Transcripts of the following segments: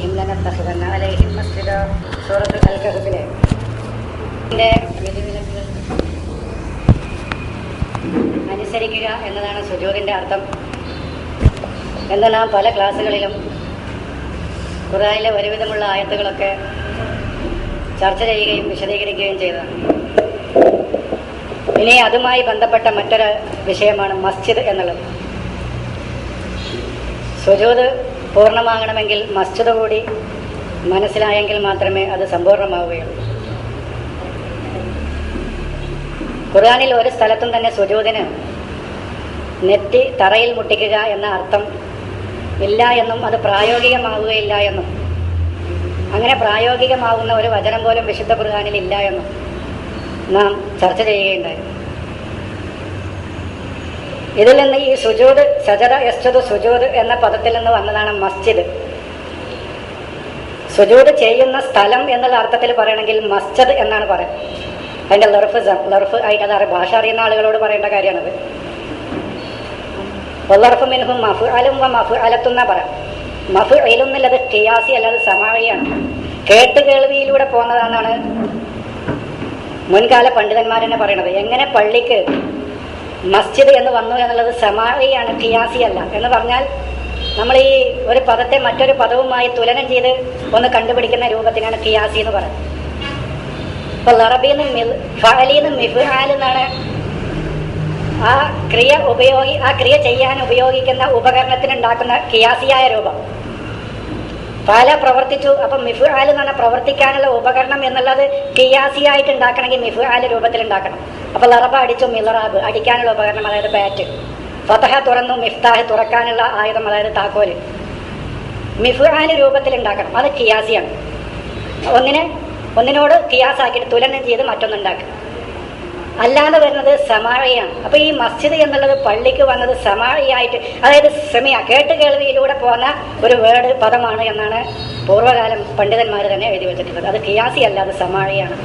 അലൈഹിം ലനത്തഖിദന്ന അലൈഹിം മസ്ജിദ സൂറത്ത് അൽ കഹ്ഫിലെ വിധിവിലക്കുകൾ അനുസരിക്കുക എന്നതാണ് സുജൂദിൻ്റെ അർത്ഥം എന്ന് നാം പല ക്ലാസ്സുകളിലും ഖുർആനിലെ ഒരുവിധമുള്ള ആയത്തുകളൊക്കെ ചർച്ച ചെയ്യുകയും വിശദീകരിക്കുകയും ചെയ്തതാണ്. ഇനി അതുമായി ബന്ധപ്പെട്ട മറ്റൊരു വിഷയമാണ് മസ്ജിദ് എന്നുള്ളത്. സുജൂദ് പൂർണ്ണമാകണമെങ്കിൽ മസ്ജിദ് കൂടി മനസ്സിലായെങ്കിൽ മാത്രമേ അത് സമ്പൂർണ്ണമാവുകയുള്ളൂ. ഖുർആനിൽ ഒരു സ്ഥലത്തും തന്നെ സുജൂദിന് നെറ്റി തറയിൽ മുട്ടിക്കുക എന്ന അർത്ഥം ഇല്ല എന്നും അത് പ്രായോഗികമാവുകയില്ല എന്നും അങ്ങനെ പ്രായോഗികമാവുന്ന ഒരു വചനം പോലും വിശുദ്ധ ഖുർആനിൽ ഇല്ല എന്നും നാം ചർച്ച ചെയ്യുകയുണ്ടായി. ഇതിൽ നിന്ന് ഈ സുജൂദ് സജദ യസ്ജുദു സുജൂദ് എന്ന പദത്തിൽ നിന്ന് വന്നതാണ് മസ്ജിദ്. സുജൂദ് ചെയ്യുന്ന സ്ഥലം എന്നുള്ള അർത്ഥത്തിൽ പറയണമെങ്കിൽ മസ്ജിദ് എന്നാണ് പറയുന്നത്. അതിൻ്റെ ലർഫ് ആയിട്ട് അത് ഭാഷ അറിയുന്ന ആളുകളോട് പറയേണ്ട കാര്യമാണത്. വല്ലർഫ് മിൻഹും മഫ്അലും വ മഫ്അലത്തുന്ന പറയാം. മഫ്അലും എന്നുള്ളത് ഖിയാസി അല്ലാതെ സമാഇയാണ്. കേട്ടുകേൾവിയിലൂടെ പോകുന്നതാണെന്നാണ് മുൻകാല പണ്ഡിതന്മാരെന്നെ പറയണത്. എങ്ങനെ പള്ളിക്ക് മസ്ജിദ് എന്ന് വന്നു എന്നുള്ളത് സമാഇയാണ്, ഖിയാസി അല്ല. എന്ന് പറഞ്ഞാൽ നമ്മൾ ഈ ഒരു പദത്തെ മറ്റൊരു പദവുമായി തുലനം ചെയ്ത് ഒന്ന് കണ്ടുപിടിക്കുന്ന രൂപത്തിനാണ് ഖിയാസി എന്ന് പറയുന്നത്. ഇപ്പൊ ലറബീന്ന് ഫഅലീന്ന് മിഫ്ആൽ എന്നാണ് ആ ക്രിയ ചെയ്യാൻ ഉപയോഗിക്കുന്ന ഉപകരണത്തിനുണ്ടാക്കുന്ന ഖിയാസിയായ രൂപം. ഫഅല പ്രവർത്തിച്ചു, അപ്പം മിഫ്ആൽ എന്ന് പറഞ്ഞാൽ പ്രവർത്തിക്കാനുള്ള ഉപകരണം എന്നുള്ളത് ഖിയാസിയായിട്ട് ഉണ്ടാക്കണമെങ്കിൽ മിഫ്ആൽ രൂപത്തിൽ ഉണ്ടാക്കണം. അപ്പൊ ലറബ അടിച്ചു, മിലറാബ് അടിക്കാനുള്ള ഉപകരണം, അതായത് ബാറ്റ്. ഫതഹ തുറന്നു, മിഫ്താഹ് തുറക്കാനുള്ള ആയുധം, അതായത് താക്കോല്. മിഫ്ആൽ രൂപത്തിൽ ഉണ്ടാക്കണം, അത് ഖിയാസിയാണ്. ഒന്നിനോട് ഖിയാസാക്കിയിട്ട് തുലനം ചെയ്ത് മറ്റൊന്നുണ്ടാക്കുക. അല്ലാതെ വരുന്നത് സമാഇയാണ്. അപ്പൊ ഈ മസ്ജിദ് എന്നുള്ളത് പള്ളിക്ക് വന്നത് സമാഇയായിട്ട്, അതായത് സെമിയ കേട്ടുകേൾവിയിലൂടെ പോകുന്ന ഒരു പദമാണ് എന്നാണ് പൂർവ്വകാലം പണ്ഡിതന്മാർ തന്നെ എഴുതി വെച്ചിട്ടുള്ളത്. അത് ഖിയാസി അല്ല, അത് സമാഇയാണ്.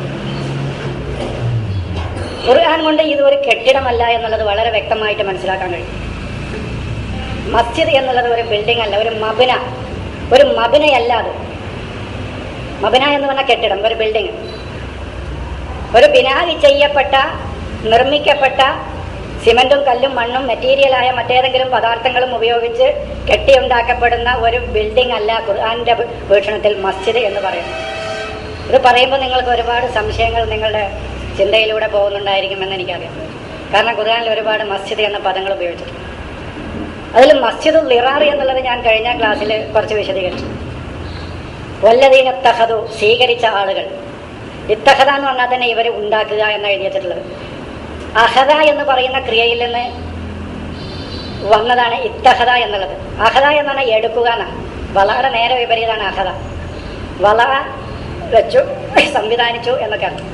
ഖുർആൻ കൊണ്ട് ഇത് ഒരു കെട്ടിടമല്ല എന്നുള്ളത് വളരെ വ്യക്തമായിട്ട് മനസ്സിലാക്കാൻ കഴിയും. മസ്ജിദ് എന്നുള്ളത് ഒരു ബിൽഡിംഗ് അല്ല, ഒരു മബിനയല്ല. അത് മബിന എന്ന് പറഞ്ഞ കെട്ടിടം, ഒരു ബിൽഡിംഗ്, ഒരു ബിനായി ചെയ്യപ്പെട്ട നിർമ്മിക്കപ്പെട്ട സിമന്റും കല്ലും മണ്ണും മെറ്റീരിയലായ മറ്റേതെങ്കിലും പദാർത്ഥങ്ങളും ഉപയോഗിച്ച് കെട്ടിയുണ്ടാക്കപ്പെടുന്ന ഒരു ബിൽഡിംഗ് അല്ല ഖുർആന്റെ വീക്ഷണത്തിൽ മസ്ജിദ് എന്ന് പറയുന്നത്. ഇത് പറയുമ്പോൾ നിങ്ങൾക്ക് ഒരുപാട് സംശയങ്ങൾ നിങ്ങളുടെ ചിന്തയിലൂടെ പോകുന്നുണ്ടായിരിക്കുമെന്ന് എനിക്കറിയാം. കാരണം ഖുർആനിൽ ഒരുപാട് മസ്ജിദ് എന്ന പദങ്ങൾ ഉപയോഗിച്ചിട്ടുണ്ട്. അതിൽ മസ്ജിദുൽ ളിറാർ എന്നുള്ളത് ഞാൻ കഴിഞ്ഞ ക്ലാസ്സിൽ കുറച്ച് വിശദീകരിച്ചു. വല്ലദീന ഇത്തഖദു, സ്വീകരിച്ച ആളുകൾ. ഇത്തഖദ എന്ന് പറഞ്ഞാൽ തന്നെ ഇവർ ഉണ്ടാക്കുക എന്ന് എഴുതി വെച്ചിട്ടുള്ളത്. അഹദ എന്ന് പറയുന്ന ക്രിയയിൽ നിന്ന് വന്നതാണ് ഇത്തഖദ എന്നുള്ളത്. അഹദ എന്ന് പറഞ്ഞാൽ എടുക്കുക എന്നാണ്. വളയുടെ നേരെ വിപരീതമാണ് അഹദ. വള വെച്ചു, സംവിധാനിച്ചു എന്നൊക്കെ അർത്ഥം.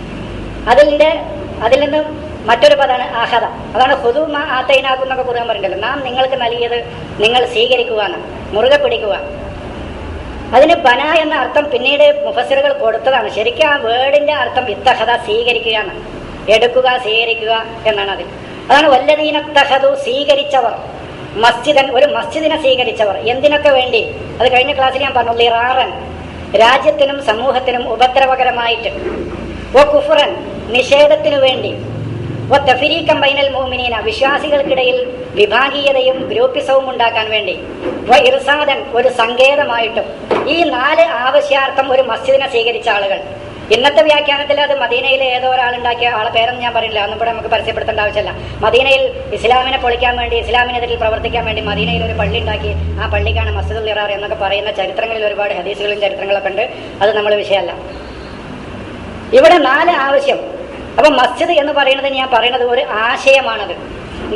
അതിൽ നിന്ന് മറ്റൊരു പദമാണ് അഹദ. അതാണ് ഹുദു മാ ആതൈനാക്കും എന്നൊക്കെ ഖുർആൻ പറയുന്നുണ്ടല്ലോ. നാം നിങ്ങൾക്ക് നൽകിയത് നിങ്ങൾ സ്വീകരിക്കുക എന്നാണ്, മുറുകെ പിടിക്കുക. അതിന് ബന എന്ന അർത്ഥം പിന്നീട് മുഫസ്സിറുകൾ കൊടുത്തതാണ്. ശരിക്കും ആ വേർഡിന്റെ അർത്ഥം ഇത്തഖദ, സ്വീകരിക്കുക എന്നാണ്. എടുക്കുക, സ്വീകരിക്കുക എന്നാണ് അതിൽ. അതാണ് വല്ലദീന ഇത്തഖദു, സ്വീകരിച്ചവർ. മസ്ജിദൻ, ഒരു മസ്ജിദിനെ സ്വീകരിച്ചവർ. എന്തിനൊക്കെ വേണ്ടി? അത് കഴിഞ്ഞ ക്ലാസ്സിൽ ഞാൻ പറഞ്ഞു. ളിറാറൻ, രാജ്യത്തിനും സമൂഹത്തിനും ഉപദ്രവകരമായിട്ട്. വ കുഫ്റൻ, നിഷേധത്തിനു വേണ്ടി. വ തഫരീഖൻ ബൈനൽ മുഅ്മിനീന, വിശ്വാസികൾക്കിടയിൽ വിഭാഗീയതയും ഗ്രൂപ്പിസവും ഉണ്ടാക്കാൻ വേണ്ടി. വ ഇർസാദൻ, ഒരു സങ്കേതമായിട്ടും. ഈ 4 ആവശ്യാർത്ഥം ഒരു മസ്ജിദിനെ സ്വീകരിച്ച ആളുകൾ. ഇന്നത്തെ വ്യാഖ്യാനത്തിൽ അത് മദീനയിലെ ഏതോ ഒരാളുണ്ടാക്കിയ ആളെ പേരൊന്നും ഞാൻ പറയില്ല, ഒന്നും ഇവിടെ നമുക്ക് പരസ്യപ്പെടുത്തേണ്ട ആവശ്യമില്ല. മദീനയിൽ ഇസ്ലാമിനെ പൊളിക്കാൻ വേണ്ടി, ഇസ്ലാമിനെതിരിൽ പ്രവർത്തിക്കാൻ വേണ്ടി മദീനയിൽ ഒരു പള്ളി ഉണ്ടാക്കി. ആ പള്ളിക്കാണ് മസ്ജിദുൽ ളിറാർ എന്നൊക്കെ പറയുന്ന ചരിത്രങ്ങളിൽ ഒരുപാട് ഹദീസുകളും ചരിത്രങ്ങളൊക്കെ ഉണ്ട്. അത് നമ്മൾ വിഷയമല്ല. ഇവിടെ 4 ആവശ്യം. അപ്പൊ മസ്ജിദ് എന്ന് പറയുന്നത്, ഞാൻ പറയുന്നത് ഒരു ആശയമാണത്.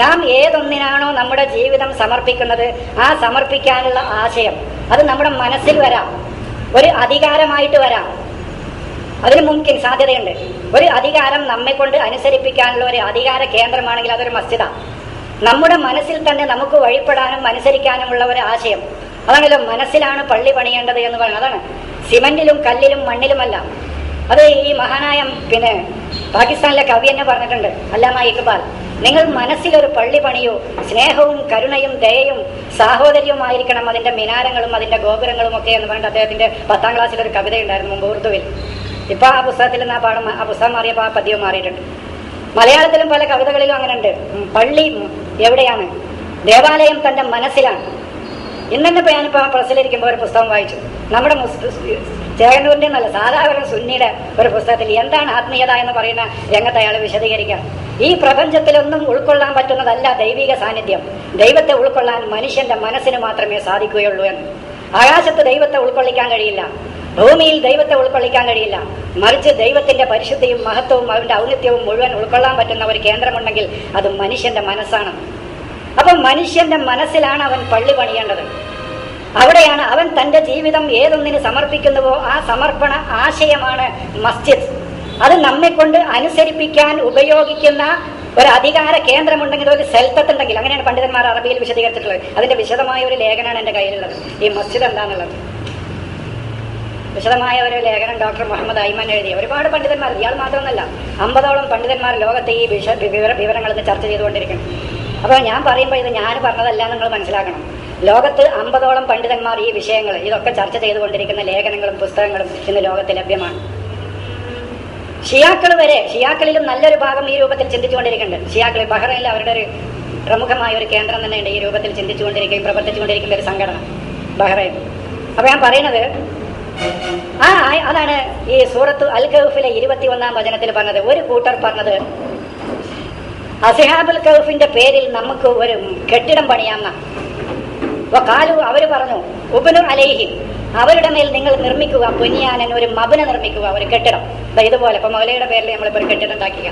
നാം ഏതൊന്നിനാണോ നമ്മുടെ ജീവിതം സമർപ്പിക്കുന്നത്, ആ സമർപ്പിക്കാനുള്ള ആശയം അത് നമ്മുടെ മനസ്സിൽ വരാം, ഒരു അധികാരമായിട്ട് വരാം. അതിന് മുൻകിൻ സാധ്യതയുണ്ട്. ഒരു അധികാരം നമ്മെ കൊണ്ട് അനുസരിപ്പിക്കാനുള്ള ഒരു അധികാര കേന്ദ്രമാണെങ്കിൽ അതൊരു മസ്ജിദാണ്. നമ്മുടെ മനസ്സിൽ തന്നെ നമുക്ക് വഴിപ്പെടാനും അനുസരിക്കാനുമുള്ള ഒരു ആശയം. അതാണല്ലോ മനസ്സിലാണ് പള്ളി പണിയേണ്ടത് എന്ന് പറയുന്നത്. അതാണ് സിമന്റിലും കല്ലിലും മണ്ണിലുമല്ല. അത് ഈ മഹാനായ പാകിസ്ഥാനിലെ കവി തന്നെ പറഞ്ഞിട്ടുണ്ട്, അല്ലാമ ഇഖ്ബാൽ. നിങ്ങൾ മനസ്സിലൊരു പള്ളി പണിയൂ. സ്നേഹവും കരുണയും ദയയും സാഹോദര്യവുമായിരിക്കണം അതിന്റെ മിനാരങ്ങളും അതിന്റെ ഗോപുരങ്ങളും ഒക്കെ എന്ന് പറഞ്ഞിട്ട് അദ്ദേഹത്തിന്റെ 10ാം ക്ലാസ്സിലൊരു കവിതയുണ്ടായിരുന്നു മുമ്പ് ഉറുദുവിൽ. ഇപ്പൊ ആ പുസ്തകത്തിൽ നിന്ന് ആ പുസ്തകം മാറിയപ്പോൾ ആ പദ്യവും മാറിയിട്ടുണ്ട്. മലയാളത്തിലും പല കവിതകളിലും അങ്ങനെ ഉണ്ട്. പള്ളി എവിടെയാണ്? ദേവാലയം തന്റെ മനസ്സിലാണ്. ഇന്നെ ഞാനിപ്പോ പ്രസിലിരിക്കുമ്പോൾ ഒരു പുസ്തകം വായിച്ചു. നമ്മുടെ ചേകന്നൂരിന്റെ നല്ല സാധാരണ സുന്നിയുടെ ഒരു പുസ്തകത്തിൽ എന്താണ് ആത്മീയത എന്ന് പറയുന്ന രംഗത്ത് അയാൾ വിശദീകരിക്കാം. ഈ പ്രപഞ്ചത്തിലൊന്നും ഉൾക്കൊള്ളാൻ പറ്റുന്നതല്ല ദൈവിക സാന്നിധ്യം. ദൈവത്തെ ഉൾക്കൊള്ളാൻ മനുഷ്യന്റെ മനസ്സിന് മാത്രമേ സാധിക്കുകയുള്ളൂ എന്ന്. ആകാശത്ത് ദൈവത്തെ ഉൾക്കൊള്ളിക്കാൻ കഴിയില്ല, ഭൂമിയിൽ ദൈവത്തെ ഉൾക്കൊള്ളിക്കാൻ കഴിയില്ല. മറിച്ച് ദൈവത്തിന്റെ പരിശുദ്ധിയും മഹത്വവും അവന്റെ ഔന്നത്യവും മുഴുവൻ ഉൾക്കൊള്ളാൻ പറ്റുന്ന ഒരു കേന്ദ്രമുണ്ടെങ്കിൽ അത് മനുഷ്യന്റെ മനസ്സാണ്. അപ്പൊ മനുഷ്യന്റെ മനസ്സിലാണ് അവൻ പള്ളി പണിയേണ്ടത്. അവിടെയാണ് അവൻ തന്റെ ജീവിതം ഏതൊന്നിന് സമർപ്പിക്കുന്നുവോ ആ സമർപ്പണ ആശയമാണ് മസ്ജിദ്. അത് നമ്മെ കൊണ്ട് അനുസരിപ്പിക്കാൻ ഉപയോഗിക്കുന്ന ഒരു അധികാര കേന്ദ്രമുണ്ടെങ്കിൽ, ഒരു സെൽത്തത്തുണ്ടെങ്കിൽ, അങ്ങനെയാണ് പണ്ഡിതന്മാർ അറബിയിൽ വിശദീകരിച്ചിട്ടുള്ളത്. അതിന്റെ വിശദമായ ഒരു ലേഖനമാണ് എന്റെ കയ്യിലുള്ളത്. ഈ മസ്ജിദ് എന്താന്നുള്ളത് വിശദമായ ഒരു ലേഖനം ഡോക്ടർ മുഹമ്മദ് ഐമൻ എഴുതിയ. ഒരുപാട് പണ്ഡിതന്മാർ, ഇയാൾ മാത്രമൊന്നല്ല, 50ഓളം പണ്ഡിതന്മാർ ലോകത്തെ ഈ വിവരങ്ങൾ ഇന്ന് ചർച്ച ചെയ്തുകൊണ്ടിരിക്കുന്നു. അപ്പോൾ ഞാൻ പറയുമ്പോൾ ഇത് ഞാൻ പറഞ്ഞതല്ല, നിങ്ങൾ മനസ്സിലാക്കണം. ലോകത്ത് 50ഓളം പണ്ഡിതന്മാർ ഈ വിഷയങ്ങൾ ഇതൊക്കെ ചർച്ച ചെയ്തുകൊണ്ടിരിക്കുന്ന ലേഖനങ്ങളും പുസ്തകങ്ങളും ഇന്ന് ലോകത്ത് ലഭ്യമാണ്. ഷിയാക്കൾ വരെ, ഷിയാക്കളിലും നല്ലൊരു ഭാഗം ഈ രൂപത്തിൽ ചിന്തിച്ചുകൊണ്ടിരിക്കുന്നുണ്ട്. ഷിയാക്കൾ ബഹ്റൈനിൽ അവരുടെ ഒരു പ്രമുഖമായ ഒരു കേന്ദ്രം തന്നെയുണ്ട് ഈ രൂപത്തിൽ ചിന്തിച്ചുകൊണ്ടിരിക്കുകയും പ്രവർത്തിച്ചുകൊണ്ടിരിക്കുന്ന ഒരു സംഘടന, ബഹ്റൈൻ. അപ്പൊ ഞാൻ പറയുന്നത് അതാണ് ഈ സൂറത്ത് അൽ കഹ്ഫിലെ 21ാം വചനത്തിൽ പറഞ്ഞത്. ഒരു കൂട്ടർ പറഞ്ഞത് അസ്ഹാബുൽ കഹ്ഫിന്റെ പേരിൽ നമുക്ക് ഒരു കെട്ടിടം പണിയാമെന്ന. കാലു, അവര് പറഞ്ഞു, ഉബ്നു അലൈഹിം, അവരുടെ മേൽ നിങ്ങൾ നിർമ്മിക്കുക, ബുനിയാനൻ, ഒരു മബ്ന നിർമ്മിക്കുക, ഒരു കെട്ടിടം. ഇതുപോലെ ഇപ്പൊ മൗലയുടെ പേരിൽ നമ്മളിപ്പോ ഒരു കെട്ടിടം ഉണ്ടാക്കുക.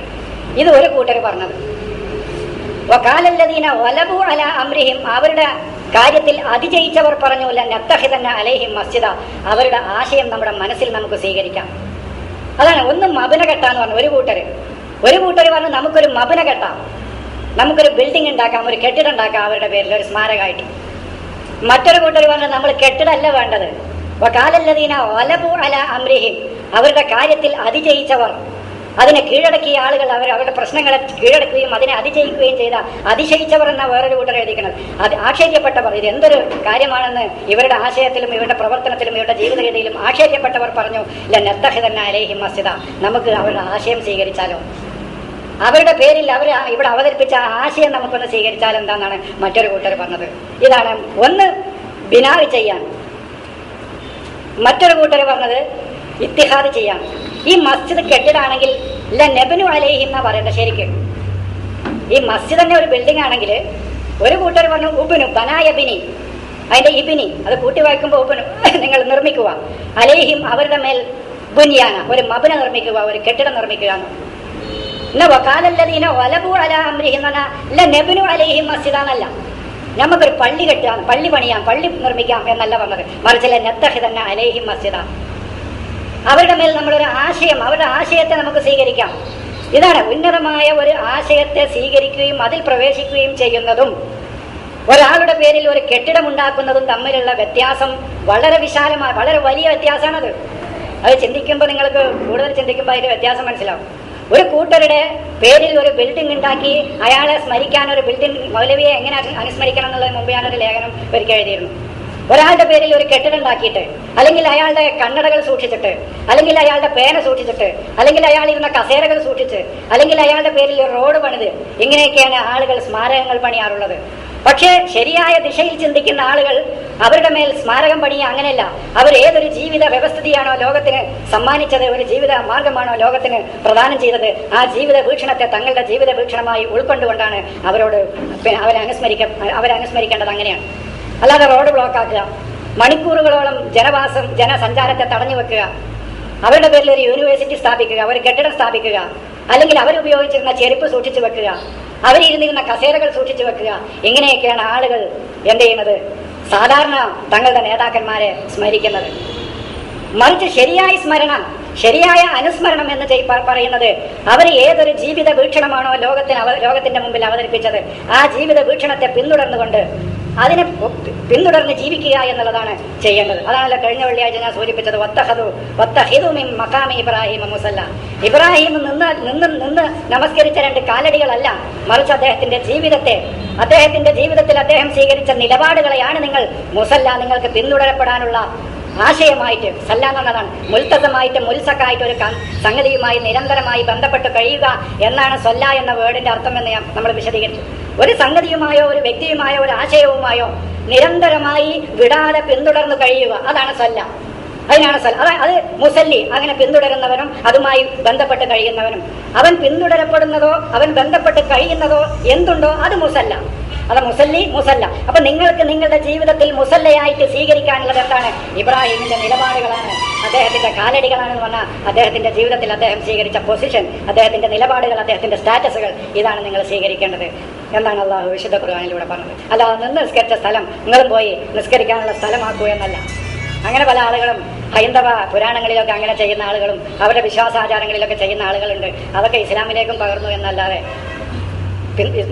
ഇത് ഒരു കൂട്ടർ പറഞ്ഞത്. വകാലല്ലദീന വലബു അലാ അംരിഹിം, അവരുടെ കാര്യത്തിൽ അതിജയിച്ചവർ പറഞ്ഞു, ലനത്തഖിദന്ന അലൈഹിം മസ്ജിദ, അവരുടെ ആശയം നമ്മുടെ മനസ്സിൽ നമുക്ക് സ്വീകരിക്കാം. അതാണ് ഒന്ന് മബ്ന കെട്ടാന്ന് പറഞ്ഞു ഒരു കൂട്ടര്. ഒരു കൂട്ടർ പറഞ്ഞു നമുക്കൊരു മബ്ന കെട്ടാം, നമുക്കൊരു ബിൽഡിംഗ് ഉണ്ടാക്കാം, ഒരു കെട്ടിടം ഉണ്ടാക്കാം അവരുടെ പേരിൽ ഒരു സ്മാരകമായിട്ട്. മറ്റൊരു കൂട്ടർ പറഞ്ഞു നമ്മൾ കെട്ടിടമല്ല വേണ്ടത്. വകാലല്ലദീന വലബു അലാ അംരിഹിം, അവരുടെ കാര്യത്തിൽ അതിജയിച്ചവർ, അതിനെ കീഴടക്കിയ ആളുകൾ, അവരുടെ പ്രശ്നങ്ങളെ കീഴടക്കുകയും അതിനെ അതിജയിക്കുകയും ചെയ്ത അതിശയിച്ചവർ എന്ന വേറൊരു കൂട്ടർ എഴുതിക്കുന്നത്. അത് ആശ്ചര്യപ്പെട്ടവർ, ഇത് എന്തൊരു കാര്യമാണെന്ന് ഇവരുടെ ആശയത്തിലും ഇവരുടെ പ്രവർത്തനത്തിലും ഇവരുടെ ജീവിത രീതിയിലും ആശ്ചര്യപ്പെട്ടവർ പറഞ്ഞു, ലനത്തഖിദന്ന അലൈഹിം മസ്ജിദ, നമുക്ക് അവരുടെ ആശയം സ്വീകരിച്ചാലോ, അവരുടെ പേരിൽ അവർ ഇവിടെ അവതരിപ്പിച്ച ആശയം നമുക്കൊന്ന് സ്വീകരിച്ചാൽ എന്താണെന്നാണ് മറ്റൊരു കൂട്ടർ പറഞ്ഞത്. ഇതാണ് ഒന്ന് ബിനാവ് ചെയ്യാൻ. മറ്റൊരു കൂട്ടർ പറഞ്ഞത് ഇത്തിഹാദ് ചെയ്യാൻ. ഈ മസ്ജിദ് കെട്ടിടാണെങ്കിൽ നബ്നു അലൈഹി എന്നാ പറയേണ്ടത് ശരിക്കും. ഈ മസ്ജിദ് തന്നെ ഒരു ബിൽഡിംഗ് ആണെങ്കിൽ ഒരു കൂട്ടർ പറഞ്ഞു ഉബ്നു ബനായബിനി, അതിന്റെ ഇബിനി അത് കൂട്ടി വായിക്കുമ്പോൾ ഉബ്നു, നിങ്ങൾ നിർമ്മിക്കുക, അലൈഹിം അവരുടെ മേൽ ബുനിയാന, ഒരു മബ്ന നിർമ്മിക്കുക, ഒരു കെട്ടിടം നിർമ്മിക്കുക. വകാലല്ലദീന വലബു അലാ അംരിഹിം നബ്നു അലൈഹിം മസ്ജിദ എന്നല്ല, നമുക്കൊരു പള്ളി കെട്ടാം, പള്ളി പണിയാം, പള്ളി നിർമ്മിക്കാം എന്നല്ല പറഞ്ഞത്. മറിച്ച് ലനത്തഖിദന്ന അലൈഹിം മസ്ജിദ, അവരുടെ മേൽ നമ്മളൊരു ആശയം, അവരുടെ ആശയത്തെ നമുക്ക് സ്വീകരിക്കാം. ഇതാണ് ഉന്നതമായ ഒരു ആശയത്തെ സ്വീകരിക്കുകയും അതിൽ പ്രവേശിക്കുകയും ചെയ്യുന്നതും ഒരാളുടെ പേരിൽ ഒരു കെട്ടിടം ഉണ്ടാക്കുന്നതും തമ്മിലുള്ള വ്യത്യാസം വളരെ വിശാലമായ, വളരെ വലിയ വ്യത്യാസമാണത്. അത് ചിന്തിക്കുമ്പോൾ നിങ്ങൾക്ക് കൂടുതൽ ചിന്തിക്കുമ്പോൾ അതിന്റെ വ്യത്യാസം മനസ്സിലാവും. ഒരു കൂട്ടരുടെ പേരിൽ ഒരു ബിൽഡിംഗ് ഉണ്ടാക്കി അയാളെ സ്മരിക്കാൻ ഒരു ബിൽഡിംഗ്, മൗലവിയെ എങ്ങനെ അനുസ്മരിക്കണം എന്നുള്ളത് മുമ്പ് ഞാനൊരു ലേഖനം ഒരിക്കൽ എഴുതിയിരുന്നു. ഒരാളുടെ പേരിൽ ഒരു കെട്ടിടം ഉണ്ടാക്കിയിട്ട്, അല്ലെങ്കിൽ അയാളുടെ കണ്ണടകൾ സൂക്ഷിച്ചിട്ട്, അല്ലെങ്കിൽ അയാളുടെ പേന സൂക്ഷിച്ചിട്ട്, അല്ലെങ്കിൽ അയാൾ ഇരുന്ന കസേരകൾ സൂക്ഷിച്ച്, അല്ലെങ്കിൽ അയാളുടെ പേരിൽ ഒരു റോഡ് പണിത്, ഇങ്ങനെയൊക്കെയാണ് ആളുകൾ സ്മാരകങ്ങൾ പണിയാറുള്ളത്. പക്ഷേ ശരിയായ ദിശയിൽ ചിന്തിക്കുന്ന ആളുകൾ അവരുടെ മേൽ സ്മാരകം പണിയുക അങ്ങനെയല്ല. അവർ ഏതൊരു ജീവിത വ്യവസ്ഥിതിയാണോ ലോകത്തിന് സമ്മാനിച്ചത്, ഒരു ജീവിത മാർഗമാണോ ലോകത്തിന് പ്രദാനം ചെയ്തത്, ആ ജീവിത വീക്ഷണത്തെ തങ്ങളുടെ ജീവിത വീക്ഷണമായി ഉൾക്കൊണ്ടുകൊണ്ടാണ് അവരോട് അവരെ അനുസ്മരിക്കേണ്ടത്. അങ്ങനെയാണ്. അല്ലാതെ റോഡ് ബ്ലോക്ക് ആക്കുക, മണിക്കൂറുകളോളം ജനസഞ്ചാരത്തെ തടഞ്ഞു വെക്കുക, അവരുടെ പേരിൽ ഒരു യൂണിവേഴ്സിറ്റി സ്ഥാപിക്കുക, ഒരു കെട്ടിടം സ്ഥാപിക്കുക, അല്ലെങ്കിൽ അവരുപയോഗിച്ചിരുന്ന ചെരുപ്പ് സൂക്ഷിച്ചു വെക്കുക, അവരിരുന്നിരുന്ന കസേരകൾ സൂക്ഷിച്ചു വെക്കുക, ഇങ്ങനെയൊക്കെയാണ് ആളുകൾ എന്ത് ചെയ്യുന്നത്, സാധാരണ തങ്ങളുടെ നേതാക്കന്മാരെ സ്മരിക്കുന്നത്. മറിച്ച് ശരിയായ സ്മരണം, ശരിയായ അനുസ്മരണം എന്ന് പറയുന്നത് അവർ ഏതൊരു ജീവിത വീക്ഷണമാണോ ലോകത്തിന്റെ മുമ്പിൽ അവതരിപ്പിച്ചത്, ആ ജീവിത വീക്ഷണത്തെ പിന്തുടർന്നുകൊണ്ട് അതിനെ പിന്തുടർന്ന് ജീവിക്കുക എന്നുള്ളതാണ് ചെയ്യേണ്ടത്. അതാണല്ലോ കഴിഞ്ഞ വെള്ളിയാഴ്ച ഞാൻ സൂചിപ്പിച്ചത്, വത്തഹിദു മിൻ മഖാമി ഇബ്രാഹിം മുസല്ല. ഇബ്രാഹിം നിന്ന് നമസ്കരിച്ച 2 കാലടികളല്ല, മറിച്ച് അദ്ദേഹത്തിന്റെ ജീവിതത്തിൽ അദ്ദേഹം സ്വീകരിച്ച നിലപാടുകളെയാണ് നിങ്ങൾ മുസല്ല, നിങ്ങൾക്ക് പിന്തുടരപ്പെടാനുള്ള ആശയമായിട്ട്. സല്ല എന്നുള്ളതാണ് മുൽത്തസമായിട്ട് മുൽസക്കായിട്ട് ഒരു സംഗതിയുമായി നിരന്തരമായി ബന്ധപ്പെട്ട് കഴിയുക എന്നാണ് സൊല്ല എന്ന വേർഡിന്റെ അർത്ഥം എന്ന് നമ്മൾ വിശദീകരിച്ചു. ഒരു സംഗതിയുമായോ ഒരു വ്യക്തിയുമായോ ഒരു ആശയവുമായോ നിരന്തരമായി വിടാതെ പിന്തുടർന്ന് കഴിയുക, അതാണ് സൊല്ല. അതിനാണ് സല്ല. അത് മുസല്ലി, അങ്ങനെ പിന്തുടരുന്നവനും അതുമായി ബന്ധപ്പെട്ട് കഴിയുന്നവനും. അവൻ പിന്തുടരപ്പെടുന്നതോ അവൻ ബന്ധപ്പെട്ട് കഴിയുന്നതോ എന്തുണ്ടോ അത് മുസല്ല. അത് മുസല്ല. അപ്പൊ നിങ്ങൾക്ക് നിങ്ങളുടെ ജീവിതത്തിൽ മുസല്ലയായിട്ട് സ്വീകരിക്കാനുള്ളത് എന്താണ്? ഇബ്രാഹിമിന്റെ നിലപാടുകളാണ്, അദ്ദേഹത്തിന്റെ കാലടികളാണെന്ന് പറഞ്ഞാൽ അദ്ദേഹത്തിന്റെ ജീവിതത്തിൽ അദ്ദേഹം സ്വീകരിച്ച പൊസിഷൻ, അദ്ദേഹത്തിന്റെ നിലപാടുകൾ, അദ്ദേഹത്തിന്റെ സ്റ്റാറ്റസുകൾ, ഇതാണ് നിങ്ങൾ സ്വീകരിക്കേണ്ടത് എന്നാണ് അള്ളാഹു വിശുദ്ധ ഖുർആനിലൂടെ പറഞ്ഞത്. അല്ലാതെ നിന്ന് നിസ്കരിച്ച സ്ഥലം നിങ്ങളും പോയി നിസ്കരിക്കാനുള്ള സ്ഥലമാക്കൂ എന്നല്ല. അങ്ങനെ പല ആളുകളും ഹൈന്ദവ പുരാണങ്ങളിലൊക്കെ അങ്ങനെ ചെയ്യുന്ന ആളുകളും അവരുടെ വിശ്വാസാചാരങ്ങളിലൊക്കെ ചെയ്യുന്ന ആളുകളുണ്ട്. അതൊക്കെ ഇസ്ലാമിലേക്കും പകർന്നു എന്നല്ലാതെ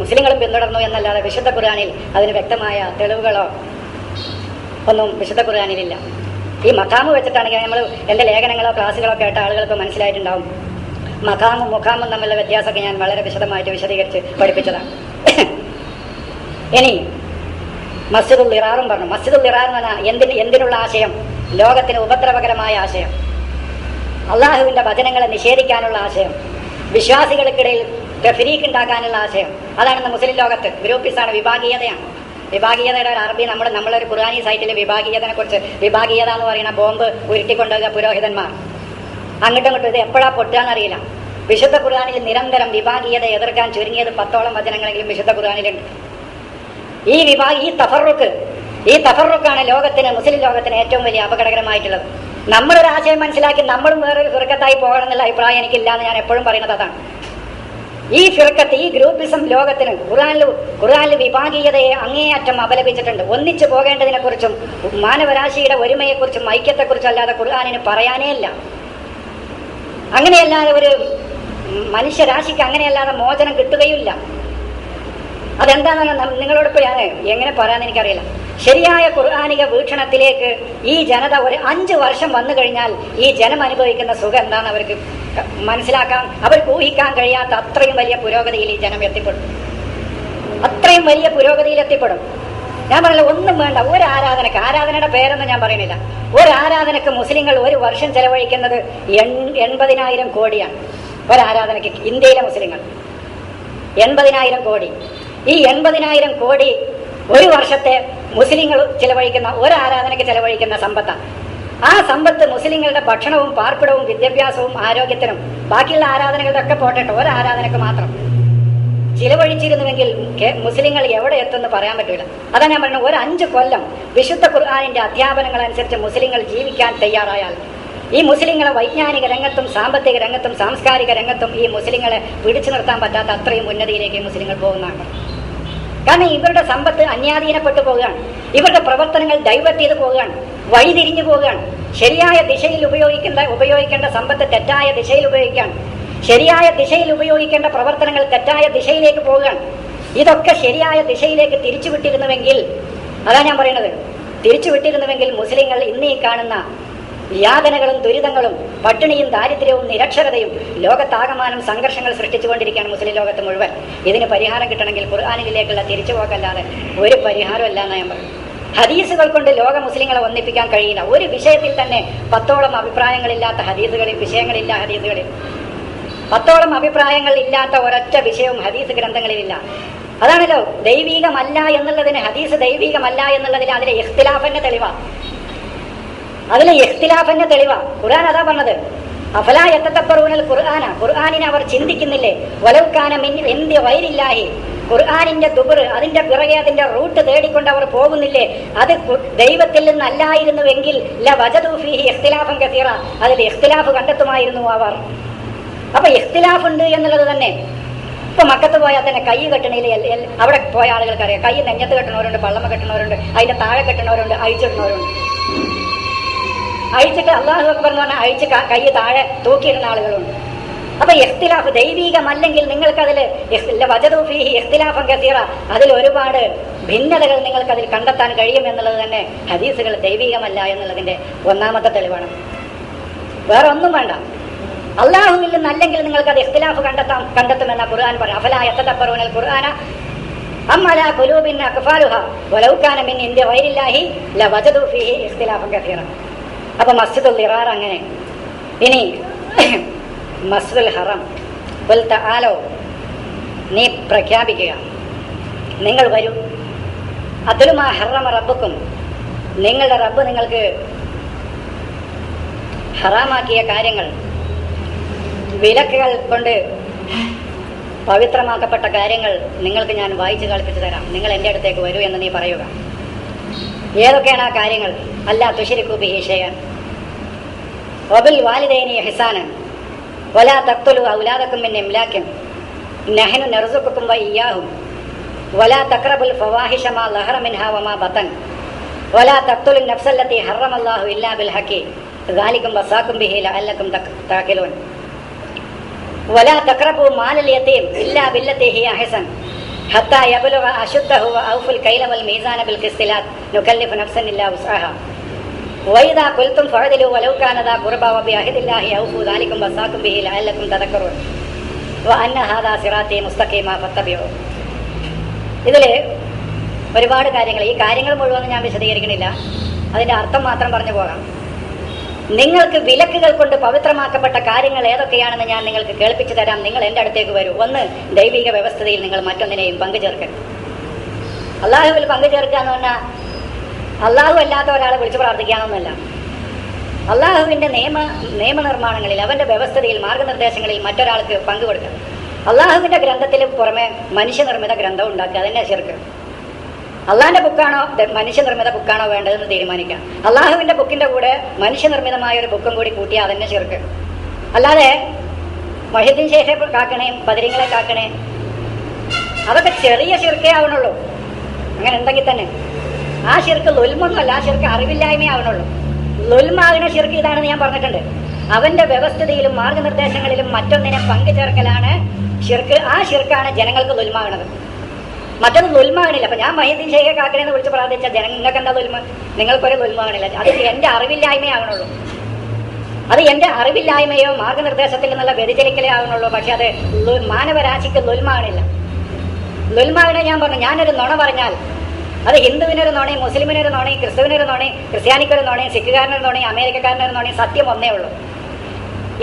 മുസ്ലിങ്ങളും പിന്തുടർന്നു എന്നല്ലാതെ വിശുദ്ധ ഖുർആനിൽ അതിന് വ്യക്തമായ തെളിവുകളോ ഒന്നും വിശുദ്ധ ഖുർആനിലില്ല. ഈ മഖാമ് വെച്ചിട്ടാണെങ്കിൽ നമ്മൾ എൻ്റെ ലേഖനങ്ങളോ ക്ലാസ്സുകളോ കേട്ട ആളുകൾക്ക് മനസ്സിലായിട്ടുണ്ടാവും. മഖാമും മുഖാമും തമ്മിലുള്ള വ്യത്യാസമൊക്കെ ഞാൻ വളരെ വിശദമായിട്ട് വിശദീകരിച്ച് പഠിപ്പിച്ചതാണ്. ഇനി മസ്ജിദുൽ ഇറാറും പറഞ്ഞു. മസ്ജിദുൽ ഇറാർ എന്ന് പറഞ്ഞാൽ എന്തിനുള്ള ആശയം? ലോകത്തിന് ഉപദ്രവകരമായ ആശയം, അള്ളാഹുവിൻ്റെ വചനങ്ങളെ നിഷേധിക്കാനുള്ള ആശയം, വിശ്വാസികൾക്കിടയിൽ തഫ്രീഖ് ഉണ്ടാക്കാനുള്ള ആശയം. അതാണ് മുസ്ലിം ലോകത്ത്. ഗ്രൂപ്പിസാണ്, വിഭാഗീയതയാണ്. വിഭാഗീയതയുടെ ഒരു അറബി നമ്മളൊരു ഖുർആനി സൈറ്റിൽ വിഭാഗീയതനെ കുറിച്ച്, വിഭാഗീയത എന്ന് പറയുന്ന ബോംബ് ഉരുട്ടിക്കൊണ്ടുപോകുക പുരോഹിതന്മാർ അങ്ങോട്ടും ഇങ്ങോട്ടും, ഇത് എപ്പോഴാ പൊട്ടുകയെന്നറിയില്ല. വിശുദ്ധ ഖുർആനിൽ നിരന്തരം വിഭാഗീയത എതിർക്കാൻ ചുരുങ്ങിയത് 10ഓളം വചനങ്ങളെങ്കിലും വിശുദ്ധ ഖുർആനിലുണ്ട്. ഈ തഫറുക്കാണ് മുസ്ലിം ലോകത്തിന് ഏറ്റവും വലിയ അപകടകരമായിട്ടുള്ളത്. നമ്മളൊരു ആശയം മനസ്സിലാക്കി നമ്മളും വേറൊരു ഫിർക്കത്തായി പോകണം എന്നുള്ള അഭിപ്രായം എനിക്കില്ല എന്ന് ഞാൻ എപ്പോഴും പറയുന്നത് അതാണ്. ഈ ഫിർക്കത്ത്, ഈ ഗ്രൂപ്പിസം ലോകത്തിന് ഖുർആനിൽ വിഭാഗീയതയെ അങ്ങേയറ്റം അപലപിച്ചിട്ടുണ്ട്. ഒന്നിച്ചു പോകേണ്ടതിനെ കുറിച്ചും മാനവരാശിയുടെ ഒരുമയെക്കുറിച്ചും ഐക്യത്തെക്കുറിച്ചും അല്ലാതെ ഖുർആനിന് പറയാനേ ഇല്ല. അങ്ങനെയല്ലാതെ ഒരു മനുഷ്യരാശിക്ക് അങ്ങനെയല്ലാതെ മോചനം കിട്ടുകയില്ല. അതെന്താണെന്ന് നിങ്ങളോടൊപ്പം ഞാൻ എങ്ങനെ പറയാമെന്ന് എനിക്കറിയില്ല. ശരിയായ ഖുർആനിക വീക്ഷണത്തിലേക്ക് ഈ ജനത ഒരു 5 വർഷം വന്നു കഴിഞ്ഞാൽ ഈ ജനം അനുഭവിക്കുന്ന സുഖം എന്താണെന്ന് അവർക്ക് മനസ്സിലാക്കാൻ, അവർക്ക് ഊഹിക്കാൻ കഴിയാത്ത അത്രയും വലിയ പുരോഗതിയിൽ ഈ ജനം എത്തിപ്പെടും. അത്രയും വലിയ പുരോഗതിയിൽ എത്തിപ്പെടും. ഞാൻ പറഞ്ഞില്ല, ഒന്നും വേണ്ട. ഒരു ആരാധനയുടെ പേരൊന്നും ഞാൻ പറയുന്നില്ല. ഒരു ആരാധനക്ക് മുസ്ലിങ്ങൾ ഒരു വർഷം ചെലവഴിക്കുന്നത് 80,000 കോടിയാണ്. ഒരാരാധനയ്ക്ക് ഇന്ത്യയിലെ മുസ്ലിങ്ങൾ 80,000 കോടി. ഈ 80,000 കോടി ഒരു വർഷത്തെ മുസ്ലിങ്ങൾ ചിലവഴിക്കുന്ന, ഒരു ആരാധനയ്ക്ക് ചിലവഴിക്കുന്ന സമ്പത്താണ്. ആ സമ്പത്ത് മുസ്ലിങ്ങളുടെ ഭക്ഷണവും പാർപ്പിടവും വിദ്യാഭ്യാസവും ആരോഗ്യത്തിനും ബാക്കിയുള്ള ആരാധനകളുടെ ഒക്കെ പോട്ടെ, ഒരു ആരാധനക്ക് മാത്രം ചിലവഴിച്ചിരുന്നുവെങ്കിൽ മുസ്ലിങ്ങൾ എവിടെ എത്തുമെന്ന് പറയാൻ പറ്റില്ല. അതാണ് ഞാൻ പറഞ്ഞത്. ഒരു 5 കൊല്ലം വിശുദ്ധ ഖുർആനിന്റെ അധ്യാപനങ്ങൾ അനുസരിച്ച് മുസ്ലിങ്ങൾ ജീവിക്കാൻ തയ്യാറായാൽ ഈ മുസ്ലിങ്ങളെ വൈജ്ഞാനിക രംഗത്തും സാമ്പത്തിക രംഗത്തും സാംസ്കാരിക രംഗത്തും ഈ മുസ്ലിങ്ങളെ പിടിച്ചു നിർത്താൻ പറ്റാത്ത അത്രയും ഉന്നതിയിലേക്ക് മുസ്ലിങ്ങൾ പോകുന്നതാണ്. കാരണം ഇവരുടെ സമ്പത്ത് അന്യാധീനപ്പെട്ടു പോവുകയാണ്. ഇവരുടെ പ്രവർത്തനങ്ങൾ ഡൈവേർട്ട് ചെയ്ത് പോവുകയാണ്, വഴിതിരിഞ്ഞു പോവുകയാണ്. ശരിയായ ദിശയിൽ ഉപയോഗിക്കേണ്ട സമ്പത്ത് തെറ്റായ ദിശയിൽ ഉപയോഗിക്കുകയാണ്. ശരിയായ ദിശയിൽ ഉപയോഗിക്കേണ്ട പ്രവർത്തനങ്ങൾ തെറ്റായ ദിശയിലേക്ക് പോവുകയാണ്. ഇതൊക്കെ ശരിയായ ദിശയിലേക്ക് തിരിച്ചുവിട്ടിരുന്നുവെങ്കിൽ, അതാണ് ഞാൻ പറയുന്നത്, തിരിച്ചുവിട്ടിരുന്നുവെങ്കിൽ മുസ്ലിങ്ങൾ ഇന്ന് ഈ കാണുന്ന യാതനകളും ദുരിതങ്ങളും പട്ടിണിയും ദാരിദ്ര്യവും നിരക്ഷരതയും ലോകത്താകമാനം സംഘർഷങ്ങൾ സൃഷ്ടിച്ചുകൊണ്ടിരിക്കുകയാണ് മുസ്ലിം ലോകത്ത് മുഴുവൻ. ഇതിന് പരിഹാരം കിട്ടണമെങ്കിൽ ഖുർആനിലേക്കുള്ള തിരിച്ചുപോക്കല്ലാതെ ഒരു പരിഹാരമല്ല എന്ന് ഞാൻ പറയും. ഹദീസുകൾ കൊണ്ട് ലോക മുസ്ലിങ്ങളെ ഒന്നിപ്പിക്കാൻ കഴിയില്ല. ഒരു വിഷയത്തിൽ തന്നെ 10ഓളം അഭിപ്രായങ്ങളില്ലാത്ത വിഷയങ്ങളില്ല ഹദീസുകളിൽ. 10ഓളം അഭിപ്രായങ്ങൾ ഇല്ലാത്ത ഒരൊറ്റ വിഷയവും ഹദീസ് ഗ്രന്ഥങ്ങളിലില്ല. അതാണല്ലോ ദൈവീകമല്ല എന്നുള്ളതിന്, ഹദീസ് ദൈവീകമല്ല എന്നുള്ളതിന് അതിലെ ഇഖ്തിലാഫിന്റെ തെളിവാ. ഖുർആൻ അതാ പറഞ്ഞത്, അഫലാ യതദബ്ബറൂനൽ ഖുർആന, ഖുർആനിനെ അവർ ചിന്തിക്കുന്നില്ലേ, വലൗ കാന മിൻ ഇൻദി ഗൈരില്ലാഹി, ഖുർആനിന്റെ ദുബർ, അതിന്റെ പിറകെ അതിന്റെ റൂട്ട് തേടിക്കൊണ്ട് അവർ പോകുന്നില്ലേ, അത് ദൈവത്തിൽ നിന്നല്ലായിരുന്നുവെങ്കിൽ ലവജദൂ ഫീഹി ഇഖ്തിലാഫൻ കസീറ, അതിൽ ഇഖ്തിലാഫ് കണ്ടെത്തുമായിരുന്നു അവർ. അപ്പൊ ഇഖ്തിലാഫ് ഉണ്ട് എന്നുള്ളത് തന്നെ. ഇപ്പൊ മക്കത്ത് പോയാൽ തന്നെ കൈ കെട്ടണയിൽ അവിടെ പോയ ആളുകൾക്കറിയാം. കൈ നെഞ്ഞത്ത് കെട്ടണവരുണ്ട്, പള്ളമ കെട്ടണവരുണ്ട്, അതിന്റെ താഴെ കെട്ടണവരുണ്ട്, അഴിച്ചിടുന്നവരുണ്ട്. അഴിച്ചിട്ട് അല്ലാഹു അക്ബർ എന്ന് പറഞ്ഞാൽ അഴിച്ച് കൈ താഴെ തൂക്കിയിടുന്ന ആളുകളുണ്ട്. അപ്പൊ ഇഖ്തിലാഫ് ദൈവീകമല്ലെങ്കിൽ നിങ്ങൾക്കതിൽ വജദൂ ഫീഹി ഇഖ്തിലാഫൻ കസീറ, അതിൽ ഒരുപാട് ഭിന്നതകൾ നിങ്ങൾക്ക് അതിൽ കണ്ടെത്താൻ കഴിയും എന്നുള്ളത് തന്നെ ഹദീസുകൾ ദൈവികമല്ല എന്നുള്ളതിന്റെ ഒന്നാമത്തെ തെളിവാണ്. വേറെ ഒന്നും വേണ്ട. അള്ളാഹുവിൽ നിന്നല്ലെങ്കിൽ നിങ്ങൾക്ക് അത് ഇഖ്തിലാഫ് കണ്ടെത്തുമെന്ന ഖുർആൻ പറയും. അഫലാ യതദബ്ബറൂനൽ ഖുർആന അം അലാ ഖുലൂബിൻ അഖ്ഫാലുഹാ വലൗ കാന മിൻ ഇൻദി ഗൈരില്ലാഹി ലവജദു ഫീഹി ഇഖ്തിലാഫൻ കസീറ. അപ്പൊ മസ്ജിദുൽ ദിറാർ അങ്ങനെ. ഇനി മസ്ജിദുൽ ഹറം, ഖുൽ തആലോ, നീ പ്രഖ്യാപിക്കുക, നിങ്ങൾ വരൂ, അത്ലു മാ ഹറമ റബ്ബുക്കും, നിങ്ങളുടെ റബ്ബ് നിങ്ങൾക്ക് ഹറാമാക്കിയ കാര്യങ്ങൾ, വിലക്കുകൾ കൊണ്ട് പവിത്രമാക്കപ്പെട്ട കാര്യങ്ങൾ നിങ്ങൾക്ക് ഞാൻ വായിച്ചു കേൾപ്പിച്ചു തരാം. നിങ്ങൾ എൻ്റെ അടുത്തേക്ക് വരൂ എന്ന് നീ പറയുക. ഏതൊക്കെയാണ് ആ കാര്യങ്ങൾ? അല്ലാ തുശ്രികൂ ബിഹി ശൈഅൻ വബിൽ വാലിദൈനി ഇഹ്സാനൻ വലാ തഖ്തുലൂ ഔലാദക്കും മിൻ ഇംലാകിൻ നഹ്നു നർസുഖുക്കും വഇയ്യാഹും വലാ തഖ്റബുൽ ഫവാഹിഷ മാ ലഹറ മിൻഹാ വമാ ബതൻ വലാ തഖ്തുലുൻ നഫ്സല്ലതി ഹറമല്ലാഹു ഇല്ലാ ബിൽ ഹഖി ദാലികും വസാകും ബിഹി ലഅല്ലകും തഅഖിലൂൻ വലാ തഖ്റബൂ മാലൽ യതീം ഇല്ലാ ബില്ലതി ഹിയ അഹ്സൻ ഹത്താ യബ്ലുഗ അശുദ്ധഹു വഔഫുൽ കൈല വൽ മീസാന ബിൽ ഖിസ്തി ലാ നുകല്ലിഫു നഫ്സൻ ഇല്ലാ വസ്അഹാ വഇദാ ഖുൽതും ഫഅദിലൂ വലൗ കാന ദാ ഖുർബാ വബിഅഹദില്ലാഹി ഔഫൂ ദാലികും വസാകും ബിഹി ലഅല്ലകും തദക്കറൂൻ വഅന്ന ഹാദാ സിറാത്തി മുസ്തഖീമാ ഫത്തബിഊ. ഇതിൽ ഒരുപാട് കാര്യങ്ങൾ, ഈ കാര്യങ്ങൾ മുഴുവൻ ഞാൻ വിശദീകരിക്കണില്ല, അതിൻ്റെ അർത്ഥം മാത്രം പറഞ്ഞു പോകാം. നിങ്ങൾക്ക് വിലക്കുകൾ കൊണ്ട് പവിത്രമാക്കപ്പെട്ട കാര്യങ്ങൾ ഏതൊക്കെയാണെന്ന് ഞാൻ നിങ്ങൾക്ക് കേൾപ്പിച്ചു തരാം. നിങ്ങൾ എൻ്റെ അടുത്തേക്ക് വരൂ. ഒന്ന്, ദൈവിക വ്യവസ്ഥയിൽ നിങ്ങൾ മറ്റൊന്നിനെയും പങ്കുചേർക്കരുത്. അള്ളാഹുവിൽ പങ്കുചേർക്കുക എന്ന് പറഞ്ഞാൽ അള്ളാഹു അല്ലാത്ത ഒരാളെ വിളിച്ചു പ്രാർത്ഥിക്കാമെന്നല്ല. അള്ളാഹുവിൻ്റെ നിയമനിർമ്മാണങ്ങളിൽ, അവൻ്റെ വ്യവസ്ഥയിൽ, മാർഗനിർദ്ദേശങ്ങളിൽ മറ്റൊരാൾക്ക് പങ്കുകൊടുക്കുക. അള്ളാഹുവിൻ്റെ ഗ്രന്ഥത്തിന് പുറമെ മനുഷ്യനിർമ്മിത ഗ്രന്ഥം ഉണ്ടാക്കുക, അതന്നെ ശിർക്ക്. അള്ളാഹിന്റെ ബുക്കാണോ മനുഷ്യനിർമ്മിത ബുക്കാണോ വേണ്ടതെന്ന് തീരുമാനിക്കാം. അള്ളാഹുവിന്റെ ബുക്കിന്റെ കൂടെ മനുഷ്യനിർമ്മിതമായ ഒരു ബുക്കും കൂടി കൂട്ടിയാൽ അതന്നെ ശിർക്ക്. അല്ലാതെ മൊഹീദ്ദീൻ ശൈഖെ കാക്കണേ, ബദരീങ്ങളെ കാക്കണേ, അതൊക്കെ ചെറിയ ശിർക്കേ ആവണുള്ളൂ. അങ്ങനെ ഉണ്ടെങ്കിൽ തന്നെ ആ ശിർക്ക് ലുൽമൊന്നുമല്ല, ആ ശിർക്ക് അറിവില്ലായ്മേ ആവണുള്ളൂ. ലുൽമാകുന്ന ശിർക്ക് ഇതാണെന്ന് ഞാൻ പറഞ്ഞിട്ടുണ്ട്. അവന്റെ വ്യവസ്ഥതയിലും മാർഗനിർദ്ദേശങ്ങളിലും മറ്റൊന്നിനെ പങ്കുചേർക്കലാണ് ശിർക്ക്. ആ ശിർക്കാണ് ജനങ്ങൾക്ക് ലുൽമാകുന്നത്. മറ്റൊന്ന് ലുൽമാകണില്ല. അപ്പൊ ഞാൻ മൊഹീദ്ദീൻ ശൈഖെ കാക്കണെന്ന് വിളിച്ച് പ്രാർത്ഥിച്ച ജനങ്ങൾക്ക് എന്താ ലുൽമ? നിങ്ങൾക്കൊരു ലുൽമാകണില്ല. അത് എന്റെ അറിവില്ലായ്മയെ ആവണുള്ളൂ. അത് എന്റെ അറിവില്ലായ്മയോ മാർഗനിർദ്ദേശത്തിൽ നിന്നുള്ള വ്യതിചലിക്കലേ ആവണുള്ളൂ. പക്ഷെ അത് മാനവരാശിക്ക് ലുൽമാകണില്ല. ലുൽമാകണ ഞാൻ പറഞ്ഞു, ഞാനൊരു നുണ പറഞ്ഞാൽ അത് ഹിന്ദുവിനൊരു നുണയും മുസ്ലിമിനൊരു നുണയും ക്രിസ്തുവിനൊരു നുണയും ക്രിസ്ത്യാനിക്കൊരു നുണയും സിഖുകാരനൊരു നുണയും അമേരിക്കക്കാരനൊരു നുണയും, സത്യം ഒന്നേ ഉള്ളൂ.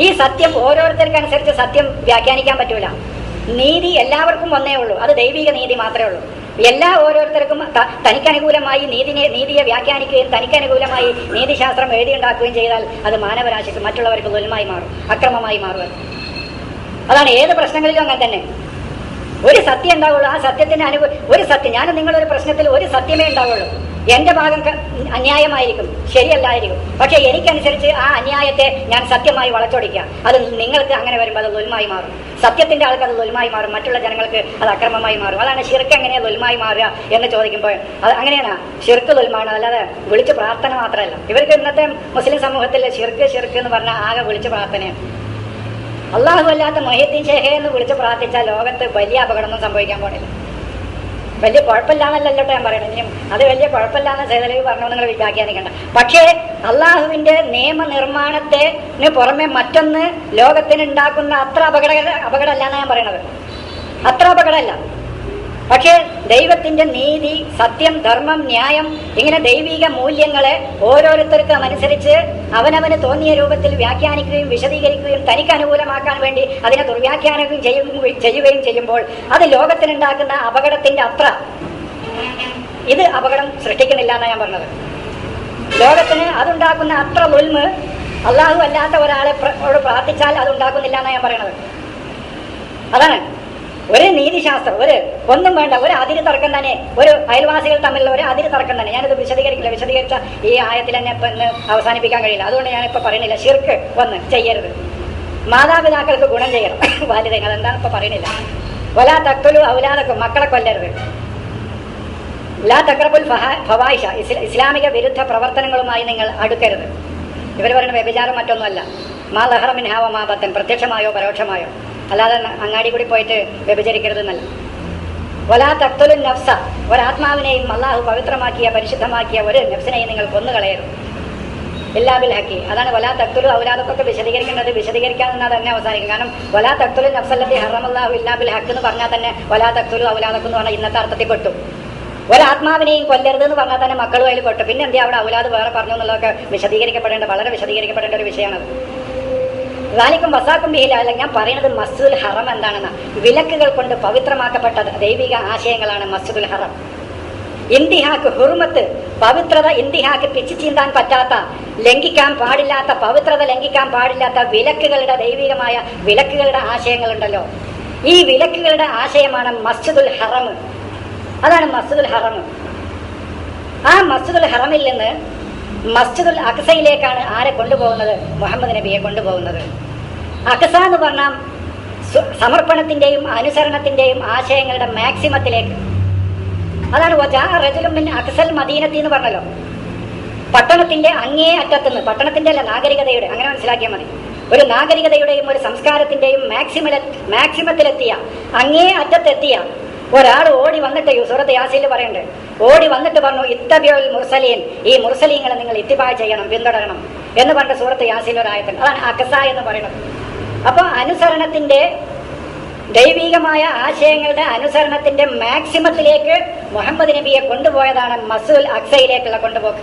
ഈ സത്യം ഓരോരുത്തർക്കനുസരിച്ച് സത്യം വ്യാഖ്യാനിക്കാൻ പറ്റൂല. നീതി എല്ലാവർക്കും ഒന്നേ ഉള്ളൂ. അത് ദൈവിക നീതി മാത്രമേ ഉള്ളൂ. ഓരോരുത്തർക്കും തനിക്കനുകൂലമായി നീതിയെ വ്യാഖ്യാനിക്കുകയും തനിക്കനുകൂലമായി നീതിശാസ്ത്രം എഴുതിയുണ്ടാക്കുകയും ചെയ്താൽ അത് മാനവരാശിക്ക് മറ്റുള്ളവർക്ക് ദുൽമായി മാറും, അക്രമമായി മാറും. അതാണ് ഏത് പ്രശ്നങ്ങളിലും അങ്ങനെ തന്നെ. ഒരു സത്യം ഉണ്ടാവുള്ളൂ. ആ സത്യത്തിന് ഒരു സത്യം, ഞാനും നിങ്ങളൊരു പ്രശ്നത്തിൽ ഒരു സത്യമേ ഉണ്ടാവുള്ളൂ. എന്റെ ഭാഗം അന്യായമായിരിക്കും, ശരിയല്ലായിരിക്കും. പക്ഷെ എനിക്കനുസരിച്ച് ആ അന്യായത്തെ ഞാൻ സത്യമായി വളച്ചൊടിക്കുക. അത് നിങ്ങൾക്ക് അങ്ങനെ വരുമ്പോൾ അത് ദുൽമായി മാറും. സത്യത്തിന്റെ ആൾക്ക് അത് ദുൽമായി മാറും, മറ്റുള്ള ജനങ്ങൾക്ക് അത് അക്രമമായി മാറും. അതാണ് ശിർക്ക് എങ്ങനെയാ ദുൽമായി മാറുക എന്ന് ചോദിക്കുമ്പോൾ അത് അങ്ങനെയാണ്. ശിർക്ക് ദുൽമാണ്, അല്ലാതെ വിളിച്ച് പ്രാർത്ഥന മാത്രമല്ല. ഇവർക്ക് ഇന്നത്തെ മുസ്ലിം സമൂഹത്തിൽ ശിർക്ക് എന്ന് പറഞ്ഞാൽ ആകെ വിളിച്ച് പ്രാർത്ഥനയാണ്. അള്ളാഹു അല്ലാത്ത മൊഹീദ്ദീൻ ശൈഖെ എന്ന് വിളിച്ച് പ്രാർത്ഥിച്ചാൽ ലോകത്ത് വലിയ അപകടമൊന്നും സംഭവിക്കാൻ പോണില്ല. വലിയ കുഴപ്പമില്ലാന്നല്ലോ ഞാൻ പറയണത്. ഇനിയും അത് വലിയ കുഴപ്പമില്ലാന്ന് സൈദലവി പറഞ്ഞു നിങ്ങൾ വ്യാഖ്യാനിക്കണ്ട. പക്ഷേ അള്ളാഹുവിന്റെ നിയമനിർമ്മാണത്തിന് പുറമെ മറ്റൊന്ന് ലോകത്തിന് ഉണ്ടാക്കുന്ന അത്ര അപകടമല്ല ഞാൻ പറയണത്. അത്ര അപകടമല്ല. പക്ഷേ ദൈവത്തിന്റെ നീതി, സത്യം, ധർമ്മം, ന്യായം, ഇങ്ങനെ ദൈവിക മൂല്യങ്ങളെ ഓരോരുത്തർക്കും അനുസരിച്ച് അവനവന് തോന്നിയ രൂപത്തിൽ വ്യാഖ്യാനിക്കുകയും വിശദീകരിക്കുകയും തനിക്ക് അനുകൂലമാക്കാൻ വേണ്ടി അതിനെ ദുർവ്യാഖ്യാനം ചെയ്യുകയും ചെയ്യുമ്പോൾ അത് ലോകത്തിനുണ്ടാക്കുന്ന അപകടത്തിന്റെ അത്ര ഇത് അപകടം സൃഷ്ടിക്കുന്നില്ല എന്നാണ് ഞാൻ പറഞ്ഞത്. ലോകത്തിന് അതുണ്ടാക്കുന്ന അത്ര ദുൽമ് അള്ളാഹു അല്ലാത്ത ഒരാളെ പ്രാർത്ഥിച്ചാൽ അതുണ്ടാക്കുന്നില്ല എന്നാണ് ഞാൻ പറയണത്. അതാണ് ഒരു നീതിശാസ്ത്രം, ഒന്നും വേണ്ട, ഒരു അതിര് തർക്കം തന്നെ, ഒരു അയൽവാസികൾ തമ്മിലുള്ള ഒരു അതിര് തർക്കം തന്നെ. ഞാനിത് വിശദീകരിക്കില്ല, വിശദീകരിച്ച ഈ ആയത്തിൽ തന്നെ ഇന്ന് അവസാനിപ്പിക്കാൻ കഴിയില്ല. അതുകൊണ്ട് ഞാനിപ്പോൾ പറയുന്നില്ല. ശിർക്ക് ചെയ്യരുത്. മാതാപിതാക്കൾക്ക് ഗുണം ചെയ്യണം, വാലിദൈൻ, അതെന്താണ് ഇപ്പൊ പറയുന്നില്ല. വലാ തഖ്തുലൂ ഔലാദക്കും, മക്കളെ കൊല്ലരുത്. ലാ തഖ്റബുൽ ഫവാഹിഷ, ഇസ്ലാമിക വിരുദ്ധ പ്രവർത്തനങ്ങളുമായി നിങ്ങൾ അടുക്കരുത്. ഇവർ പറയുന്ന വ്യഭിചാരം മറ്റൊന്നുമല്ല. മാ ലഹറ മിൻഹാ വമാ ബതൻ, പ്രത്യക്ഷമായോ പരോക്ഷമായോ, അല്ലാതെ അങ്ങാടി കൂടി പോയിട്ട് വ്യഭിചരിക്കരുതെന്നല്ല. വലാ തഖ്തുലുൻ നഫ്സ, ഒരാത്മാവിനെയും അള്ളാഹു പവിത്രമാക്കിയ പരിശുദ്ധമാക്കിയ ഒരു നഫ്സിനെയും നിങ്ങൾ കൊന്നുകളയരുത്. ഇല്ലാ ബിൽ ഹഖി. അതാണ് വലാ തഖ്തുലു ഔലാദക്കൊക്കെ വിശദീകരിക്കേണ്ടത്. വിശദീകരിക്കാൻ നിന്നാൽ തന്നെ അവസാനിക്കും. കാരണം വലാ തഖ്തുലുൻ നഫ്സല്ലതി ഹറമല്ലാഹു ഇല്ലാ ബിൽ ഹഖ് എന്ന് പറഞ്ഞാൽ തന്നെ വലാ തഖ്തുലു ഔലാദക്കും എന്ന് പറഞ്ഞാൽ ഇന്നത്തെ അർത്ഥത്തിൽ പെട്ടു. ഒരാത്മാവിനെയും കൊല്ലരുത് എന്ന് പറഞ്ഞാൽ തന്നെ മക്കളും അതിൽ പെട്ടു. പിന്നെ എന്താ അവിടെ ഔലാദ് വേറെ പറഞ്ഞു എന്നുള്ളതൊക്കെ വളരെ വിശദീകരിക്കപ്പെടേണ്ട ഒരു വിഷയമാണ്. റാലിക്കും വസാക്കും ബിഹില. അല്ല, ഞാൻ പറയുന്നത് മസ്ജിദുൽ ഹറം എന്താണെന്ന്. വിലക്കുകൾ കൊണ്ട് പവിത്രമാക്കപ്പെട്ട ദൈവിക ആശയങ്ങളാണ് മസ്ജിദുൽ ഹറം. ഇന്തിഹാക്ക് ഹുർമത്ത്, പവിത്രത, ഇന്തിഹാക്ക് പിച്ചു ചീന്താൻ പറ്റാത്ത, ലംഘിക്കാൻ പാടില്ലാത്ത, പവിത്രത ലംഘിക്കാൻ പാടില്ലാത്ത വിലക്കുകളുടെ ദൈവികമായ വിലക്കുകളുടെ ആശയങ്ങളുണ്ടല്ലോ. ഈ വിലക്കുകളുടെ ആശയമാണ് മസ്ജിദുൽ ഹറം. അതാണ് മസ്ജിദുൽ ഹറം. ആ മസ്ജിദുൽ ഹറമിൽ നിന്ന് മസ്ജിദുൽ അഖ്സയിലേക്കാണ് ആരെ കൊണ്ടുപോകുന്നത്? മുഹമ്മദ് നബിയെ കൊണ്ടുപോകുന്നത്. അഖ്സ എന്ന് പറഞ്ഞാൽ സമർപ്പണത്തിന്റെയും അനുസരണത്തിന്റെയും ആശയങ്ങളുടെ മാക്സിമത്തിലേക്ക്. അതാണ് വജാ റജുലുൻ മിൻ അഖ്സൽ മദീനത്തി എന്ന് പറഞ്ഞല്ലോ. പട്ടണത്തിന്റെ അങ്ങേ അറ്റത്തുനിന്ന്, പട്ടണത്തിന്റെ അല്ല, നാഗരികതയുടെ, അങ്ങനെ മനസ്സിലാക്കിയാൽ മതി. ഒരു നാഗരികതയുടെയും ഒരു സംസ്കാരത്തിന്റെയും മാക്സിമത്തിലെത്തിയ, അങ്ങേ അറ്റത്തെത്തിയ ഒരാൾ ഓടി വന്നിട്ട്, സൂറത്ത് യാസീനിൽ പറയുന്നുണ്ട്, ഓടി വന്നിട്ട് പറഞ്ഞു ഇത്തബിഉൽ മുർസലീൻ, ഈ മുർസലീങ്ങളെ നിങ്ങൾ ഇത്തിബാ ചെയ്യണം, പിന്തുടരണം എന്ന് പറഞ്ഞ സൂറത്ത് യാസീനിൽ ഒരു ആയത്തുണ്ട്. അതാണ് അഖ്സ എന്ന് പറയുന്നത്. അപ്പോൾ അനുസരണത്തിന്റെ, ദൈവികമായ ആശയങ്ങളുടെ അനുസരണത്തിന്റെ മാക്സിമത്തിലേക്ക് മുഹമ്മദ് നബിയെ കൊണ്ടുപോയതാണ് മസ്ജിദുൽ അഖ്സയിലേക്കുള്ള കൊണ്ടുപോക്ക്.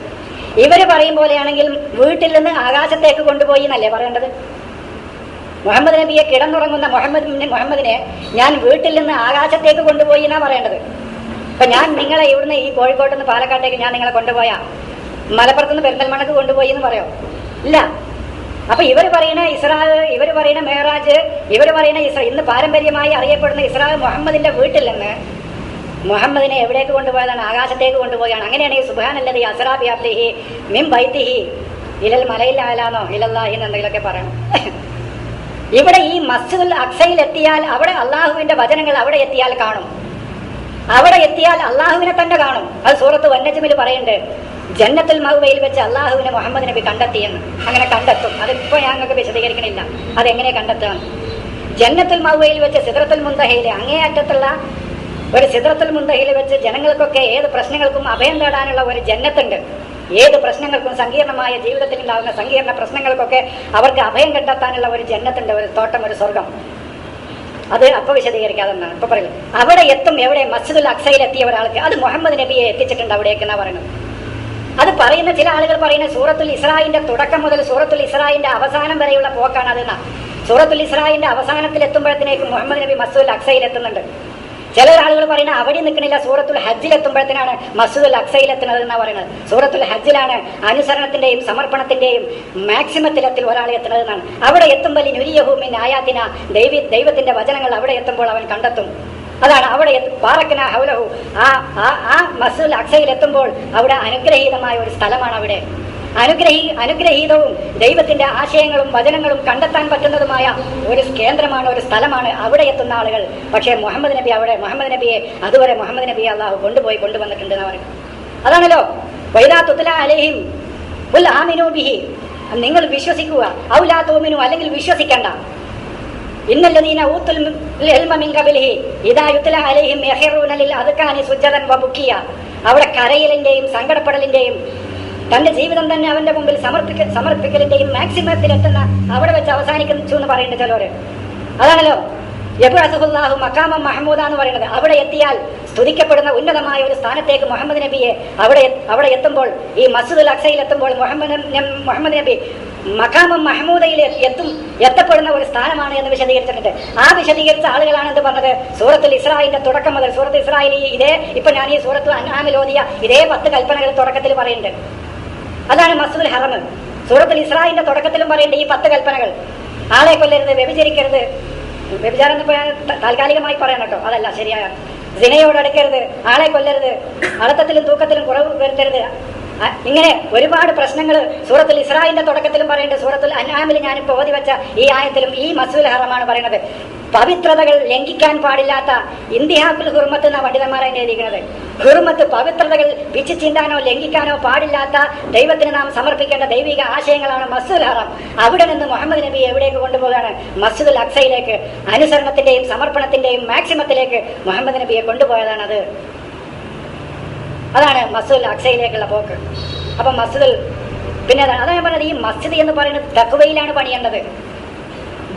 ഇവര് പറയും പോലെയാണെങ്കിൽ വീട്ടിൽ നിന്ന് ആകാശത്തേക്ക് കൊണ്ടുപോയി എന്നല്ലേ പറയേണ്ടത്? മുഹമ്മദ് നബിയെ കിടന്നുറങ്ങുന്ന മുഹമ്മദിനെ ഞാൻ വീട്ടിൽ നിന്ന് ആകാശത്തേക്ക് കൊണ്ടുപോയി എന്നാ പറയേണ്ടത്. അപ്പൊ ഞാൻ നിങ്ങളെ ഇവിടുന്ന്, ഈ കോഴിക്കോട്ട് നിന്ന് പാലക്കാട്ടേക്ക് ഞാൻ നിങ്ങളെ കൊണ്ടുപോയാ മലപ്പുറത്തുനിന്ന് പെരിന്തൽമണ്ണക്ക് കൊണ്ടുപോയി എന്ന് പറയോ? ഇല്ല. അപ്പൊ ഇവർ പറയുന്ന ഇസ്രാ, ഇവർ പറയുന്ന മേറാജ്, ഇവർ പറയുന്ന ഇന്ന് പാരമ്പര്യമായി അറിയപ്പെടുന്ന ഇസ്രാ മുഹമ്മദിന്റെ വീട്ടിൽ നിന്ന് മുഹമ്മദിനെ എവിടേക്ക് കൊണ്ടുപോയതാണ്? ആകാശത്തേക്ക് കൊണ്ടുപോയാണ്. അങ്ങനെയാണെങ്കിൽ സുബ്ഹാനല്ലദി അസ്റാ ബിഅബ്ദിഹി മിൻ ബൈതിഹി ഇലൽ മലയിൽ അലാന്നോ ഇലല്ലാഹി എന്തെങ്കിലുമൊക്കെ പറയണം. ഇവിടെ ഈ മസ്ജിദുൽ അഖ്സയിൽ എത്തിയാൽ അവിടെ അള്ളാഹുവിന്റെ വചനങ്ങൾ അവിടെ എത്തിയാൽ കാണും. അവിടെ എത്തിയാൽ അള്ളാഹുവിനെ തന്നെ കാണും. അത് സൂറത്ത് വന്നജ്മിൽ പറയുന്നുണ്ട്, ജന്നത്തുൽ മഅ്വയിൽ വെച്ച് അള്ളാഹുവിനെ മുഹമ്മദ് നബി കണ്ടെത്തിയെന്ന്. അങ്ങനെ കണ്ടെത്തും. അതിപ്പോ ഞങ്ങൾക്ക് വിശദീകരിക്കണില്ല അതെങ്ങനെ കണ്ടെത്താം. ജന്നത്തുൽ മഅ്വയിൽ വെച്ച് സിദ്റത്തുൽ മുന്തഹയിലെ അങ്ങേയറ്റത്തുള്ള ഒരു സിദ്റത്തുൽ മുന്തഹയിൽ വെച്ച് ജനങ്ങൾക്കൊക്കെ ഏത് പ്രശ്നങ്ങൾക്കും അഭയം തേടാനുള്ള ഒരു ജന്നത്തുണ്ട്. ഏത് പ്രശ്നങ്ങൾക്കും, സങ്കീർണമായ ജീവിതത്തിൽ ഉണ്ടാകുന്ന സങ്കീർണ പ്രശ്നങ്ങൾക്കൊക്കെ അവർക്ക് അഭയം കണ്ടെത്താനുള്ള ഒരു ജന്നത്തുണ്ട്, ഒരു തോട്ടം, ഒരു സ്വർഗം. അത് അപ്പൊ വിശദീകരിക്കാതെന്നാണ് ഇപ്പൊ പറയുന്നത്. അവിടെ എത്തും. എവിടെ? മസ്ജിദുൽ അഖ്സയിൽ എത്തിയ ഒരാൾക്ക് അത് മുഹമ്മദ് നബിയെ എത്തിച്ചിട്ടുണ്ട് അവിടേക്ക് എന്നാ പറയുന്നത്. അത് പറയുന്ന ചില ആളുകൾ പറയുന്നത് സൂറത്തുൽ ഇസ്രായിന്റെ തുടക്കം മുതൽ സൂറത്തുൽ ഇസ്രായിന്റെ അവസാനം വരെയുള്ള പോക്കാണ് അതെന്നാ. സൂറത്തുൽ ഇസ്രായിന്റെ അവസാനത്തിൽ എത്തുമ്പോഴത്തേക്ക് മുഹമ്മദ് നബി മസ്ജിദുൽ അഖ്സയിൽ എത്തുന്നുണ്ട്. ചില ആളുകൾ പറയുന്നത് അവിടെ നിൽക്കണില്ല, സൂറത്തുൽ ഹജ്ജിൽ എത്തുമ്പോഴത്തേനാണ് മസ്ജിദുൽ അഖ്സയിൽ എത്തുന്നത് എന്നാ പറയുന്നത്. സൂറത്തുൽ ഹജ്ജിലാണ് അനുസരണത്തിന്റെയും സമർപ്പണത്തിന്റെയും മാക്സിമത്തിലെത്തിൽ ഒരാൾ എത്തുന്നത് എന്നാണ്. അവിടെ എത്തുമ്പോൾ നുരിയഹു മിൻ ആയാതിന, ദൈവത്തിന്റെ വചനങ്ങൾ അവിടെ എത്തുമ്പോൾ അവൻ കണ്ടെത്തും. അതാണ് അവിടെ പാറക്കന ഹൗലഹു. ആ മസ്ജിദുൽ അഖ്സയിൽ എത്തുമ്പോൾ അവിടെ അനുഗ്രഹീതമായ ഒരു സ്ഥലമാണ്. അവിടെ അനുഗ്രഹീതവും ദൈവത്തിന്റെ ആശയങ്ങളും വചനങ്ങളും കണ്ടെത്താൻ പറ്റുന്നതുമായ ഒരു കേന്ദ്രമാണ്, ഒരു സ്ഥലമാണ്. അവിടെ എത്തുന്ന ആളുകൾ. പക്ഷേ മുഹമ്മദ് നബിയെ അതുവരെ മുഹമ്മദ് നബിയെ അള്ളാഹു കൊണ്ടുവന്നിട്ടുണ്ട് എന്ന് പറയും. അതാണല്ലോ വൈദാ തുത്ല അലൈഹിം ഖുൽ ആമിനൂ ബിഹി, നിങ്ങൾ വിശ്വസിക്കുക. ഔലാ തുമിനു, അല്ലെങ്കിൽ വിശ്വസിക്കണ്ട. ഇന്നല്ലദീന ഊത്തുൽ ഇൽമ മിൻ ഖബലിഹി ഇദാ യുത്ല അലൈഹിം യഖിറൂന ലിൽ അദ്കാനി സുജ്ജദൻ വബുക്കിയ. അവിടെ കരയിലിന്റെയും സങ്കടപ്പെടലിന്റെയും തന്റെ ജീവിതം തന്നെ അവന്റെ മുമ്പിൽ സമർപ്പിക്കലിന്റെയും മാക്സിമത്തിലെത്തുന്ന അവിടെ വെച്ച് അവസാനിച്ചു എന്ന് പറയുന്നുണ്ട് ചിലര്. അതാണല്ലോ യബ്അസുഹുല്ലാഹു മഖാമം മഹ്മൂദ എന്ന് പറയുന്നത്. അവിടെ എത്തിയാൽ സ്തുതിക്കപ്പെടുന്ന ഉന്നതമായ ഒരു സ്ഥാനത്തേക്ക് മുഹമ്മദ് നബിയെ അവിടെ എത്തുമ്പോൾ, ഈ മസ്ജിദുൽ അഖ്സയിൽ എത്തുമ്പോൾ മുഹമ്മദ് നബി മഖാമം മഹ്മൂദയിൽ എത്തപ്പെടുന്ന ഒരു സ്ഥാനമാണ് എന്ന് വിശദീകരിച്ചിട്ടുണ്ട്. ആ വിശദീകരിച്ച ആളുകളാണ് എന്ത് പറഞ്ഞത്? സൂറത്തുൽ ഇസ്രായിന്റെ തുടക്കം മുതൽ സൂറത്ത് ഇസ്രായിൽ ഇതേ ഇപ്പൊ ഞാൻ ഈ സൂറത്ത് അൻആമിൽ ഓതിയ ഇതേ 10 കൽപ്പനകൾ തുടക്കത്തിൽ പറയുന്നുണ്ട്. അതാണ് മസ്ജിദുൽ ഹറം. സൂറത്തുൽ ഇസ്രായിന്റെ തുടക്കത്തിലും പറയുന്നുണ്ട് ഈ 10 കൽപ്പനകൾ. ആളെ കൊല്ലരുത്, വ്യഭിചരിക്കരുത്. വ്യഭിചാരം എന്ന് താൽക്കാലികമായി പറയാൻ കേട്ടോ, അതല്ല ശരിയായ. സിനയോട് അടുക്കരുത്, ആളെ കൊല്ലരുത്, അളത്തത്തിലും തൂക്കത്തിലും കുറവ് വരുത്തരുത്, ഇങ്ങനെ ഒരുപാട് പ്രശ്നങ്ങൾ സൂറത്തുൽ ഇസ്രായിന്റെ തുടക്കത്തിലും പറയുന്നുണ്ട്. സൂറത്തുൽ അൻആമിൽ ഞാനിപ്പോൾ ഓതി വെച്ച ഈ ആയത്തിലും ഈ മസ്ജിദുൽ ഹറമാണ് പറയുന്നത്. പവിത്രതകൾ ലംഘിക്കാൻ പാടില്ലാത്ത ഇന്തിഹാക്കുൽ ഹുർമത്ത് എന്ന പണ്ഡിതന്മാരെ എഴുതിയിരിക്കുന്നത്. ഹുർമത്ത് പവിത്രതകൾ പിച്ചു ചീന്താനോ ലംഘിക്കാനോ പാടില്ലാത്ത ദൈവത്തിന് നാം സമർപ്പിക്കേണ്ട ദൈവിക ആശയങ്ങളാണ് മസ്ജിദുൽ ഹറം. അവിടെ നിന്ന് മുഹമ്മദ് നബി എവിടേക്ക് കൊണ്ടുപോകാണ്? മസ്ജിദുൽ അക്സയിലേക്ക്. അനുസരണത്തിന്റെയും സമർപ്പണത്തിന്റെയും മാക്സിമത്തിലേക്ക് മുഹമ്മദ് നബിയെ കൊണ്ടുപോയതാണത്. അതാണ് മസ്ജിദുൽ അക്സയിലേക്കുള്ള പോക്ക്. അപ്പൊ മസ്ജിദുൽ പിന്നെ അതാണ് ഞാൻ പറഞ്ഞത്, ഈ മസ്ജിദ് എന്ന് പറയുന്നത് തഖ്വയിലാണ് പണിയേണ്ടത്,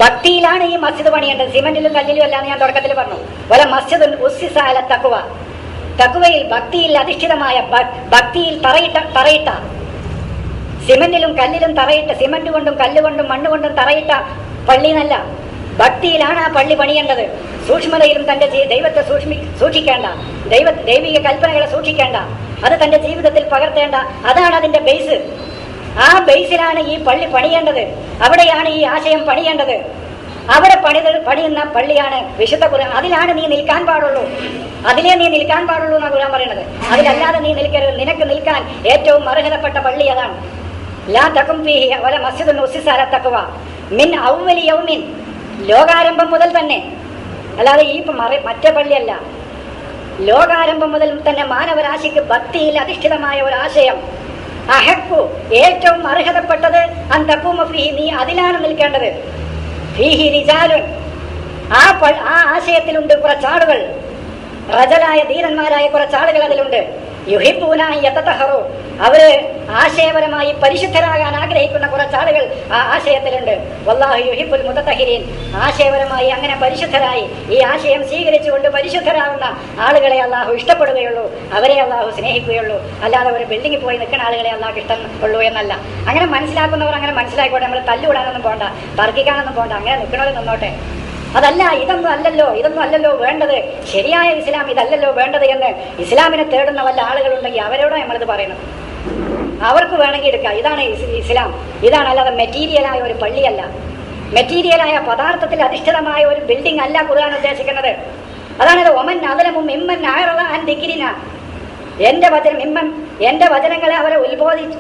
ഭക്തിയിലാണ് ഈ മസ്ജിദ് പണിയേണ്ടത്, സിമന്റിലും കല്ലിലും അല്ലാന്ന് ഞാൻ തുടക്കത്തിൽ പറഞ്ഞു. വല മസ്ജിദുൻ ഉസ്സിസ അല തഖ്വ, തഖ്വയിൽ ഭക്തിയിൽ അധിഷ്ഠിതമായ, ഭക്തിയിൽ തറയിട്ട സിമന്റിലും കല്ലിലും തറയിട്ട, സിമന്റ് കൊണ്ടും കല്ലുകൊണ്ടും മണ്ണുകൊണ്ടും തറയിട്ട പള്ളി എന്നല്ല, ഭക്തിയിലാണ് ആ പള്ളി പണിയേണ്ടത്. സൂക്ഷ്മതയിലും തന്റെ ദൈവത്തെ സൂക്ഷിക്കേണ്ട, ദൈവിക കൽപ്പനകളെ സൂക്ഷിക്കേണ്ട, അത് തന്റെ ജീവിതത്തിൽ പകർത്തേണ്ട, അതാണ് അതിന്റെ ബേസ്. ആ ബേസിലാണ് ഈ പള്ളി പണിയേണ്ടത്. അവിടെയാണ് ഈ ആശയം പണിയേണ്ടത്. അവിടെ പണിയുന്ന പള്ളിയാണ് വിശുദ്ധ ഖുർആൻ. അതിലാണ് നീ നിൽക്കാൻ പാടുള്ളൂ, അതിലേ നീ നിൽക്കാൻ പാടുള്ളൂ എന്നാണ് ഖുർആൻ പറയുന്നത്. അതിലല്ലാതെ നീ നിൽക്കരുത്. നിനക്ക് നിൽക്കാൻ ഏറ്റവും അർഹതപ്പെട്ട പള്ളി അതാണ്. ലാ തഖും ഫീഹി വല മസ്ജിദുൻ ഉസ്സിസ അല തഖ്വ മിൻ അവ്വലി യൗമിൻ, ലോകാരംഭം മുതൽ തന്നെ, അല്ലാതെ ഈ മറ്റേ പള്ളിയല്ല. ലോകാരംഭം മുതൽ തന്നെ മാനവരാശിക്ക് ഭക്തിയിൽ അധിഷ്ഠിതമായ ഒരു ആശയം, അഹക്കു ഏറ്റവും അർഹതപ്പെട്ടത് അൻ തഖൂമ ഫീഹി, നീ അതിലാണ് നിൽക്കേണ്ടത്. ഫീഹി റിജാലുൻ, ആ ആശയത്തിലുണ്ട് കുറച്ചാളുകൾ, റജലായ ധീരന്മാരായ കുറച്ചാളുകൾ അതിലുണ്ട്. യുഹിബ്ബൂന യതതഹറു, അവര് ആശയപരമായി പരിശുദ്ധരാകാൻ ആഗ്രഹിക്കുന്ന കുറച്ചാളുകൾ ആ ആശയത്തിലുണ്ട്. വല്ലാഹു യുഹിബ്ബുൽ മുതതഹിരീൻ, ആശയപരമായി അങ്ങനെ പരിശുദ്ധരായി ഈ ആശയം സ്വീകരിച്ചുകൊണ്ട് പരിശുദ്ധരാകുന്ന ആളുകളെ അള്ളാഹു ഇഷ്ടപ്പെടുകയുള്ളൂ, അവരെ അള്ളാഹു സ്നേഹിക്കുകയുള്ളൂ. അല്ലാതെ ഒരു ബിൽഡിങ്ങിൽ പോയി നിൽക്കുന്ന ആളുകളെ അള്ളാഹു ഇഷ്ടം ഉള്ളൂ എന്നല്ല. അങ്ങനെ മനസ്സിലാക്കുന്നവർ അങ്ങനെ മനസ്സിലായിക്കോട്ടെ, നമ്മൾ തല്ലുകൂടാനൊന്നും പോകണ്ട, തർക്കിക്കാനൊന്നും പോകണ്ട, അങ്ങനെ നിൽക്കണവർ നിന്നോട്ടെ. അതല്ല, ഇതൊന്നും അല്ലല്ലോ വേണ്ടത്, ശരിയായ ഇസ്ലാം ഇതല്ലല്ലോ വേണ്ടത് എന്ന് ഇസ്ലാമിനെ തേടുന്ന വല്ല ആളുകളുണ്ടെങ്കിൽ അവരോട് നമ്മളിത് പറയണം. അവർക്ക് വേണമെങ്കിൽ എടുക്കാം. ഇതാണ് ഇസ്ലാം, ഇതാണ്. അല്ലാതെ മെറ്റീരിയലായ ഒരു പള്ളിയല്ല, മെറ്റീരിയലായ പദാർത്ഥത്തിൽ അധിഷ്ഠിതമായ ഒരു ബിൽഡിംഗ് അല്ല ഖുർആൻ ഉദ്ദേശിക്കുന്നത്. അതാണത് ഒമൻ അദലമു മിമ്മൻ അഅറള അൻ ദിക്രിന, എന്റെ വചനങ്ങളെ അവരെ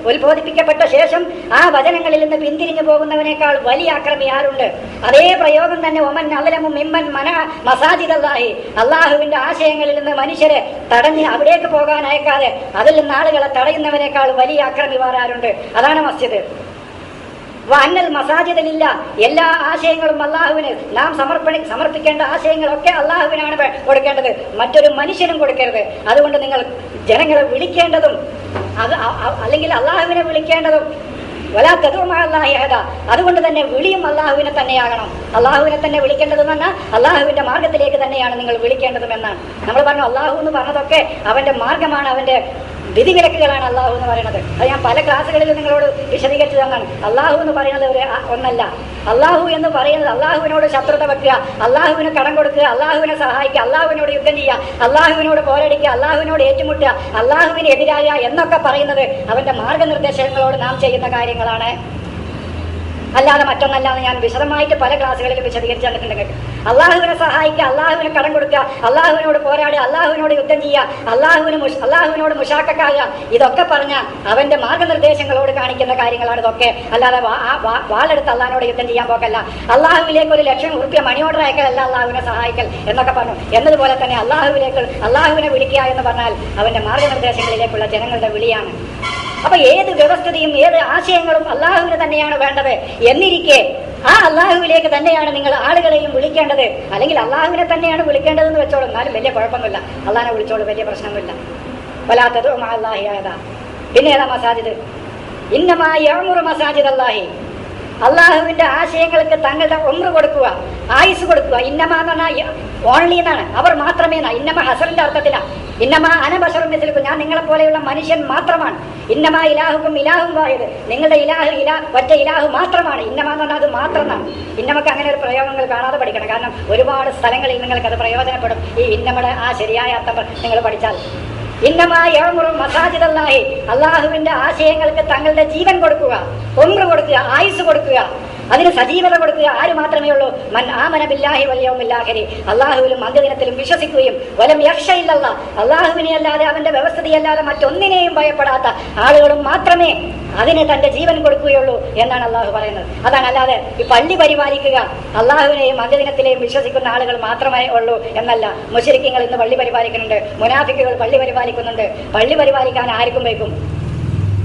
ഉത്ബോധിപ്പിക്കപ്പെട്ട ശേഷം ആ വചനങ്ങളിൽ നിന്ന് പിന്തിരിഞ്ഞു പോകുന്നവനേക്കാൾ വലിയ അക്രമി ആരുണ്ട്? അതേ പ്രയോഗം തന്നെ ഒമൻ അദലമു മിമ്മൻ മസാജിദല്ലാഹി, അള്ളാഹുവിന്റെ ആശയങ്ങളിൽ നിന്ന് മനുഷ്യരെ തടഞ്ഞ് അവിടേക്ക് പോകാൻ അയക്കാതെ അതിൽ നിന്ന് ആളുകളെ തടയുന്നവനേക്കാൾ വലിയ അക്രമിമാർ ആരുണ്ട്? അതാണ് മസ്ജിദ്. അന്നൽ മസാജിദിലില്ല, എല്ലാ ആശയങ്ങളും അള്ളാഹുവിന്, നാം സമർപ്പിക്കേണ്ട ആശയങ്ങളൊക്കെ അള്ളാഹുവിനാണ് കൊടുക്കേണ്ടത്, മറ്റൊരു മനുഷ്യനും കൊടുക്കരുത്. അതുകൊണ്ട് നിങ്ങൾ ജനങ്ങളെ വിളിക്കേണ്ടതും അല്ലെങ്കിൽ അള്ളാഹുവിനെ വിളിക്കേണ്ടതും വലാ തദ്ഉ മഅല്ലാഹി അഹദ, അതുകൊണ്ട് തന്നെ വിളിയും അള്ളാഹുവിനെ തന്നെയാകണം. അള്ളാഹുവിനെ തന്നെ വിളിക്കേണ്ടതെന്ന് പറഞ്ഞാൽ അള്ളാഹുവിന്റെ മാർഗത്തിലേക്ക് തന്നെയാണ് നിങ്ങൾ വിളിക്കേണ്ടതും എന്നാണ് നമ്മൾ പറഞ്ഞു. അള്ളാഹു എന്ന് പറഞ്ഞതൊക്കെ അവന്റെ മാർഗമാണ്, അവന്റെ വിധിവിലക്കുകളാണ് അള്ളാഹു എന്ന് പറയുന്നത്. അത് ഞാൻ പല ക്ലാസ്സുകളിലും നിങ്ങളോട് വിശദീകരിച്ചു തന്നാണ്. അള്ളാഹു എന്ന് പറയുന്നത് ഒന്നല്ല. അള്ളാഹു എന്ന് പറയുന്നത് അള്ളാഹുവിനോട് ശത്രുത വെക്കുക, അള്ളാഹുവിന് കടം കൊടുക്കുക, അള്ളാഹുവിനെ സഹായിക്കുക, അള്ളാഹുവിനോട് യുദ്ധം ചെയ്യുക, അള്ളാഹുവിനോട് പോരടിക്കുക, അള്ളാഹുവിനോട് ഏറ്റുമുട്ടുക, അള്ളാഹുവിന് എതിരാകുക എന്നൊക്കെ പറയുന്നത് അവന്റെ മാർഗനിർദ്ദേശങ്ങളോട് നാം ചെയ്യുന്ന കാര്യങ്ങളാണ്, അല്ലാതെ മറ്റൊന്നല്ലാന്ന് ഞാൻ വിശദമായിട്ട് പല ക്ലാസ്സുകളിലും വിശദീകരിച്ച് തന്നിട്ടുണ്ടെങ്കിൽ. അള്ളാഹുവിനെ സഹായിക്കുക, അള്ളാഹുവിന് കടം കൊടുക്കുക, അള്ളാഹുവിനോട് പോരാടുക, അള്ളാഹുവിനോട് യുദ്ധം ചെയ്യുക, അള്ളാഹുവിനോട് മുഷാക്കക്കാകുക, ഇതൊക്കെ പറഞ്ഞ അവന്റെ മാർഗനിർദ്ദേശങ്ങളോട് കാണിക്കുന്ന കാര്യങ്ങളാണ് ഇതൊക്കെ. അല്ലാതെ വാളെടുത്ത് അള്ളാഹിനോട് യുദ്ധം ചെയ്യാൻ പോക്കല്ല, അള്ളാഹുവിലേക്ക് ഒരു ₹1,00,000 മണി ഓർഡർ അയക്കലല്ല അള്ളാഹുവിനെ സഹായിക്കൽ എന്നൊക്കെ പറഞ്ഞു. എന്നതുപോലെ തന്നെ അള്ളാഹുവിനെ വിളിക്കുക എന്ന് പറഞ്ഞാൽ അവന്റെ മാർഗനിർദ്ദേശങ്ങളിലേക്കുള്ള ജനങ്ങളുടെ വിളിയാണ്. അപ്പൊ ഏത് വ്യവസ്ഥിതിയും ഏത് ആശയങ്ങളും അള്ളാഹുവിന് തന്നെയാണ് വേണ്ടത് എന്നിരിക്കെ ആ അള്ളാഹുവിലേക്ക് തന്നെയാണ് നിങ്ങൾ ആളുകളെയും വിളിക്കേണ്ടത്. അല്ലെങ്കിൽ അള്ളാഹുവിനെ തന്നെയാണ് വിളിക്കേണ്ടതെന്ന് വെച്ചോളൂ, എന്നാലും വലിയ കുഴപ്പമൊന്നുമില്ല, അള്ളാഹിനെ വിളിച്ചോളൂ, വലിയ പ്രശ്നമൊന്നുമില്ല. വലാ തദ്ഉ മഅല്ലാഹി അഹദ. പിന്നെ ഏതാ മസാജിദ്? ഇന്നമാ യഅ്മുറു മസാജിദ് അല്ലാഹി, അള്ളാഹുവിന്റെ ആശയങ്ങൾക്ക് തങ്ങളുടെ ഉംറ് കൊടുക്കുക, ആയുസ് കൊടുക്കുക. ഇന്നമ എന്ന് പറഞ്ഞാൽ ഓൺലി എന്നാണ്, അവർ മാത്രമേ. ഇന്നമ ഹസറിന്റെ അർത്ഥത്തിലാണ്. ഇന്നമ അനബശറും മിസ്ലുക്കും, ഞാൻ നിങ്ങളെ പോലെയുള്ള മനുഷ്യൻ മാത്രമാണ്. ഇന്നമ ഇലാഹുക്കും ഇലാഹും വാഹിദ്, നിങ്ങളുടെ ഒറ്റ ഇലാഹു മാത്രമാണ്. ഇന്നമ എന്ന് പറഞ്ഞാൽ അത് മാത്രമാണ്. ഇന്നമക്ക് അങ്ങനെ ഒരു പ്രയോഗങ്ങൾ കാണാതെ പഠിക്കണം, കാരണം ഒരുപാട് സ്ഥലങ്ങളിൽ നിങ്ങൾക്ക് അത് പ്രയോജനപ്പെടും. ഈ ഇന്നമയുടെ ആ ശരിയായ അർത്ഥം നിങ്ങൾ പഠിച്ചാൽ. ഇന്നമാ യഅ്മുറു മസാജിദല്ലാഹി, അള്ളാഹുവിന്റെ ആശയങ്ങൾക്ക് തങ്ങളുടെ ജീവൻ കൊടുക്കുക, ഉംറ് കൊടുക്കുക, ആയുസ് കൊടുക്കുക. അതിന് സജീവത കൊടുക്കുക ആര് മാത്രമേ ഉള്ളൂ? മൻ ആമന ബില്ലാഹി വൽ യൗമിൽ ആഖിരി, അള്ളാഹുവിലും അന്ത്യദിനത്തിലും വിശ്വസിക്കുകയും വലം യഖ്ശ ഇല്ലല്ലാഹ്, അള്ളാഹുവിനെ അല്ലാതെ അവന്റെ വ്യവസ്ഥയല്ലാതെ മറ്റൊന്നിനെയും ഭയപ്പെടാത്ത ആളുകളും മാത്രമേ അതിന് തന്റെ ജീവൻ കൊടുക്കുകയുള്ളൂ എന്നാണ് അള്ളാഹു പറയുന്നത്. അതാണ്, അല്ലാതെ ഈ പള്ളി പരിപാലിക്കുക അള്ളാഹുവിനെയും അന്ത്യദിനത്തിലെയും വിശ്വസിക്കുന്ന ആളുകൾ മാത്രമേ ഉള്ളൂ എന്നല്ല. മുശ്രിക്കുകൾ ഇന്ന് പള്ളി പരിപാലിക്കുന്നുണ്ട്, മുനാഫിക്കുകൾ പള്ളി പരിപാലിക്കുന്നുണ്ട്. പള്ളി പരിപാലിക്കാൻ ആർക്കും വയ്ക്കും,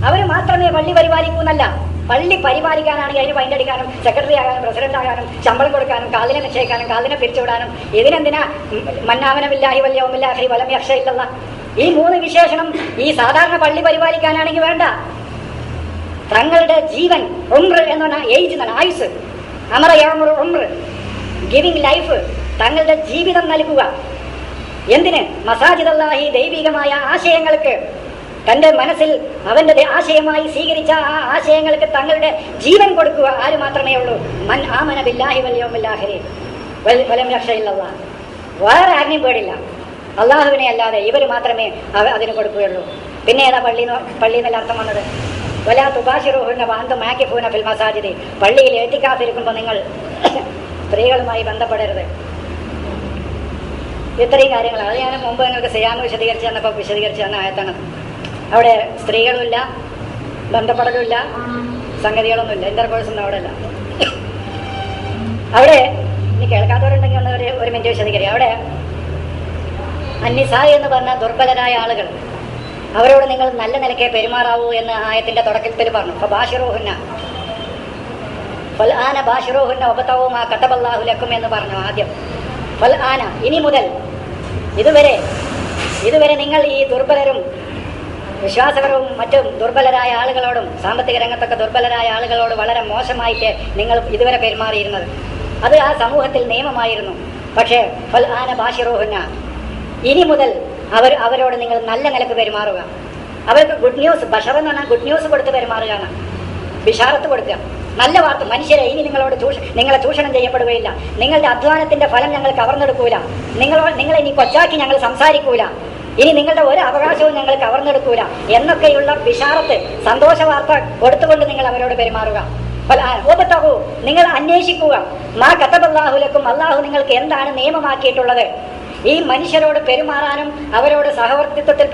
അവർ മാത്രമേ പള്ളി പരിപാലിക്കൂന്നല്ല. പള്ളി പരിപാലിക്കാനാണെങ്കിൽ അതിന് പൈൻ്റടിക്കാനും സെക്രട്ടറി ആകാനും പ്രസിഡന്റ് ആകാനും ശമ്പളം കൊടുക്കാനും കാലിനെ നിശ്ചയിക്കാനും കാലിനെ പിരിച്ചുവിടാനും ഇതിനെന്തിനാ മന്നാമന ബില്ലാഹി വൽ യൗമിൽ ആഖിരി വലം യഖ്ശ ഇല്ലല്ലാഹ്? ഈ 3 വിശേഷണം ഈ സാധാരണ പള്ളി പരിപാലിക്കാനാണെങ്കിൽ വേണ്ട. തങ്ങളുടെ ജീവൻ, ഉംർ എന്ന് പറഞ്ഞാൽ ഏജ് എന്നാണ്, ആയുസ്. അമറ യഅ്മുറു ഉംർ, ഗിവിംഗ് ലൈഫ്, തങ്ങളുടെ ജീവിതം നൽകുക. എന്തിന്? മസാജിദല്ലാഹി, ദൈവികമായ ആശയങ്ങൾക്ക്, തന്റെ മനസ്സിൽ അവന്റെ ആശയമായി സ്വീകരിച്ച ആ ആശയങ്ങൾക്ക് തങ്ങളുടെ ജീവൻ കൊടുക്കുക ആര് മാത്രമേ ഉള്ളൂ? മൻ ആമന ബില്ലാഹി വൽ യൗമിൽ ആഖിരി വലം യഖ്ശ ഇല്ലല്ലാഹ്. വേറെ ആരെയും പേടില്ല, അള്ളാഹുവിനെ അല്ലാതെ ഇവർ മാത്രമേ അതിന് കൊടുക്കുകയുള്ളൂ. പിന്നെ ഏതാ പള്ളി എന്നല്ല അർത്ഥം വന്നത്? വലാ തുബാശിറൂഹുന്ന വഅൻതും ആകിഫൂന ഫിൽ മസാജിദി, പള്ളിയിൽ എത്തിക്കാഫിരിക്കുമ്പോൾ നിങ്ങൾ സ്ത്രീകളുമായി ബന്ധപ്പെടരുത്. ഇത്രയും കാര്യങ്ങളാണ്. അത് ഞാൻ മുമ്പ് നിങ്ങൾക്ക് സിയാമ് വിശദീകരിച്ച് തന്നപ്പോൾ വിശദീകരിച്ച് തന്ന ആയത്താണ്. അവിടെ സ്ത്രീകളുമില്ല, ബന്ധപ്പെടലുമില്ല, സംഗതികളൊന്നുമില്ല, ഇന്റർകോഴ്സൊന്നും അവിടെ അല്ല. അവിടെ ഇനി കേൾക്കാത്തവരുണ്ടെങ്കിൽ ഒന്ന് ഒരു മിനിറ്റ് വിശദീകരിക്കുക. അവിടെ അന്നിസാ എന്ന് പറഞ്ഞ ദുർബലരായ ആളുകൾ, അവരോട് നിങ്ങൾ നല്ല നിലയ്ക്ക് പെരുമാറാവൂ എന്ന് ആയത്തിന്റെ തുടക്കത്തിൽ പറഞ്ഞു. ഫബാശിറൂഹുന്ന ഫൽ ആന ബാശിറൂഹുന്ന വബതഗൂ മാ കതബല്ലാഹു ലക്കും എന്ന് പറഞ്ഞു ആദ്യം. ഫൽ ആന, ഇനി മുതൽ, ഇതുവരെ നിങ്ങൾ ഈ ദുർബലരും വിശ്വാസപരവും മറ്റും ദുർബലരായ ആളുകളോടും സാമ്പത്തിക രംഗത്തൊക്കെ ദുർബലരായ ആളുകളോട് വളരെ മോശമായിട്ട് നിങ്ങൾ ഇതുവരെ പെരുമാറിയിരുന്നത്. അത് ആ സമൂഹത്തിൽ നിയമമായിരുന്നു. പക്ഷേ ഫൽ ആന ബാശിറൂഹുന്ന, ഇനി മുതൽ അവരോട് നിങ്ങൾ നല്ല നിലക്ക് പെരുമാറുക. അവർക്ക് ഗുഡ് ന്യൂസ്, ബഷർ എന്ന് പറഞ്ഞാൽ ഗുഡ് ന്യൂസ് കൊടുത്ത് പെരുമാറുക എന്നാണ്. ബിഷാറത്ത് കൊടുക്കുക, നല്ല വാർത്ത. മനുഷ്യരെ, ഇനി നിങ്ങളെ ചൂഷണം ചെയ്യപ്പെടുകയില്ല, നിങ്ങളുടെ അധ്വാനത്തിന്റെ ഫലം ഞങ്ങൾ കവർന്നെടുക്കൂല, നിങ്ങളെ ഇനി കൊച്ചാക്കി ഞങ്ങൾ സംസാരിക്കൂല, ഇനി നിങ്ങളുടെ ഒരു അവകാശവും ഞങ്ങൾ കവർന്നെടുക്കൂല എന്നൊക്കെയുള്ള ബിഷാറത്ത്, സന്തോഷ വാർത്ത കൊടുത്തുകൊണ്ട് നിങ്ങൾ അവരോട് പെരുമാറുക. നിങ്ങൾ അന്വേഷിക്കുക മാ കതബല്ലാഹു ലക്കും, അള്ളാഹു നിങ്ങൾക്ക് എന്താണ് നിയമമാക്കിയിട്ടുള്ളത്. ഈ മനുഷ്യരോട് പെരുമാറാനും അവരോട് സഹവർത്തിത്വത്തിൽ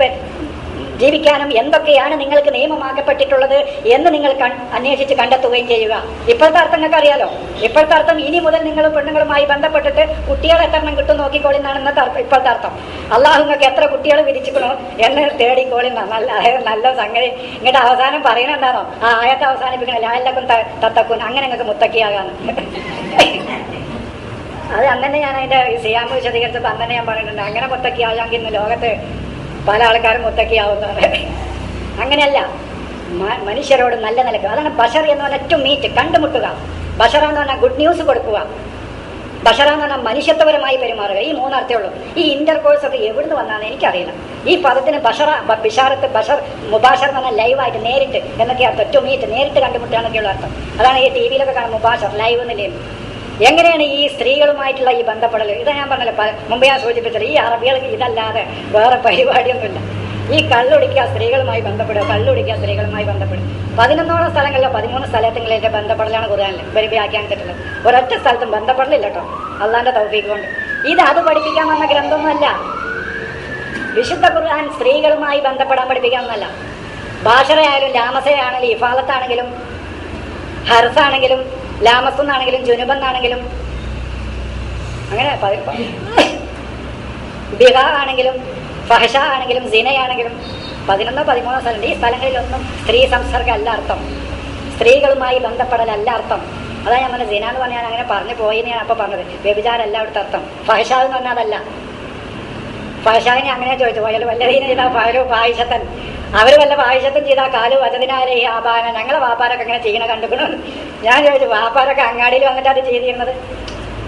ജീവിക്കാനും എന്തൊക്കെയാണ് നിങ്ങൾക്ക് നിയമമാക്കപ്പെട്ടിട്ടുള്ളത് എന്ന് നിങ്ങൾ അന്വേഷിച്ച് കണ്ടെത്തുകയും ചെയ്യുക. ഇപ്പോഴത്തെ അർത്ഥം നിങ്ങൾക്ക് അറിയാലോ. ഇപ്പോഴത്തെ അർത്ഥം ഇനി മുതൽ നിങ്ങൾ പെണ്ണുങ്ങളുമായി ബന്ധപ്പെട്ടിട്ട് കുട്ടികളെ എത്രണ്ണം കിട്ടും നോക്കിക്കോളിന്നാണ് ഇന്നത്തെ ഇപ്പോഴത്തെ അർത്ഥം. അള്ളാഹു നിങ്ങൾക്ക് എത്ര കുട്ടികൾ വിധിച്ചിക്കണോ എന്ന് തേടിക്കോളിന്ന നല്ല സംഗതി. ഇങ്ങോട്ട് അവസാനം പറയണെന്താണോ, ആ ആയത്തെ അവസാനിപ്പിക്കണം ലാലക്കും തത്തക്കും, അങ്ങനെ നിങ്ങൾക്ക് മുത്തക്കിയാകാന്ന്. അത് അന്നെ ഞാൻ അതിന്റെ സിയാമ് വിശദീകരിച്ചപ്പോൾ അന്നെ ഞാൻ പറഞ്ഞിട്ടുണ്ട്, അങ്ങനെ മുത്തക്കിയാകാമെങ്കിൽ ഇന്ന് ലോകത്ത് പല ആൾക്കാരും മുത്തക്കിയാവുന്നതാണ്. അങ്ങനെയല്ല, മനുഷ്യരോട് നല്ല നിലക്ക്. അതാണ് ബഷർ എന്ന് പറഞ്ഞാൽ ടു മീറ്റ്, കണ്ടുമുട്ടുക. ബഷറ എന്ന് പറഞ്ഞാൽ ഗുഡ് ന്യൂസ് കൊടുക്കുക. ബഷറ എന്ന് പറഞ്ഞാൽ മനുഷ്യത്വപരമായി പെരുമാറുക. ഈ 3 അർത്ഥമേ ഉള്ളൂ. ഈ ഇന്റർകോഴ്സ് ഒക്കെ എവിടുന്ന് വന്നാന്ന് എനിക്കറിയില്ല. ഈ പദത്തിന് ബിഷാറത്ത്, ബഷർ, മുബാഷർ എന്ന് പറഞ്ഞാൽ ലൈവായിട്ട്, നേരിട്ട് എന്നൊക്കെ അർത്ഥം. ടു മീറ്റ്, നേരിട്ട് കണ്ടുമുട്ടുക എന്നൊക്കെയുള്ള അർത്ഥം. അതാണ് ഈ ടി വിയിലൊക്കെ കാണും മുബാഷർ, ലൈവ് എന്നില്ലേ. എങ്ങനെയാണ് ഈ സ്ത്രീകളുമായിട്ടുള്ള ഈ ബന്ധപ്പെടൽ? ഇതാ ഞാൻ പറഞ്ഞല്ലോ, മുമ്പ് ഞാൻ സൂചിപ്പിച്ചത്, ഈ അറബികൾക്ക് ഇതല്ലാതെ വേറെ പരിപാടിയൊന്നുമില്ല. ഈ കള്ളുടിക്കുക, സ്ത്രീകളുമായി ബന്ധപ്പെടുക, കള്ളുടിക്കുക, സ്ത്രീകളുമായി ബന്ധപ്പെടുക. 11ഓളം സ്ഥലങ്ങളിലോ 13 സ്ഥലത്തെങ്കിലും ബന്ധപ്പെടലാണ് ഖുർആനിൽ വ്യാഖ്യാനിച്ചിട്ടുള്ളത്. ഒരൊറ്റ സ്ഥലത്തും ബന്ധപ്പെടലില്ല കേട്ടോ, അള്ളാന്റെ തൗഫീഖ് കൊണ്ട്. അത് പഠിപ്പിക്കാൻ വന്ന ഗ്രന്ഥമൊന്നുമല്ല. വിശുദ്ധ ഖുർആൻ സ്ത്രീകളുമായി ബന്ധപ്പെടാൻ പഠിപ്പിക്കാമെന്നല്ല. ഭാഷറയായാലും ലാമസയാണെങ്കിലും ഇഫാലത്താണെങ്കിലും ഹർസാണെങ്കിലും ലാമസെന്നാണെങ്കിലും ജുനുബെന്നാണെങ്കിലും അങ്ങനെ ബിഹ ആണെങ്കിലും ഫഹഷ ആണെങ്കിലും സിനയാണെങ്കിലും 11 13 സ്ഥലമുണ്ട്. ഈ സ്ഥലങ്ങളിലൊന്നും സ്ത്രീ സംസർഗം അല്ല അർത്ഥം, സ്ത്രീകളുമായി ബന്ധപ്പെടലല്ല അർത്ഥം. അതാ ഞാൻ പറഞ്ഞത്, സിന എന്ന് പറഞ്ഞാൽ അങ്ങനെ പറഞ്ഞു പോയി ഞാൻ അപ്പോൾ പറഞ്ഞത്. വ്യഭിചാരമല്ല അവിടുത്തെ അർത്ഥം. ഫഹഷ എന്ന് പറഞ്ഞാൽ അതല്ല. ഫഹഷാവിനെ അങ്ങനെ ചോദിച്ചു, പോയാലും വല്ലതീനെ ചെയ്താൽ ഫഹലു ഫാഹിഷത്തൻ, അവർ വല്ല ഫാഹിഷത്തും ചെയ്താൽ കാലു വചതിനാലേ ആപാന, ഞങ്ങളെ വാപ്പാരൊക്കെ അങ്ങനെ ചെയ്യണ കണ്ടുക്കണം. ഞാൻ ചോദിച്ചു, വാപ്പാരൊക്കെ അങ്ങാടിയിൽ വന്നിട്ട് അത് ചെയ്തിരുന്നത്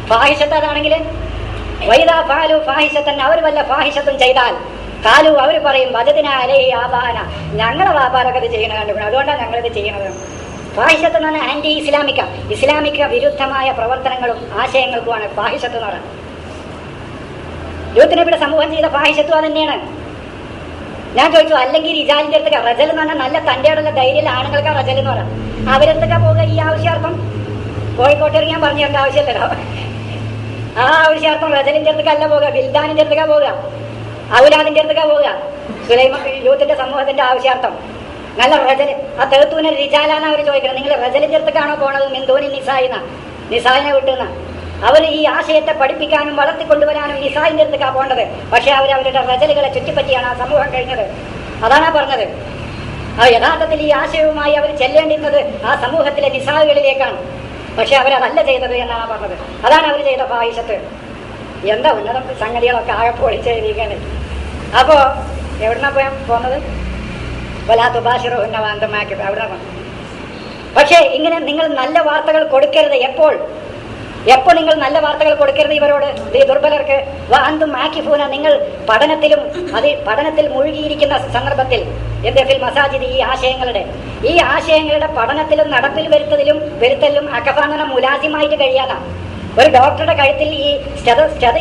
ഫാഹിഷത്ത് അതാണെങ്കിൽ വൈദാ ഫാലു ഫാഹിഷത്തൻ, അവർ വല്ല ഫാഹിഷത്തും ചെയ്താൽ കാലു, അവർ പറയും വചതിനാലേ ആപാന, ഞങ്ങളെ വാപ്പാരൊക്കെ അത് ചെയ്യണ കണ്ടുക്കണം, അതുകൊണ്ടാണ് ഞങ്ങളിത് ചെയ്യണത്. ഫാഹിഷത്ത് എന്ന് പറഞ്ഞാൽ ആന്റി ഇസ്ലാമിക വിരുദ്ധമായ പ്രവർത്തനങ്ങളും ആശയങ്ങൾക്കുമാണ് ഫാഹിഷത്ത് എന്ന് പറയുന്നത്. ലൂത്ത് നബിയുടെ സമൂഹം ചെയ്ത ഫാഹിഷത്തും അത് തന്നെയാണ്. ഞാൻ ചോദിച്ചു, അല്ലെങ്കിൽ റിജാലിന്റെ അടുത്തൊക്കെ റജൽ എന്ന് പറഞ്ഞാൽ നല്ല തന്റെ അടുള്ള ധൈര്യം ആണുങ്ങൾക്ക് റജൽ എന്ന് പറയാം. അവരെന്തൊക്കെ പോകുക ഈ ആവശ്യാർത്ഥം? കോഴിക്കോട്ട് ഇറങ്ങി ഞാൻ പറഞ്ഞു തരേണ്ട ആവശ്യമില്ലല്ലോ. ആ ആവശ്യാർത്ഥം റജലിന്റെ അടുത്തേക്കല്ല പോവുക, വിൽദാനിന്റെ അടുത്തേക്കാ പോവുക, ഔലാദിന്റെ അടുത്തേക്കാ പോവുക. സുലൈമാൻ യൂത്തിന്റെ സമൂഹത്തിന്റെ ആവശ്യാർത്ഥം നല്ല റജല്. ആ തെഹത്തൂന റിജാലാണ് അവർ ചോദിക്കുന്നത്, നിങ്ങൾ റജലിന്റെ അടുത്തേക്കാണോ പോണത്? മിന്തോനി നിസായിന, നിസായിനെ വിട്ടുന്ന. അവർ ഈ ആശയത്തെ പഠിപ്പിക്കാനും വളർത്തിക്കൊണ്ടുവരാനും നിസായിന്റെ അടുത്തേക്കാ പോകേണ്ടത്. പക്ഷെ അവരവരുടെ റജലുകളെ ചുറ്റിപ്പറ്റിയാണ് ആ സമൂഹം കഴിഞ്ഞത്. അതാണ് പറഞ്ഞത്. ആ യഥാർത്ഥത്തിൽ ഈ ആശയവുമായി അവർ ചെല്ലേണ്ടിരുന്നത് ആ സമൂഹത്തിലെ നിസാകളിലേക്കാണ്. പക്ഷെ അവരതല്ല ചെയ്തത് എന്നാണ് പറഞ്ഞത്. അതാണ് അവർ ചെയ്ത ഫാഹിഷത്ത്. എന്താ ഉന്നത സംഗതികളൊക്കെ ആകെ പൊളിച്ചെഴുതിയിരിക്കുകയാണ്. അപ്പോ എവിടുന്നാ പോകുന്നത്? വലാത്തു ബാഷിറോ ഉന്നവാന്തമാക്കി അവിടെ. പക്ഷേ ഇങ്ങനെ നിങ്ങൾ നല്ല വാർത്തകൾ കൊടുക്കരുത്. എപ്പോൾ നിങ്ങൾ നല്ല വാർത്തകൾ കൊടുക്കരുത് ഇവരോട്, ഈ ദുർബലർക്ക്. വാന്തും ആക്കിഫൂന, നിങ്ങൾ പഠനത്തിൽ മുഴുകിയിരിക്കുന്ന സന്ദർഭത്തിൽ എന്തെങ്കിലും മസാജിദ് ഈ ആശയങ്ങളുടെ പഠനത്തിലും നടപ്പിൽ വരുത്തലും അക്കഫാന്ന മുലാസിമായിട്ട് കഴിയാതാണ്. ഒരു ഡോക്ടറുടെ കഴുത്തിൽ ഈ സ്റ്റെത്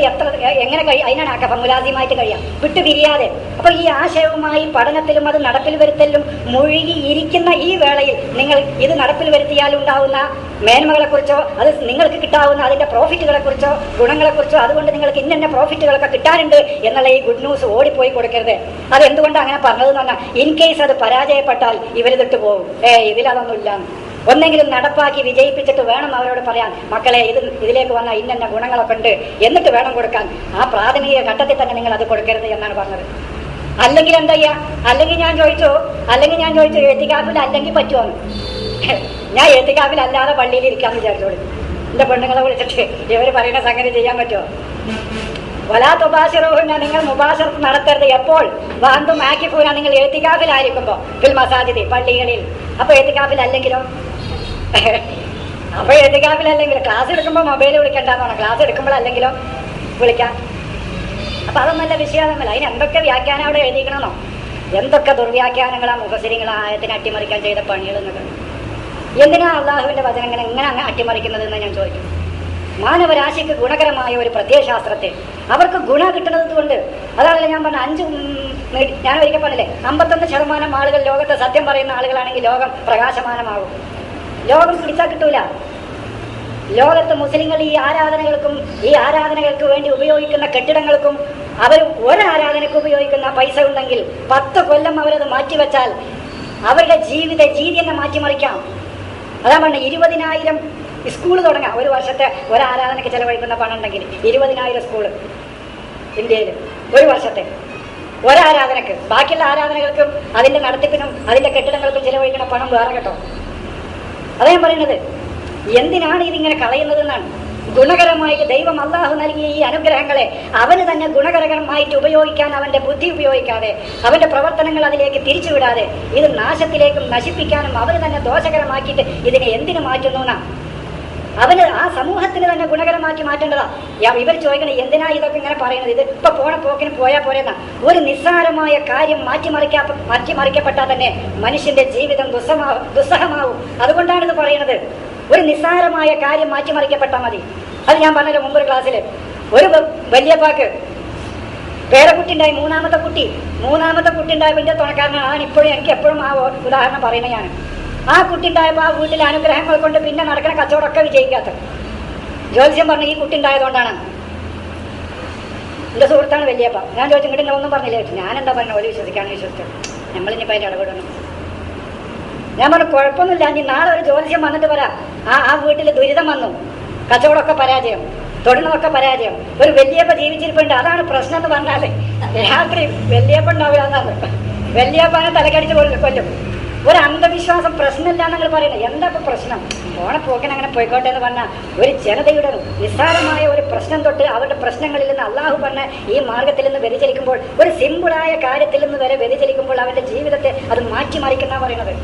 എങ്ങനെ അതിനാണ് അക്കഫ മുലാസിമായിട്ട് കഴിയാം, വിട്ടുപിരിയാതെ. അപ്പൊ ഈ ആശയവുമായി പഠനത്തിലും അത് നടപ്പിൽ വരുത്തലും മുഴുകിയിരിക്കുന്ന ഈ വേളയിൽ നിങ്ങൾ ഇത് നടപ്പിൽ വരുത്തിയാൽ ഉണ്ടാവുന്ന മേന്മകളെക്കുറിച്ചോ അത് നിങ്ങൾക്ക് കിട്ടാവുന്ന അതിന്റെ പ്രോഫിറ്റുകളെക്കുറിച്ചോ ഗുണങ്ങളെക്കുറിച്ചോ, അതുകൊണ്ട് നിങ്ങൾക്ക് ഇന്ന പ്രോഫിറ്റുകളൊക്കെ കിട്ടാറുണ്ട് എന്നുള്ള ഈ ഗുഡ് ന്യൂസ് ഓടിപ്പോയി കൊടുക്കരുത്. അതെന്തുകൊണ്ട് അങ്ങനെ പറഞ്ഞതെന്ന് പറഞ്ഞാൽ, ഇൻ കേസ് അത് പരാജയപ്പെട്ടാൽ ഇവരിതിട്ട് പോകും. ഇതിലതൊന്നുമില്ല. ഒന്നെങ്കിലും നടപ്പാക്കി വിജയിപ്പിച്ചിട്ട് വേണം അവരോട് പറയാൻ, മക്കളെ ഇതിലേക്ക് വന്ന ഇന്ന ഗുണങ്ങളൊക്കെ ഉണ്ട് എന്നിട്ട് വേണം കൊടുക്കാൻ. ആ പ്രാഥമിക ഘട്ടത്തിൽ തന്നെ നിങ്ങൾ അത് കൊടുക്കരുത് എന്നാണ് പറഞ്ഞത്. അല്ലെങ്കിൽ എന്താ ചെയ്യാ? അല്ലെങ്കിൽ ഞാൻ ചോദിച്ചു എത്തിക്കാഫിൽ അല്ലെങ്കിൽ പറ്റുമോന്ന്. ഞാൻ എത്തിക്കാഫിൽ അല്ലാതെ പള്ളിയിൽ ഇരിക്കാന്ന് വിചാരിച്ചോളൂ. എന്റെ പെണ്ണുങ്ങളെ വിളിച്ചിട്ട് ഇവർ പറയുന്ന സംഗതി ചെയ്യാൻ പറ്റുമോ? വലാ തുബാശിറൂന, നിങ്ങൾ മുബാശറത്ത് നടത്തരുത്. എപ്പോൾ? വാന്തും ആക്കിഫൂന, നിങ്ങൾ എത്തിക്കാഫിലായിരിക്കുമ്പോ, ഫിൽ മസാജിദ്, പള്ളികളിൽ. അപ്പൊ എത്തിക്കാഫിൽ അല്ലെങ്കിലോ? അപ്പൊ എത്തിക്കാഫിലല്ലെങ്കിൽ ക്ലാസ് എടുക്കുമ്പോൾ മൊബൈൽ വിളിക്കണ്ടെന്ന് പറഞ്ഞാൽ, ക്ലാസ് എടുക്കുമ്പോഴല്ലെങ്കിലോ വിളിക്കാം. അപ്പൊ അതൊന്നല്ല വിഷയമല്ല. അതിന് എന്തൊക്കെ വ്യാഖ്യാനം അവിടെ എഴുതിക്കണമെന്നോ, എന്തൊക്കെ ദുർവ്യാഖ്യാനങ്ങളാ മുഫസ്സിരിങ്ങളാ ആയത്തിനെ അട്ടിമറിക്കാൻ ചെയ്ത പണികൾ എന്നൊക്കെ. എന്തിനാ അള്ളാഹുവിന്റെ വചനങ്ങൾ എങ്ങനെ അങ്ങ് അട്ടിമറിക്കുന്നത് എന്ന് ഞാൻ ചോദിക്കും. മാനവരാശിക്ക് ഗുണകരമായ ഒരു പ്രത്യയശാസ്ത്രത്തെ അവർക്ക് ഗുണ കിട്ടുന്നത് കൊണ്ട്, അതാണല്ലോ ഞാൻ പറഞ്ഞ ഞാൻ ഒരിക്കൽ പറഞ്ഞില്ലേ, 51% ആളുകൾ ലോകത്തെ സത്യം പറയുന്ന ആളുകളാണെങ്കിൽ ലോകം പ്രകാശമാനമാകും. ലോകം പിടിച്ചാൽ കിട്ടൂല. ലോകത്ത് മുസ്ലിങ്ങൾ ഈ ആരാധനകൾക്ക് വേണ്ടി ഉപയോഗിക്കുന്ന കെട്ടിടങ്ങൾക്കും അവർ ഒരാരാധനയ്ക്ക് ഉപയോഗിക്കുന്ന പൈസ ഉണ്ടെങ്കിൽ 10 കൊല്ലം അവരത് മാറ്റിവെച്ചാൽ അവരുടെ ജീവിത രീതി തന്നെ മാറ്റിമറിക്കാം. അതാ പറഞ്ഞ 20,000 സ്കൂള് തുടങ്ങാം. ഒരു വർഷത്തെ ഒരാരാധനയ്ക്ക് ചെലവഴിക്കുന്ന പണം ഉണ്ടെങ്കിൽ 20,000 സ്കൂള് ഇന്ത്യയിൽ ഒരു വർഷത്തെ ഒരാരാധനക്ക്. ബാക്കിയുള്ള ആരാധനകൾക്കും അതിന്റെ നടത്തിപ്പിനും അതിന്റെ കെട്ടിടങ്ങൾക്കും ചെലവഴിക്കുന്ന പണം വേറെ കേട്ടോ. അതാ ഞാൻ പറയുന്നത്. എന്തിനാണ് ഇതിങ്ങനെ കളയുന്നതെന്നാണ്. ഗുണകരമായിട്ട് ദൈവം അള്ളാഹു നൽകിയ ഈ അനുഗ്രഹങ്ങളെ അവന് തന്നെ ഗുണകരമായിട്ട് ഉപയോഗിക്കാൻ അവന്റെ ബുദ്ധി ഉപയോഗിക്കാതെ, അവന്റെ പ്രവർത്തനങ്ങൾ അതിലേക്ക് തിരിച്ചുവിടാതെ, ഇത് നാശത്തിലേക്കും നശിപ്പിക്കാനും അവന് തന്നെ ദോഷകരമാക്കിയിട്ട് ഇതിനെ എന്തിനു മാറ്റുന്നു എന്നാ. അവന് ആ സമൂഹത്തിന് തന്നെ ഗുണകരമാക്കി മാറ്റേണ്ടതാ. ഇവർ ചോദിക്കണം, എന്തിനാ ഇതൊക്കെ ഇങ്ങനെ പറയുന്നത്? ഇത് ഇപ്പൊ പോണ പോക്കിന് പോയാൽ പോരെന്നാ. ഒരു നിസ്സാരമായ കാര്യം മാറ്റിമറിക്കപ്പെട്ടാൽ തന്നെ മനുഷ്യന്റെ ജീവിതം ദുസ്സഹമാവും. അതുകൊണ്ടാണ് ഇത് പറയുന്നത്. ഒരു നിസ്സാരമായ കാര്യം മാറ്റിമറിക്കപ്പെട്ടാൽ മതി. അത് ഞാൻ പറഞ്ഞല്ലോ മുമ്പൊരു ക്ലാസ്സിൽ. ഒരു വല്യപ്പാക്ക് പേരക്കുട്ടി ഉണ്ടായി, മൂന്നാമത്തെ കുട്ടി ഉണ്ടായപ്പോൾ എൻ്റെ തുണക്കാരനാണ് ഇപ്പോഴും എനിക്ക് എപ്പോഴും ആ ഉദാഹരണം പറയുന്നത് ഞാൻ. ആ കുട്ടി ഉണ്ടായപ്പോൾ ആ വീട്ടിലെ അനുഗ്രഹങ്ങൾ കൊണ്ട് പിന്നെ നടക്കുന്ന കച്ചവടമൊക്കെ വിജയിക്കാത്ത ജ്യോതിഷം പറഞ്ഞു ഈ കുട്ടി ഉണ്ടായതുകൊണ്ടാണ്. എൻ്റെ സുഹൃത്താണ് വല്യപ്പ. ഞാൻ ചോദിച്ചു ഇങ്ങോട്ട് ഒന്നും പറഞ്ഞില്ല. ഞാൻ എന്താ പറഞ്ഞ ഒരു വിശ്വസിച്ചത് നമ്മളിനിപ്പോൾ അതിൻ്റെ ഇടപെടണം. ഞാൻ പറഞ്ഞു കുഴപ്പമൊന്നുമില്ല, ഇനി നാളെ ഒരു ജ്യോതിഷം വന്നിട്ട് വരാം. ആ വീട്ടിൽ ദുരിതം വന്നു, കച്ചവടമൊക്കെ പരാജയം, തൊടുന്നതൊക്കെ പരാജയം. ഒരു വല്യപ്പ ജീവിച്ചിരിപ്പുണ്ട്. അതാണ് പ്രശ്നം എന്ന് പറഞ്ഞാൽ രാത്രി വല്യപ്പ ഉണ്ടാവില്ല എന്നാണ്. വല്യപ്പനെ തലക്കടിച്ച് കൊല്ലും. ഒരു അന്ധവിശ്വാസം പ്രശ്നമില്ല എന്നങ്ങൾ പറയുന്നത്. എന്താ ഇപ്പൊ പ്രശ്നം? പോണപ്പോക്കിന് അങ്ങനെ പോയിക്കോട്ടെ എന്ന് പറഞ്ഞാൽ ഒരു ജനതയുടെ നിസ്സാരമായ ഒരു പ്രശ്നം തൊട്ട് അവരുടെ പ്രശ്നങ്ങളിൽ നിന്ന് അള്ളാഹു പറഞ്ഞ ഈ മാർഗത്തിൽ നിന്ന് വ്യതിചലിക്കുമ്പോൾ, ഒരു സിമ്പിളായ കാര്യത്തിൽ നിന്ന് വരെ വ്യതിചലിക്കുമ്പോൾ അവന്റെ ജീവിതത്തെ അത് മാറ്റിമറിക്കുന്ന പറയുന്നത്.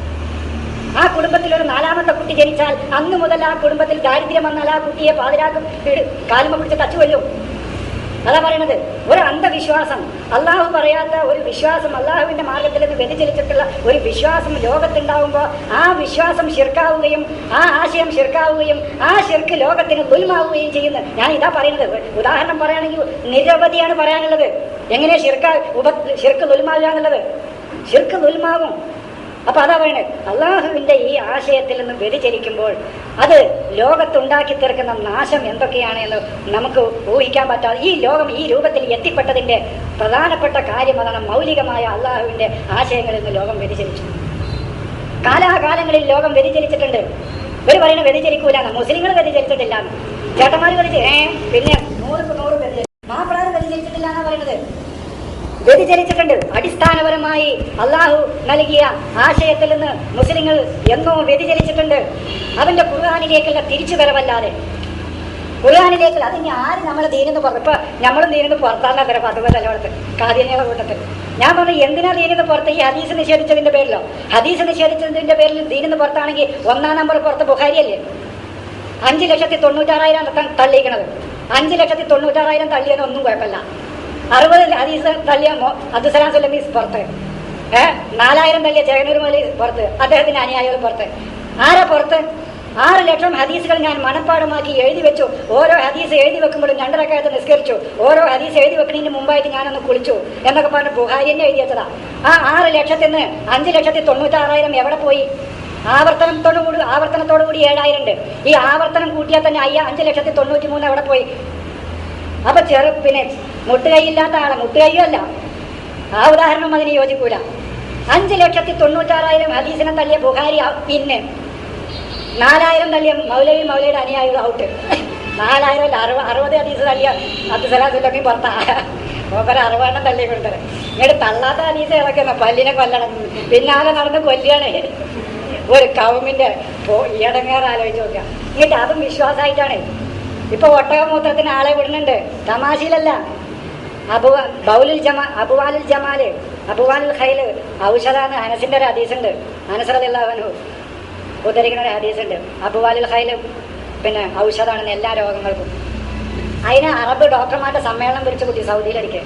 ആ കുടുംബത്തിൽ ഒരു 4ാമത്തെ കുട്ടി ജനിച്ചാൽ അന്ന് മുതൽ ആ കുടുംബത്തിൽ ദാരിദ്ര്യം വന്നാൽ ആ കുട്ടിയെ പാതിരാക്കും കാലുമ പിടിച്ച് തച്ചുകൊല്ലും. അതാ പറയുന്നത്. ഒരു അന്ധവിശ്വാസം, അള്ളാഹു പറയാത്ത ഒരു വിശ്വാസം, അള്ളാഹുവിന്റെ മാർഗത്തിൽ നിന്ന് വ്യതിചലിച്ചിട്ടുള്ള ഒരു വിശ്വാസം ലോകത്തുണ്ടാവുമ്പോൾ ആ വിശ്വാസം ശിർക്കാവുകയും ആ ആശയം ശിർക്കാവുകയും ആ ശിർക്ക് ലോകത്തിന് ദുൽമാവുകയും ചെയ്യുന്നത്. ഞാൻ ഇതാ പറയുന്നത്. ഉദാഹരണം പറയുകയാണെങ്കിൽ നിരവധിയാണ് പറയാനുള്ളത്. എങ്ങനെ ശിർക്ക് ദുൽമാവുക എന്നുള്ളത്. ശിർക്ക് ദുൽമാവും. അപ്പൊ അതാ പറയുന്നത്, അള്ളാഹുവിന്റെ ഈ ആശയത്തിൽ നിന്ന് വ്യതിചലിക്കുമ്പോൾ അത് ലോകത്തുണ്ടാക്കി തീർക്കുന്ന നാശം എന്തൊക്കെയാണ് എന്ന് നമുക്ക് ഊഹിക്കാൻ പറ്റാതെ, ഈ ലോകം ഈ രൂപത്തിൽ എത്തിപ്പെട്ടതിന്റെ പ്രധാനപ്പെട്ട കാര്യം അതാണ്. മൗലികമായ അള്ളാഹുവിന്റെ ആശയങ്ങളിൽ നിന്ന് ലോകം വ്യതിചലിച്ചു. കാലാകാലങ്ങളിൽ ലോകം വ്യതിചലിച്ചിട്ടുണ്ട്. ഇവർ പറയുന്നത് വ്യതിചലിക്കൂലാണ്, മുസ്ലിങ്ങൾ വ്യതിചലിച്ചിട്ടില്ല. ചേട്ടന്മാർ പിന്നെ 100% വ്യതിചലിച്ചു, മാപ്പിളാർ വ്യതിചലിച്ചിട്ടില്ല എന്നാ പറയുന്നത്. വ്യതിചലിച്ചിട്ടുണ്ട്. അടിസ്ഥാനപരമായി അള്ളാഹു നൽകിയ ആശയത്തിൽ നിന്ന് മുസ്ലിങ്ങൾ എന്നോ വ്യതിചലിച്ചിട്ടുണ്ട്. അവന്റെ ഖുർആനിലേക്കുള്ള തിരിച്ചുവരവല്ലാതെ, ഖുർആനിലേക്ക് അതിന് ആര് നമ്മളെ ദീനെന്ന് പറഞ്ഞു. ഇപ്പൊ നമ്മളും ദീനെന്ന് പുറത്താന്നാ തരാം. അതുപോലെ തലവളത്ത് കാദിയനികളുടെ കൂട്ടത്തിൽ ഞാൻ പറഞ്ഞു, എന്തിനാ ദീനെന്ന് പുറത്ത്? ഈ ഹദീസ് നിഷേധിച്ചതിന്റെ പേരിലോ? ഹദീസ് നിഷേധിച്ചതിന്റെ പേരിൽ ദീനെന്ന് പുറത്താണെങ്കിൽ 1-ാം നമ്പർ പുറത്ത് ബുഖാരിയല്ലേ? 5,96,000 തള്ളിയിരിക്കണത്. 5,96,000 തള്ളിയതൊന്നും കുഴപ്പമില്ല. 60 ഹദീസ് തള്ളിയ അബ്ദുസലാം സുലമി പുറത്ത്, 4,000 തള്ളിയ ചേകനൂർ മൗലവി പുറത്ത്, അദ്ദേഹത്തിന്റെ അനുയായികൾ പുറത്ത്. ആരാ പുറത്ത്? 6 ലക്ഷം ഹദീസുകൾ ഞാൻ മനപ്പാടമാക്കി എഴുതി വെച്ചു. ഓരോ ഹദീസ് എഴുതി വെക്കുമ്പോഴും 2 റക്അത്ത് നിസ്കരിച്ചു. ഓരോ ഹദീസ് എഴുതി വെക്കുന്നതിന് മുമ്പായിട്ട് ഞാനൊന്ന് കുളിച്ചു എന്നൊക്കെ പറഞ്ഞ് ബുഖാരി തന്നെ എഴുതി വെച്ചതാ. ആ 6 ലക്ഷത്തിൽ നിന്ന് 5,96,000 എവിടെ പോയി? ആവർത്തനത്തോടു കൂടി 7,000 ഉണ്ട്. ഈ ആവർത്തനം കൂട്ടിയാൽ തന്നെ 5,93,000 എവിടെ പോയി? അപ്പൊ പിന്നെ മുട്ടുകൈയില്ലാത്ത ആളെ മുട്ടുകൈയും അല്ല, ആ ഉദാഹരണം അതിന് യോജിക്കൂല. 5,96,000 ഹദീസിനെ തള്ളിയ ബുഖാരി, പിന്നെ 4,000 തള്ളിയ മൗലവിയുടെ അനുയായികൾ ഔട്ട്. 4,000 60 ഹദീസ് തള്ളിയ അബ്ദുസലാം സുലമി പുറത്താ. 60 തള്ളി കൊടുത്തത്. ഇങ്ങോട്ട് തള്ളാത്ത ഹദീസ് ഇളക്കുന്ന പല്ലിനെ കൊല്ലണം, പിന്നാലെ നടന്ന് കൊല്ലുകയാണ്. ഒരു കൗമിന്റെ ഇടങ്ങേറ് ആലോചിച്ച് നോക്കുക. ഇങ്ങോട്ട് അതും വിശ്വാസമായിട്ടാണ്. ഇപ്പൊ ഒട്ടകമൂത്രത്തിന് ആളെ വിടുന്നുണ്ട്, തമാശയിലല്ല. അബുവാലുൽ ജമാല് അബുവാലുൽ ഖൈല് ഔഷധാന്ന് അനസിന്റെ ഒരു ഹദീസുണ്ട്. അനസ് റളിയല്ലാഹു അൻഹു ഉദ്ധരിക്കുന്ന ഒരു ഹദീസുണ്ട്. അബുവാലുൽ ഖൈല് പിന്നെ ഔഷധാണെന്ന് എല്ലാ രോഗങ്ങൾക്കും. അതിന് അറബ് ഡോക്ടർമാരുടെ സമ്മേളനം വിളിച്ചു കൂട്ടി സൗദിയിലടിക്ക്,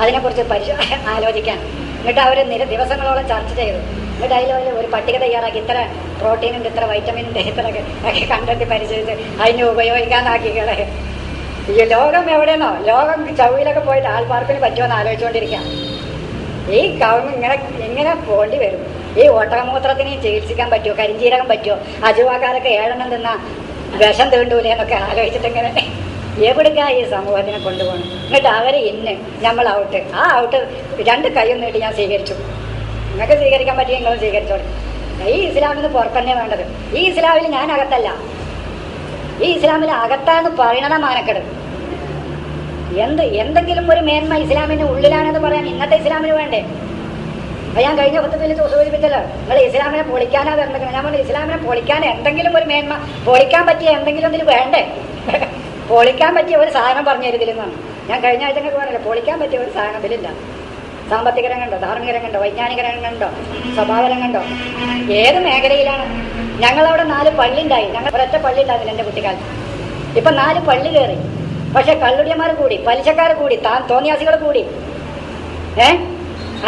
അതിനെക്കുറിച്ച് ആലോചിക്കാൻ. എന്നിട്ട് അവർ ദിവസങ്ങളോളം ചർച്ച ചെയ്തു. എന്നിട്ട് അതിൽ ഒരു പട്ടിക തയ്യാറാക്കി, ഇത്ര പ്രോട്ടീൻ ഉണ്ട്, ഇത്ര വൈറ്റമിൻ ഉണ്ട്, ഇത്രയൊക്കെ ഒക്കെ കണ്ടെത്തി പരിശോധിച്ച് അതിന് ഉപയോഗിക്കാനാക്കികളെ. ഈ ലോകം എവിടെയെന്നോ, ലോകം ചൗവിലൊക്കെ പോയിട്ട് ആൾപ്പാർക്കിന് പറ്റുമെന്ന് ആലോചിച്ചുകൊണ്ടിരിക്കാം. ഈ കൗമ് ഇങ്ങനെ പോണ്ടി വരും. ഈ ഒട്ടകമൂത്രത്തിന് ചികിത്സിക്കാൻ പറ്റുമോ? കരിഞ്ചീരകം പറ്റുമോ? അജുവാക്കാരൊക്കെ 7 തിന്നാ വിഷം തീണ്ടൂലേ എന്നൊക്കെ ആലോചിച്ചിട്ട് ഇങ്ങനെ എവിടുക്കാ ഈ സമൂഹത്തിനെ കൊണ്ടുപോകണം. എന്നിട്ട് അവര് നമ്മൾ ഔട്ട്. ആ ഔട്ട് 2 കൈയും നീട്ടി ഞാൻ സ്വീകരിച്ചു. നിങ്ങൾക്ക് സ്വീകരിക്കാൻ പറ്റിയ നിങ്ങളും സ്വീകരിച്ചോളൂ. ഈ ഇസ്ലാമിന് പുറത്തന്നെ വേണ്ടത്. ഈ ഇസ്ലാമിൽ ഞാൻ അകത്തല്ല, ഈ ഇസ്ലാമിൽ അകത്താന്ന് പറയണ മാനക്കെട്. എന്തെങ്കിലും ഒരു മേന്മ ഇസ്ലാമിന്റെ ഉള്ളിലാണെന്ന് പറയാൻ ഇന്നത്തെ ഇസ്ലാമിന് വേണ്ടേ? അപ്പൊ ഞാൻ കഴിഞ്ഞ ഖുതുബയിൽ സൂചിപ്പിച്ചല്ലോ, നിങ്ങൾ ഇസ്ലാമിനെ പൊളിക്കാനാ വരേണ്ടത്. ഞാൻ പറഞ്ഞു, ഇസ്ലാമിനെ പൊളിക്കാൻ എന്തെങ്കിലും ഒരു മേന്മ, പൊളിക്കാൻ പറ്റിയ എന്തെങ്കിലും ഇതിൽ വേണ്ടേ? പൊളിക്കാൻ പറ്റിയ ഒരു സാധനം പറഞ്ഞു തരുതില്ലെന്നാണ് ഞാൻ കഴിഞ്ഞ ആഴ്ചങ്ങൾക്ക് പറഞ്ഞല്ലോ. പൊളിക്കാൻ പറ്റിയ ഒരു സാധനം ഇതിലില്ല. സാമ്പത്തിക രംഗമുണ്ടോ, ധാർമ്മിക രംഗമുണ്ടോ, വൈജ്ഞാനിക രംഗമുണ്ടോ, സ്വഭാവ രംഗമുണ്ടോ? ഏത് മേഖലയിലാണ്? ഞങ്ങളവിടെ 4 പള്ളി ഉണ്ടായി. ഞങ്ങൾ ഒരൊറ്റ പള്ളി ഉണ്ടായിരുന്നില്ല എൻ്റെ കുട്ടിക്കാലത്ത്. ഇപ്പൊ 4 പള്ളി കയറി. പക്ഷെ കള്ളുടിയന്മാർ കൂടി, പലിശക്കാർ കൂടി, തോന്നിയാസികൾ കൂടി,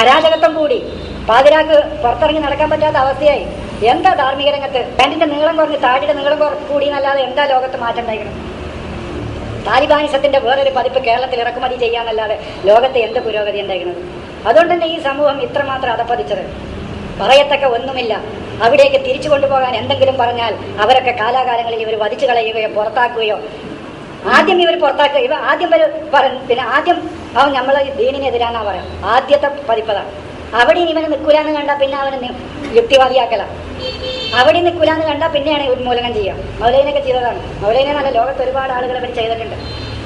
അരാജകത്വം കൂടി, പാതിരാക്ക് പുറത്തിറങ്ങി നടക്കാൻ പറ്റാത്ത അവസ്ഥയായി. എന്താ ധാർമ്മിക രംഗത്ത്? പാൻറിന്റെ നീളം കുറഞ്ഞ് താടിയുടെ നീളം കൂടി എന്നല്ലാതെ എന്താ ലോകത്ത് മാറ്റം ഉണ്ടായിരിക്കണം? താലിബാനിസത്തിന്റെ വേറൊരു പതിപ്പ് കേരളത്തിൽ ഇറക്കുമതി ചെയ്യാന്നല്ലാതെ ലോകത്ത് എന്ത് പുരോഗതി ഉണ്ടായിരിക്കുന്നത്? അതുകൊണ്ട് തന്നെ ഈ സമൂഹം ഇത്രമാത്രം അധപ്പതിച്ചത്. പറയത്തക്ക ഒന്നുമില്ല. അവിടേക്ക് തിരിച്ചു കൊണ്ടുപോകാൻ എന്തെങ്കിലും പറഞ്ഞാൽ അവരൊക്കെ കാലാകാലങ്ങളിൽ ഇവർ വധിച്ചു കളയുകയോ പുറത്താക്കുകയോ, ആദ്യം ഇവർ പുറത്താക്കുക. ഇവ ആദ്യം പിന്നെ ആദ്യം അവൻ നമ്മളെ ദീനിനെതിരാന്നാ പറയാം. ആദ്യത്തെ പതിപ്പതാണ്. അവിടെ ഇവന് നിൽക്കൂലെന്ന് കണ്ടാൽ പിന്നെ അവന് യുക്തിവാദിയാക്കല. അവിടെ നിൽക്കൂലെന്ന് കണ്ടാൽ പിന്നെയാണ് ഉന്മൂലനം ചെയ്യുക. മൗലൈനൊക്കെ ചെയ്തതാണ്. മൗലൈനെ നല്ല ലോകത്ത് ഒരുപാട് ആളുകൾ അവർ ചെയ്തിട്ടുണ്ട്.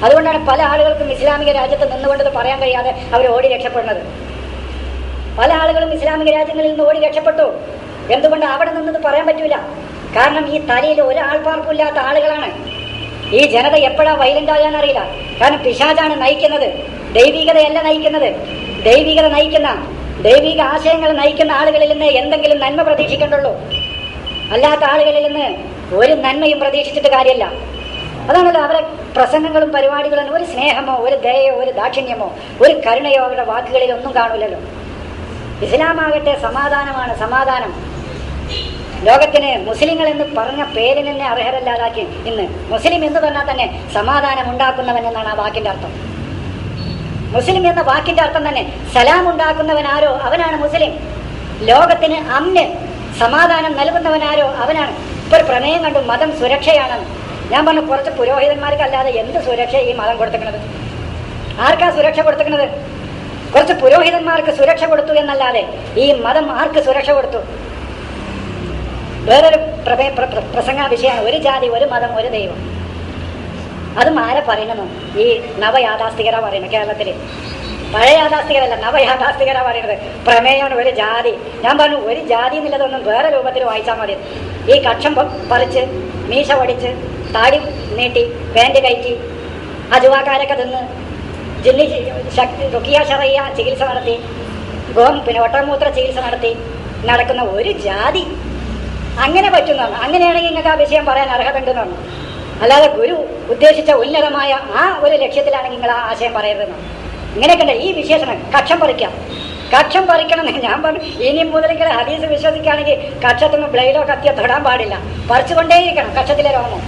അതുകൊണ്ടാണ് പല ആളുകൾക്കും ഇസ്ലാമിക രാജ്യത്ത് നിന്നുകൊണ്ടത് പറയാൻ കഴിയാതെ അവർ ഓടി രക്ഷപ്പെടുന്നത്. പല ആളുകളും ഇസ്ലാമിക രാജ്യങ്ങളിൽ നിന്ന് ഓടി രക്ഷപ്പെട്ടു. എന്തുകൊണ്ട്? അവിടെ നിന്നത് പറയാൻ പറ്റൂല. കാരണം ഈ തലയിൽ ഒരാൾപ്പാർക്കില്ലാത്ത ആളുകളാണ്. ഈ ജനത എപ്പോഴാ വൈലന്റ് ആകാന്നറിയില്ല. കാരണം പിശാചാണ് നയിക്കുന്നത്, ദൈവികതയല്ല നയിക്കുന്നത്. ദൈവിക ആശയങ്ങൾ നയിക്കുന്ന ആളുകളിൽ നിന്ന് എന്തെങ്കിലും നന്മ പ്രതീക്ഷിക്കേണ്ടുള്ളൂ. അല്ലാത്ത ആളുകളിൽ നിന്ന് ഒരു നന്മയും പ്രതീക്ഷിച്ചിട്ട് കാര്യമല്ല. അതാണല്ലോ അവരെ പ്രസംഗങ്ങളും പരിപാടികളും. ഒരു സ്നേഹമോ, ഒരു ദയയോ, ഒരു ദാക്ഷിണ്യമോ, ഒരു കരുണയോ അവരുടെ വാക്കുകളിൽ ഒന്നും കാണൂലല്ലോ. ഇസ്ലാമാകട്ടെ സമാധാനമാണ്, സമാധാനം. ലോകത്തിന് മുസ്ലിങ്ങൾ എന്ന് പറഞ്ഞ പേരിന് തന്നെ അർഹരല്ലാതാക്കി. ഇന്ന് മുസ്ലിം എന്ന് പറഞ്ഞാൽ തന്നെ സമാധാനം ഉണ്ടാക്കുന്നവൻ എന്നാണ് ആ വാക്കിന്റെ അർത്ഥം. മുസ്ലിം എന്ന വാക്കിന്റെ അർത്ഥം തന്നെ സലാം ഉണ്ടാക്കുന്നവൻ ആരോ അവനാണ് മുസ്ലിം. ലോകത്തിന് അമ്ന് സമാധാനം നൽകുന്നവനാരോ അവനാണ്. ഇപ്പൊ ഒരു പ്രമേയം കണ്ടു, മതം സുരക്ഷയാണെന്ന്. ഞാൻ പറഞ്ഞു, കുറച്ച് പുരോഹിതന്മാർക്കല്ലാതെ എന്ത് സുരക്ഷ ഈ മതം കൊടുത്തിക്കുന്നത്? ആർക്കാ സുരക്ഷ കൊടുത്തിക്കുന്നത്? കുറച്ച് പുരോഹിതന്മാർക്ക് സുരക്ഷ കൊടുത്തു എന്നല്ലാതെ ഈ മതം ആർക്ക് സുരക്ഷ കൊടുത്തു? വേറൊരു പ്രസംഗ വിഷയമാണ് ഒരു ജാതി, ഒരു മതം, ഒരു ദൈവം. അതും ആരെ പറയണമെന്നോ? ഈ നവയാഥാസ്ഥികരാ പറയുന്നത്. കേരളത്തിൽ പഴയ യാഥാസ്ഥികരല്ല, നവയാഥാസ്ഥികരാ പറയുന്നത്. പ്രമേയമാണ് ഒരു ജാതി. ഞാൻ പറഞ്ഞു, ഒരു ജാതി എന്നുള്ളതൊന്നും വേറെ രൂപത്തിൽ വായിച്ചാൽ മതി. ഈ കക്ഷം പറിച്ച്, മീശ വടിച്ച്, താടി നീട്ടി, പാൻറ് കയറ്റി, അജുവാക്കാരൊക്കെ തിന്ന്, ജില്ലി റുക്കിയ ഷറയ്യ ചികിത്സ നടത്തി, പിന്നെ ഒട്ടമൂത്ര ചികിത്സ നടത്തി നടക്കുന്ന ഒരു ജാതി അങ്ങനെ പറ്റുന്നതാണ്. അങ്ങനെയാണെങ്കിൽ നിങ്ങൾക്ക് ആ വിഷയം പറയാൻ അർഹത ഉണ്ടെന്നാണ്. അല്ലാതെ ഗുരു ഉദ്ദേശിച്ച ഉന്നതമായ ആ ഒരു ലക്ഷ്യത്തിലാണെങ്കിൽ നിങ്ങൾ ആ ആശയം പറയരുതെന്നാണ്. ഇങ്ങനെയൊക്കെ ഉണ്ട് ഈ വിശേഷണം. കക്ഷം പറിക്കാം, കക്ഷം പറിക്കണം എന്ന് ഞാൻ പറഞ്ഞു. ഇനി മുതലെങ്കിൽ ഹദീസ് വിശ്വസിക്കുകയാണെങ്കിൽ കക്ഷത്തൊന്നും ബ്ലേഡോ കത്തിയോ തൊടാൻ പാടില്ല, പറിച്ചുകൊണ്ടേയിരിക്കണം കക്ഷത്തിലെ രോമം.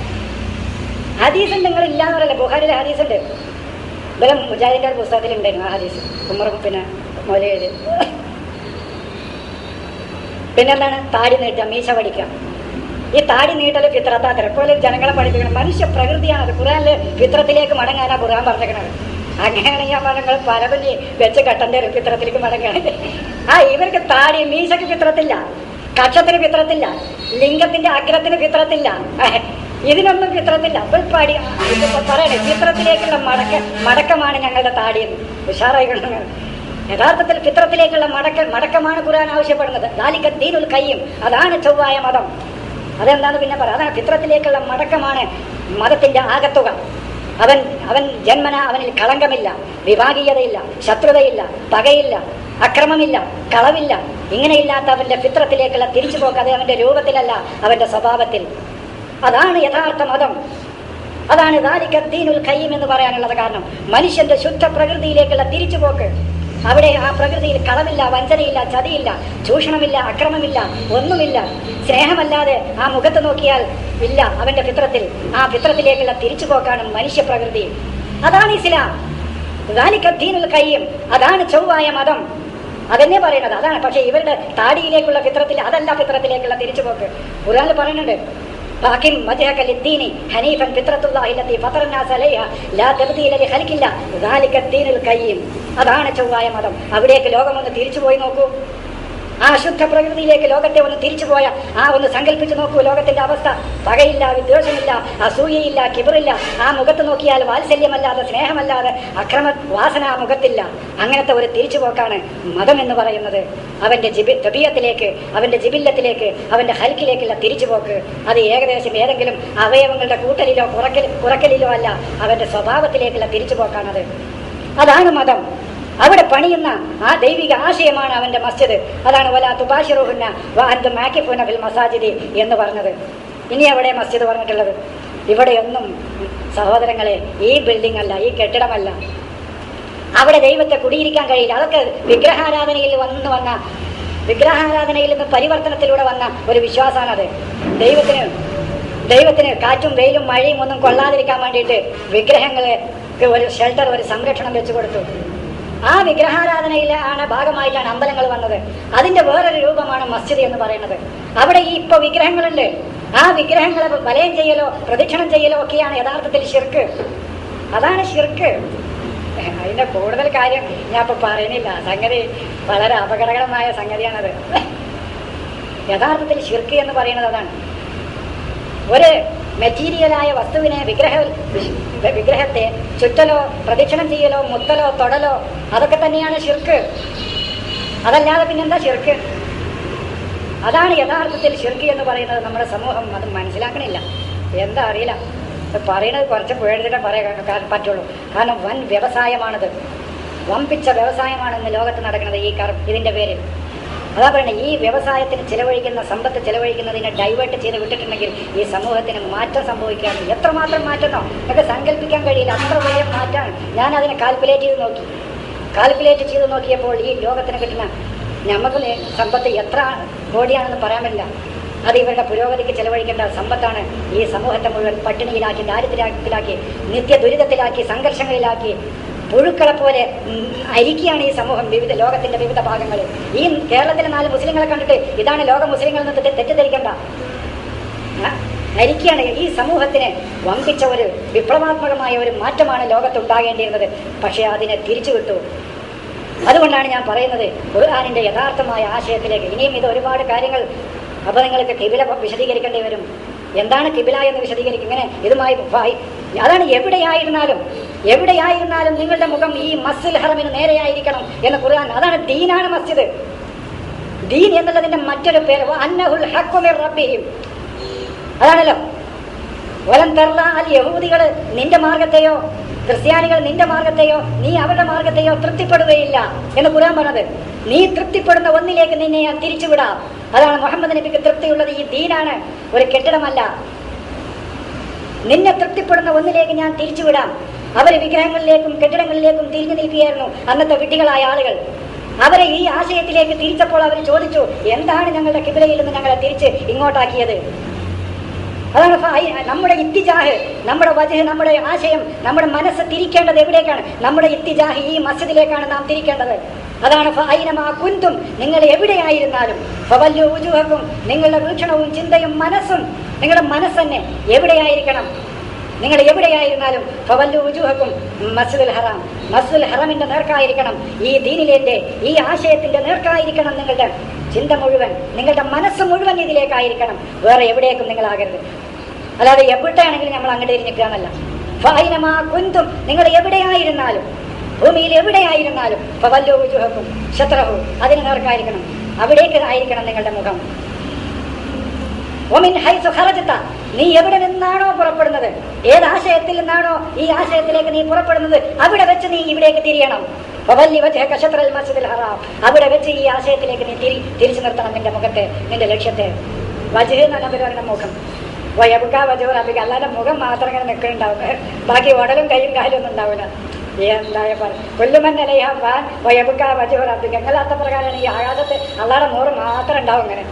ഹദീസ് നിങ്ങൾ ഇല്ലാന്ന് പറയല്ലേ, ബുഖാരിയിലെ ഹദീസ് ഉണ്ട്. ഇവിടെ മുജാഹിദിന്റെ ഒരു പുസ്തകത്തിലുണ്ടായിരുന്നു ആ ഹദീസ്, ഉമർ പിന്നെ മൊലയിൽ. പിന്നെന്താണ്? താടി നീട്ടുക, മീശ പഠിക്കുക. ഈ താടി നീട്ടല് ഫിത്രത്താത്ര പോലെ ജനങ്ങളെ പഠിപ്പിക്കണം. മനുഷ്യ പ്രകൃതിയാണത്. ഖുർആനില് ഫിത്രത്തിലേക്ക് മടങ്ങാനാ ഖുർആൻ പറഞ്ഞിരിക്കണത്. അങ്ങനെയാണെങ്കിൽ ആ മതങ്ങൾ പലവലി വെച്ച് കെട്ടേണ്ട ഒരു ഫിത്രത്തിലേക്ക് മടങ്ങുകയാണെങ്കിൽ ഇവർക്ക് താടി മീശക്ക് ഫിത്രത്തില്ല, കക്ഷത്തിന് ഫിത്രത്തില്ല, ലിംഗത്തിന്റെ അഗ്രത്തിന് ഫിത്രത്തില്ല, ഇതിനൊന്നും ഫിത്രത്തില്ല. അപ്പോൾ പറയണേ ഫിത്രത്തിലേക്കുള്ള മടക്കമാണ് ഞങ്ങളുടെ താടിയെന്ന്. ഉഷാറായി കിടന്നത്. യഥാർത്ഥത്തിൽ ഫിത്രത്തിലേക്കുള്ള മടക്കമാണ് ഖുർആൻ ആവശ്യപ്പെടുന്നത്. ദാലിക ദീനുൽ ഖയ്യിം, അതാണ് ചൊവ്വായ മതം. അതെന്താന്ന് പിന്നെ പറയാം. അതാണ് ഫിത്രത്തിലേക്കുള്ള മടക്കമാണ് മതത്തിന്റെ ആകത്തുക. അവൻ ജന്മന അവനിൽ കളങ്കമില്ല, വിഭാഗീയതയില്ല, ശത്രുതയില്ല, പകയില്ല, അക്രമമില്ല, കളവില്ല. ഇങ്ങനെയില്ലാത്ത അവന്റെ ഫിത്രത്തിലേക്കുള്ള തിരിച്ചുപോക്ക് അത് അവന്റെ രൂപത്തിലല്ല, അവന്റെ സ്വഭാവത്തിൽ. അതാണ് യഥാർത്ഥ മതം. അതാണ് ദാലിക ദീനുൽ ഖയ്യിം എന്ന് പറയാനുള്ളത്. കാരണം മനുഷ്യന്റെ ശുദ്ധ പ്രകൃതിയിലേക്കുള്ള തിരിച്ചുപോക്ക്. അവിടെ ആ പ്രകൃതിയിൽ കളവില്ല, വഞ്ചനയില്ല, ചതിയില്ല, ചൂഷണമില്ല, അക്രമമില്ല, ഒന്നുമില്ല. സ്നേഹമല്ലാതെ ആ മുഖത്ത് നോക്കിയാൽ ഇല്ല അവന്റെ ഫിത്രത്തിൽ. ആ ഫിത്രത്തിലേക്കുള്ള തിരിച്ചുപോക്കാണ് മനുഷ്യ പ്രകൃതി. അതാണ് ഇസ്ലാം. ദാലിക ദീനുൽ ഖയ്യിം, അതാണ് ചൊവ്വായ മതം. അതെന്നെ പറയുന്നത് അതാണ്. പക്ഷെ ഇവരുടെ താടിയിലേക്കുള്ള ഫിത്രത്തിൽ അതല്ല ഫിത്രത്തിലേക്കുള്ള തിരിച്ചുപോക്ക്. ഖുർആനിൽ പറയുന്നുണ്ട്, فأقم وجهك للدين حنيفا فطرة الله التي فطر الناس عليها لا تبديل لخلق الله ذلك الدين القيم. അതാണ് ചൊവ്വായ മതം. അവിടേക്ക് ലോകമൊന്ന് തിരിച്ചുപോയി നോക്കൂ. ആ ശുദ്ധ പ്രകൃതിയിലേക്ക് ലോകത്തെ ഒന്ന് തിരിച്ചുപോയ ഒന്ന് സങ്കല്പിച്ച് നോക്കൂ. ലോകത്തിന്റെ അവസ്ഥ പകയില്ല, വിദ്വേഷമില്ല, അസൂയയില്ല, കിബറില്ല. ആ മുഖത്ത് നോക്കിയാൽ വാത്സല്യമല്ലാതെ, സ്നേഹമല്ലാതെ അക്രമ വാസന ആ മുഖത്തില്ല. അങ്ങനത്തെ ഒരു തിരിച്ചുപോക്കാണ് മതം എന്ന് പറയുന്നത്. അവന്റെ തബീയത്തിലേക്ക്, അവന്റെ ജിബില്ലത്തിലേക്ക്, അവന്റെ ഹൽക്കിലേക്കുള്ള തിരിച്ചുപോക്ക്. അത് ഏകദേശം ഏതെങ്കിലും അവയവങ്ങളുടെ കൂട്ടലിലോ കുറക്കലിലോ അല്ല, അവന്റെ സ്വഭാവത്തിലേക്കുള്ള തിരിച്ചുപോക്കാണത്. അതാണ് മതം. അവിടെ പണിയുന്ന ആ ദൈവിക ആശയമാണ് അവന്റെ മസ്ജിദ്. അതാണ് വലാ തുബാശിറുഹുന്ന വഅൻതും ആകിഫൂന ഫിൽ മസാജിദി എന്ന് പറഞ്ഞത്. ഇനി എവിടെ മസ്ജിദ് പറഞ്ഞിട്ടുള്ളത്? ഇവിടെയൊന്നും സഹോദരങ്ങളെ ഈ ബിൽഡിംഗ് അല്ല, ഈ കെട്ടിടമല്ല. അവിടെ ദൈവത്തെ കുടിയിരിക്കാൻ കഴിയില്ല. അതൊക്കെ വിഗ്രഹാരാധനയിൽ വിഗ്രഹാരാധനയിൽ നിന്ന് പരിവർത്തനത്തിലൂടെ വന്ന ഒരു വിശ്വാസമാണത്. ദൈവത്തിന് കാറ്റും വെയിലും മഴയും ഒന്നും കൊള്ളാതിരിക്കാൻ വേണ്ടിയിട്ട് വിഗ്രഹങ്ങളെ ഒരു ഷെൽട്ടർ, ഒരു സംരക്ഷണം വെച്ചു കൊടുത്തു. ആ വിഗ്രഹാരാധനയിലാണ് ഭാഗമായിട്ടാണ് അമ്പലങ്ങൾ വന്നത്. അതിന്റെ വേറൊരു രൂപമാണ് മസ്ജിദ് എന്ന് പറയുന്നത്. അവിടെ ഈ ഇപ്പൊ വിഗ്രഹങ്ങളുണ്ട്. ആ വിഗ്രഹങ്ങളെ വലയം ചെയ്യലോ പ്രദക്ഷിണം ചെയ്യലോ ഒക്കെയാണ് യഥാർത്ഥത്തിൽ ശിർക്ക്. അതാണ് ശിർക്ക്. അതിന്റെ കൂടുതൽ കാര്യം ഞാൻ ഇപ്പൊ പറയുന്നില്ല. സംഗതി വളരെ അപകടകരമായ സംഗതിയാണത്. യഥാർത്ഥത്തിൽ ശിർക്ക് എന്ന് പറയുന്നത് അതാണ്. ഒരു മെറ്റീരിയലായ വസ്തുവിനെ വിഗ്രഹത്തെ ചുറ്റലോ പ്രദക്ഷിണം ചെയ്യലോ മുത്തലോ തൊടലോ അതൊക്കെ തന്നെയാണ് ശിർക്ക്. അതല്ലാതെ പിന്നെന്താ ശിർക്ക്? അതാണ് യഥാർത്ഥത്തിൽ ശിർക്ക് എന്ന് പറയുന്നത്. നമ്മുടെ സമൂഹം അത് മനസ്സിലാക്കണില്ല. എന്താ അറിയില്ല. പറയുന്നത് കുറച്ച് പേടിച്ചിട്ടേ പറയാൻ പറ്റുള്ളൂ. കാരണം വൻ വ്യവസായമാണിത്. വമ്പിച്ച വ്യവസായമാണ് ഇന്ന് ലോകത്ത് നടക്കുന്നത് ഇതിന്റെ പേരിൽ. അതാ പറയുന്നത്, ഈ വ്യവസായത്തിന് ചിലവഴിക്കുന്ന സമ്പത്ത് ചിലവഴിക്കുന്നതിനെ ഡൈവേർട്ട് ചെയ്ത് വിട്ടിട്ടുണ്ടെങ്കിൽ ഈ സമൂഹത്തിന് മാറ്റം സംഭവിക്കുകയാണ്. എത്രമാത്രം മാറ്റുന്നോ എന്നൊക്കെ സങ്കല്പിക്കാൻ കഴിയില്ല. അത്ര വലിയ മാറ്റമാണ്. ഞാൻ അതിനെ കാൽക്കുലേറ്റ് ചെയ്ത് നോക്കിയപ്പോൾ ഈ ലോകത്തിന് കിട്ടുന്ന നമുക്ക് സമ്പത്ത് എത്ര കോടിയാണെന്ന് പറയാൻ പറ്റില്ല. അത് ഇവരുടെ പുരോഗതിക്ക് ചെലവഴിക്കേണ്ട സമ്പത്താണ്. ഈ സമൂഹത്തെ മുഴുവൻ പട്ടിണിയിലാക്കി, ദാരിദ്ര്യത്തിലാക്കി, നിത്യ ദുരിതത്തിലാക്കി, സംഘർഷങ്ങളിലാക്കി പുഴുക്കളെ പോലെ അരിക്കുകയാണ് ഈ സമൂഹം ലോകത്തിന്റെ വിവിധ ഭാഗങ്ങളിൽ. ഈ കേരളത്തിലെ 4 മുസ്ലിങ്ങളെ കണ്ടിട്ട് ഇതാണ് ലോക മുസ്ലിങ്ങൾ എന്ന് തെറ്റിദ്ധരിക്കണ്ട. അരിക്കുകയാണ്. ഈ സമൂഹത്തിന് വമ്പിച്ച ഒരു വിപ്ലവാത്മകമായ ഒരു മാറ്റമാണ് ലോകത്തുണ്ടാകേണ്ടിയിരുന്നത്. പക്ഷേ അതിനെ തിരിച്ചു വിട്ടു. അതുകൊണ്ടാണ് ഞാൻ പറയുന്നത് ഖുർആനിന്റെ യഥാർത്ഥമായ ആശയത്തിലേക്ക്. ഇനിയും ഇത് ഒരുപാട് കാര്യങ്ങൾ. അപ്പോൾ നിങ്ങൾക്ക് കിബില വിശദീകരിക്കേണ്ടി വരും. എന്താണ് കിബില എന്ന് വിശദീകരിക്കും. ഇങ്ങനെ ഇതുമായി അതാണ് എവിടെയായിരുന്നാലും നിങ്ങളുടെ മുഖം ഈ മസ്ജിദുൽ ഹറമിന് നേരെയായിരിക്കണം എന്ന് ഖുർആൻ. അതാണ് ദീനാണ് മസ്ജിദ്. ദീൻ എന്നുള്ളതിന്റെ മറ്റൊരു പേര് അന്നഹുൽ ഹഖ്ഖു മിർ റബ്ബിഹിം. അതാണല്ലോ. വലൻ തർല അൽ യഹൂദികൾ നിന്റെ മാർഗത്തെയോ ക്രിസ്ത്യാനികൾ നിന്റെ മാർഗത്തെയോ നീ അവരുടെ മാർഗത്തെയോ തൃപ്തിപ്പെടുകയില്ല എന്ന് ഖുർആൻ പറഞ്ഞത്. നീ തൃപ്തിപ്പെടുന്ന ഒന്നിലേക്ക് നിന്നെ ഞാൻ തിരിച്ചുവിടാം. അതാണ് മുഹമ്മദ് നബിക്ക് തൃപ്തിയുള്ളത്. ഈ ദീനാണ്, ഒരു കെട്ടിടമല്ല. നിന്നെ തൃപ്തിപ്പെടുന്ന ഒന്നിലേക്ക് ഞാൻ തിരിച്ചുവിടാം. അവര് വിഗ്രഹങ്ങളിലേക്കും കെട്ടിടങ്ങളിലേക്കും തിരിഞ്ഞു നിൽക്കുകയായിരുന്നു അന്നത്തെ വിഡ്ഢികളായ ആളുകൾ. അവരെ ഈ ആശയത്തിലേക്ക് തിരിച്ചപ്പോൾ അവർ ചോദിച്ചു, എന്താണ് ഞങ്ങളുടെ കിബിലയിൽ നിന്ന് ഞങ്ങളെ തിരിച്ച് ഇങ്ങോട്ടാക്കിയത്? അതാണ് നമ്മുടെ ഇത്തിജാഹ്, നമ്മുടെ വജ്ഹ്, നമ്മുടെ ആശയം, നമ്മുടെ മനസ്സ് തിരിക്കേണ്ടത് എവിടേക്കാണ്? നമ്മുടെ ഇത്തിജാഹ് ഈ മസ്ജിദിലേക്കാണ് നാം തിരിക്കേണ്ടത്. അതാണ് ഫഅൈനമാ കുൻതും, നിങ്ങൾ എവിടെയായിരുന്നാലും, ഫവല്ലു വുജൂഹക്കും, നിങ്ങളുടെ വീക്ഷണവും ചിന്തയും മനസ്സും, നിങ്ങളുടെ മനസ്സ് തന്നെ എവിടെയായിരിക്കണം? നിങ്ങൾ എവിടെയായിരുന്നാലും ഫവല്ലു വുജൂഹക്കും മസ്ജിദുൽ ഹറാം, മസ്ജിദുൽ ഹറമിന്റെ നേർക്കായിരിക്കണം. ഈ ദീനിലെ ഈ ആശയത്തിന്റെ നേർക്കായിരിക്കണം നിങ്ങളുടെ ചിന്ത മുഴുവൻ, നിങ്ങളുടെ മനസ്സ് മുഴുവൻ ഇതിലേക്കായിരിക്കണം. വേറെ എവിടേക്കും നിങ്ങളാകരുത്. അല്ലാതെ എവിടെയാണെങ്കിലും നമ്മൾ അങ്ങോട്ട് തിരിഞ്ഞിരിക്കാന്നല്ല. ഫഅൈനമാ കുൻതും, നിങ്ങൾ എവിടെയായിരുന്നാലും, ഭൂമിയിൽ എവിടെയായിരുന്നാലും, ഫവല്ലു വുജൂഹക്കും ശത്രഹു, അതിന് നേർക്കായിരിക്കണം. അവിടേക്ക് ആയിരിക്കണം നിങ്ങളുടെ മുഖം. വമിൻ ഹൈസു ഖറജത, നീ എവിടെ നിന്നാണോ പുറപ്പെടുന്നത്, ഏതാശയത്തിൽ നിന്നാണോ ഈ ആശയത്തിലേക്ക് നീ പുറപ്പെടുന്നത്, അവിടെ വെച്ച് നീ ഇവിടേക്ക് തിരിയണം. ഫവല്ലി വജ്ഹക ശത്റൽ മസ്ജിദിൽ ഹറാം, അവിടെ വെച്ച് ഈ ആശയത്തിലേക്ക് നീ തിരിച്ചു നിർത്തണം നിന്റെ മുഖത്തെ, നിന്റെ ലക്ഷ്യത്തെ. വജ്ഹ് എന്ന് പറയുന്ന മുഖം. വയബുക്ക വജു റബ്ബിക, അല്ലാതെ മുഖം മാത്രം ഇങ്ങനെ നിൽക്കുന്നുണ്ടാവും, ബാക്കി ഉടലും കൈയും കാലും ഒന്നും ഉണ്ടാവില്ല. എന്തായ കൊല്ലുമന്നലയാ വാൻ വയബുക്ക വജു റബ്ബിക, അല്ലാത്ത പ്രകാരമാണ് ഈ ആകാശത്ത് അള്ളാടെ മോറ് മാത്രം ഉണ്ടാവും. ഇങ്ങനെ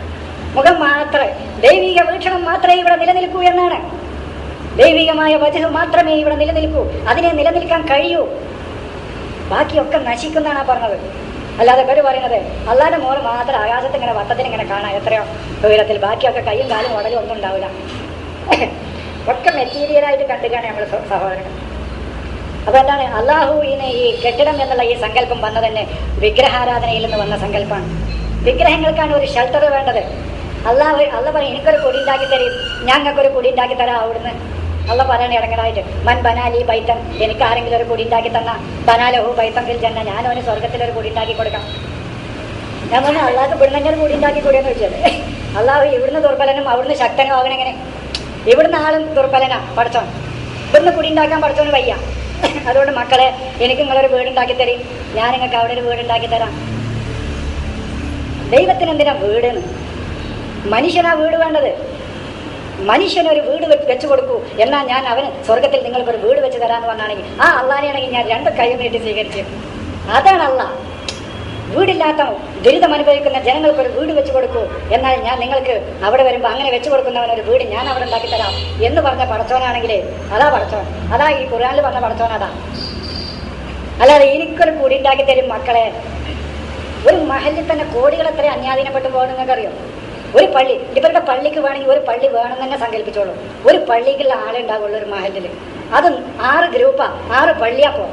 മുഖം മാത്രമേ, ദൈവിക വീക്ഷണം മാത്രമേ ഇവിടെ നിലനിൽക്കൂ എന്നാണ്. ദൈവികമായ വജ്ഹ് മാത്രമേ ഇവിടെ നിലനിൽക്കൂ, അതിനെ നിലനിൽക്കാൻ കഴിയൂ. ബാക്കിയൊക്കെ നശിക്കുന്നതാണ് പറഞ്ഞത്. അല്ലാതെ ഇവര് പറയുന്നത് അള്ളാന്റെ മോറ് മാത്രം ആകാശത്ത് ഇങ്ങനെ വട്ടത്തിന് ഇങ്ങനെ കാണാം, എത്രയോ ഉയരത്തിൽ, ബാക്കിയൊക്കെ കൈയും കാലും ഉടലും ഒന്നും ഉണ്ടാവില്ല. ഒക്കെ മെറ്റീരിയലായിട്ട് കണ്ടുകയാണ് നമ്മൾ സഹോദരങ്ങൾ. അപ്പൊ എന്താണ് അള്ളാഹുവിന് ഈ കെട്ടിടം എന്നുള്ള ഈ സങ്കല്പം വന്ന തന്നെ വിഗ്രഹാരാധനയിൽ നിന്ന് വന്ന സങ്കല്പമാണ്. വിഗ്രഹങ്ങൾക്കാണ് ഒരു ഷെൽട്ടർ വേണ്ടത്. അള്ള പറയും, എനിക്കൊരു കുടി ഉണ്ടാക്കി തരും, ഞങ്ങൾക്കൊരു കുടി ഉണ്ടാക്കി തരാം അവിടുന്ന്. അള്ള പറയണ ഇടങ്ങടായിട്ട്, മൻ ബനാലി ബൈത്തൻ, എനിക്ക് ആരെങ്കിലും ഒരു കുടി ഉണ്ടാക്കി തന്ന ബനാലഹു ബൈത്തൻ ഫിൽ ജന്ന, ഞാനും അവന് സ്വർഗത്തിലൊരു കുടി ഉണ്ടാക്കി കൊടുക്കാം. ഞാൻ പറഞ്ഞു, അള്ളാഹ് ഇവിടുന്ന് തന്നെ ഒരു കുടി ഉണ്ടാക്കി കൂടിയെന്ന് വെച്ചത്. അള്ളാഹു ഇവിടുന്ന് ദുർബലനും അവിടുന്ന് ശക്തനും ആവണെങ്ങനെ? ഇവിടുന്ന് ആളും ദുർബലനാ പഠിച്ചോൻ, ഇവിടുന്ന് കുടി ഉണ്ടാക്കാൻ പഠിച്ചോന് വയ്യ. അതുകൊണ്ട് മക്കളെ, എനിക്ക് നിങ്ങളൊരു വീടുണ്ടാക്കി തരും, ഞാൻ നിങ്ങൾക്ക് അവിടെ ഒരു വീടുണ്ടാക്കി തരാം. ദൈവത്തിന് എന്തിനാ വീടെന്ന്? മനുഷ്യനാ വീട് വേണ്ടത്. മനുഷ്യനൊരു വീട് വെച്ചു കൊടുക്കൂ, എന്നാൽ ഞാൻ അവന് സ്വർഗത്തിൽ നിങ്ങൾക്കൊരു വീട് വെച്ച് തരാമെന്ന് പറഞ്ഞാണെങ്കിൽ ആ അള്ളാനെയാണെങ്കിൽ ഞാൻ 2 കൈയും നീട്ടി സ്വീകരിച്ചു. അതാണ് അള്ളാഹ്. വീടില്ലാത്ത ദുരിതം അനുഭവിക്കുന്ന ജനങ്ങൾക്കൊരു വീട് വെച്ചു കൊടുക്കൂ, എന്നാൽ ഞാൻ നിങ്ങൾക്ക് അവിടെ വരുമ്പോൾ അങ്ങനെ വെച്ചു കൊടുക്കുന്നവനൊരു വീട് ഞാൻ അവിടെ ഉണ്ടാക്കി തരാം എന്ന് പറഞ്ഞ പടച്ചോനാണെങ്കിലേ അതാ പടച്ചോൻ. അതാ ഈ ഖുർആനിൽ പറഞ്ഞ പടച്ചോൻ അതാ. അല്ലാതെ എനിക്കൊരു കൂടി ഉണ്ടാക്കി തരും മക്കളെ. ഒരു മഹലിൽ തന്നെ കോടികൾ എത്ര അന്യാധീനപ്പെട്ടു പോകുന്നു നിങ്ങൾക്കറിയോ? ഒരു പള്ളി, ഇവരുടെ പള്ളിക്ക് വേണമെങ്കിൽ ഒരു പള്ളി വേണം തന്നെ സങ്കല്പിച്ചോളൂ. ഒരു പള്ളിക്കുള്ള ആളെ ഉണ്ടാവുള്ളൂ ഒരു മഹലിൽ. അതും 6 ഗ്രൂപ്പാ, 6 പള്ളിയാപ്പോ.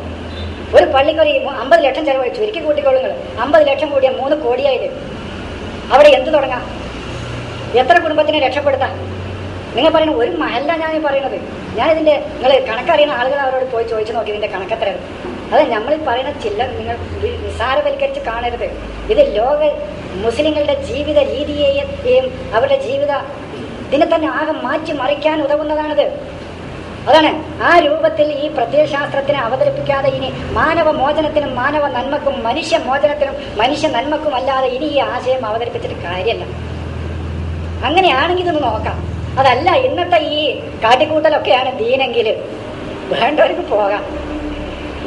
ഒരു പള്ളിക്ക് ഒരു 50 ലക്ഷം ചെലവഴിച്ചു, ചുരുക്കി കൂട്ടിക്കോളുങ്ങൾ. 50 ലക്ഷം കൂടിയ 3 കോടിയായില്ലേ. അവിടെ എന്ത് തുടങ്ങാം? എത്ര കുടുംബത്തിനെ രക്ഷപ്പെടുത്താം? നിങ്ങൾ പറയുന്നത് ഒരു മഹല്ല ഞാൻ പറയുന്നത്. ഞാനിതിൻ്റെ നിങ്ങൾ കണക്കറിയുന്ന ആളുകൾ അവരോട് പോയി ചോദിച്ചു നോക്കി ഇതിൻ്റെ കണക്കെത്രയാണ്. അത് നമ്മൾ പറയുന്ന നിങ്ങൾ നിസ്സാരവൽക്കരിച്ച് കാണരുത്. ഇത് ലോക മുസ്ലിങ്ങളുടെ ജീവിത രീതിയെയും അവരുടെ ജീവിത ഇതിനെ തന്നെ ആകെ മാറ്റി മറിക്കാൻ ഉതകുന്നതാണിത്. അതാണ് ആ രൂപത്തിൽ ഈ പ്രത്യയശാസ്ത്രത്തിനെ അവതരിപ്പിക്കാതെ ഇനി മാനവ മോചനത്തിനും മാനവ നന്മക്കും മനുഷ്യ മോചനത്തിനും മനുഷ്യ നന്മക്കും അല്ലാതെ ഇനി ഈ ആശയം അവതരിപ്പിച്ചിട്ട് കാര്യമല്ല. അങ്ങനെയാണെങ്കിൽ ഇതൊന്ന് നോക്കാം. അതല്ല ഇന്നത്തെ ഈ കാട്ടിക്കൂട്ടലൊക്കെയാണ് ദീനെങ്കിൽ വേണ്ടവർക്ക് പോകാം.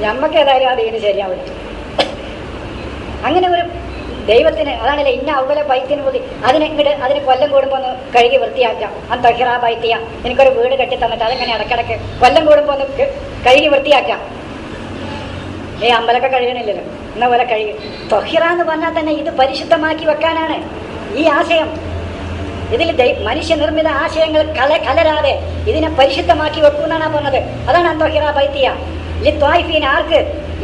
ഞമ്മക്ക് ഏതായാലും ആ ദീന് ശരിയാവില്ല. അങ്ങനെ ഒരു ദൈവത്തിന് അതാണല്ലേ ഇന്ന അവല ബൈത്തിന് കൂടി അതിന് കൊല്ലം കൂടുമ്പോൾ ഒന്ന് കഴുകി വൃത്തിയാക്കാം. ആ തഹിറ ബൈത്തിയ, എനിക്കൊരു വീട് കെട്ടി തന്നിട്ട് അതിങ്ങനെ ഇടക്കിടക്ക് കൊല്ലം കൂടുമ്പോൾ ഒന്ന് കഴുകി വൃത്തിയാക്കാം. അമ്പലമൊക്കെ കഴുകണില്ലല്ലോ, എന്ന പോലെ കഴുകി. ത്വഹിറ എന്ന് പറഞ്ഞാൽ തന്നെ ഇത് പരിശുദ്ധമാക്കി വെക്കാനാണ് ഈ ആശയം. ഇതിൽ മനുഷ്യനിർമ്മിത ആശയങ്ങൾ കലരാതെ ഇതിനെ പരിശുദ്ധമാക്കി വെക്കുമെന്നാണ് പറഞ്ഞത്. അതാണ് അന്തോഹിറ ബൈത്തിയ ലിത്വായിഫീന, ആർക്ക്?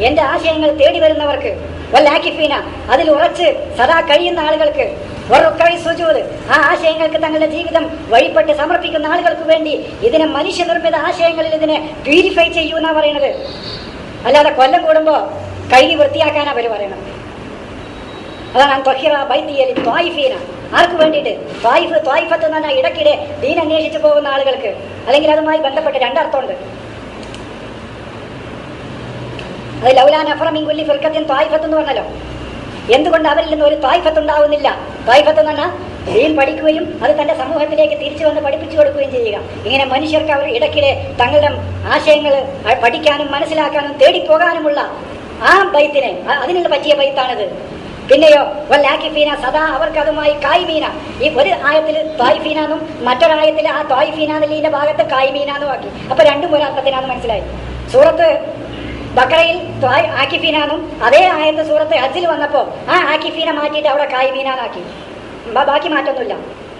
എന്റെ ആശയങ്ങൾ തേടി വരുന്നവർക്ക്. വല്ലാക്കിഫീന, അതിൽ ഉറച്ച് സദാ കഴിയുന്ന ആളുകൾക്ക്. സുജൂദ്, ആ ആശയങ്ങൾക്ക് തങ്ങളുടെ ജീവിതം വഴിപ്പെട്ട് സമർപ്പിക്കുന്ന ആളുകൾക്ക് വേണ്ടി ഇതിനെ മനുഷ്യനിർമ്മിത ആശയങ്ങളിൽ ഇതിനെ പ്യൂരിഫൈ ചെയ്യൂ എന്നാ പറയുന്നത്. അല്ലാതെ കൊല്ലം കൂടുമ്പോ കഴുകി വൃത്തിയാക്കാനാ അവര് പറയണത്. അതാണ് ത്വഹിറ ബൈത്തിയ ലിത്വായിഫീന, ആർക്ക് വേണ്ടിയിട്ട്? ത്വായിഫത്ത് എന്ന് പറഞ്ഞാൽ ഇടയ്ക്കിടെ ദീൻ അന്വേഷിച്ച് പോകുന്ന ആളുകൾക്ക്. അല്ലെങ്കിൽ അതുമായി ബന്ധപ്പെട്ട് രണ്ടർത്ഥമുണ്ട്. അത് ലൗലാ നഫറ മിൻ കുല്ലി ഫിർഖത്തിൻ ത്വായിഫത്ത് എന്ന് പറഞ്ഞല്ലോ. എന്തുകൊണ്ട് അവരിൽ നിന്ന് ഒരു ത്വായിഫത്ത് ഉണ്ടാവുന്നില്ല? ത്വായിഫത്ത് എന്ന് പറഞ്ഞാൽ ദീൻ പഠിക്കുകയും അത് തന്റെ സമൂഹത്തിലേക്ക് തിരിച്ചു വന്ന് പഠിപ്പിച്ചു കൊടുക്കുകയും ചെയ്യുക. ഇങ്ങനെ മനുഷ്യർക്ക് അവർ ഇടയ്ക്കിടെ തങ്ങളുടെ ആശയങ്ങൾ പഠിക്കാനും മനസ്സിലാക്കാനും തേടിപ്പോകാനുമുള്ള ആ ബൈത്തിനെ, അതിനുള്ള പറ്റിയ ബൈത്താണിത്. പിന്നെയോ വല്ലാക്കിഫീന, സദാ അവർക്ക് അതുമായി കായ്മീന. ഈ ഒരു ആയത്തിൽ ത്വായിഫീനാന്നും മറ്റൊരായത്തിൽ ആ ത്വായിഫീനാന്നിന്റെ ഭാഗത്ത് കായ്മീനാന്നും ആക്കി. അപ്പൊ രണ്ടും ഒരർത്ഥത്തിനാന്ന് മനസ്സിലായി. സൂറത്ത് ബക്കറയിൽ ആക്കിഫീനാന്നും അതേ ആയത്ത് സൂറത്ത് ഹജ്ജിൽ വന്നപ്പോ ആ ആക്കിഫീന മാറ്റിയിട്ട് അവിടെ കായ്മീനാന്നാക്കി. ബാക്കി മാറ്റൊന്നുമില്ല.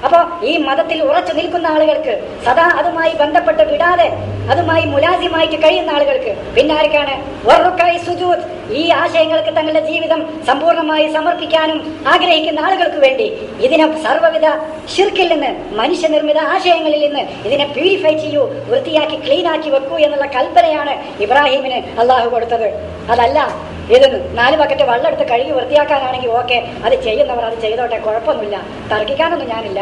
അപ്പോ ഈ മതത്തിൽ ഉറച്ചു നിൽക്കുന്ന ആളുകൾക്ക്, സദാ അതുമായി ബന്ധപ്പെട്ട് വിടാതെ അതുമായി മുലാസിമായിട്ട് കഴിയുന്ന ആളുകൾക്ക്, പിന്നെ ആർക്കാണ്? സുജൂദ്, ഈ ആശയങ്ങൾക്ക് തങ്ങളുടെ ജീവിതം സമ്പൂർണ്ണമായി സമർപ്പിക്കാനും ആഗ്രഹിക്കുന്ന ആളുകൾക്ക് വേണ്ടി ഇതിനെ സർവ്വവിധ ശിർക്കിൽ നിന്ന്, മനുഷ്യനിർമ്മിത ആശയങ്ങളിൽ നിന്ന് ഇതിനെ പ്യൂരിഫൈ ചെയ്യൂ, വൃത്തിയാക്കി ക്ലീനാക്കി വെക്കൂ എന്നുള്ള കൽപ്പനയാണ് ഇബ്രാഹിമിന് അള്ളാഹു കൊടുത്തത്. അതല്ല ഇതെന്ന് 4 ബക്കറ്റ് വെള്ളം എടുത്ത് കഴുകി വൃത്തിയാക്കാനാണെങ്കിൽ ഓക്കെ, അത് ചെയ്യുന്നവർ അത് ചെയ്തോട്ടെ, കുഴപ്പമൊന്നുമില്ല. തർക്കിക്കാനൊന്നും ഞാനില്ല,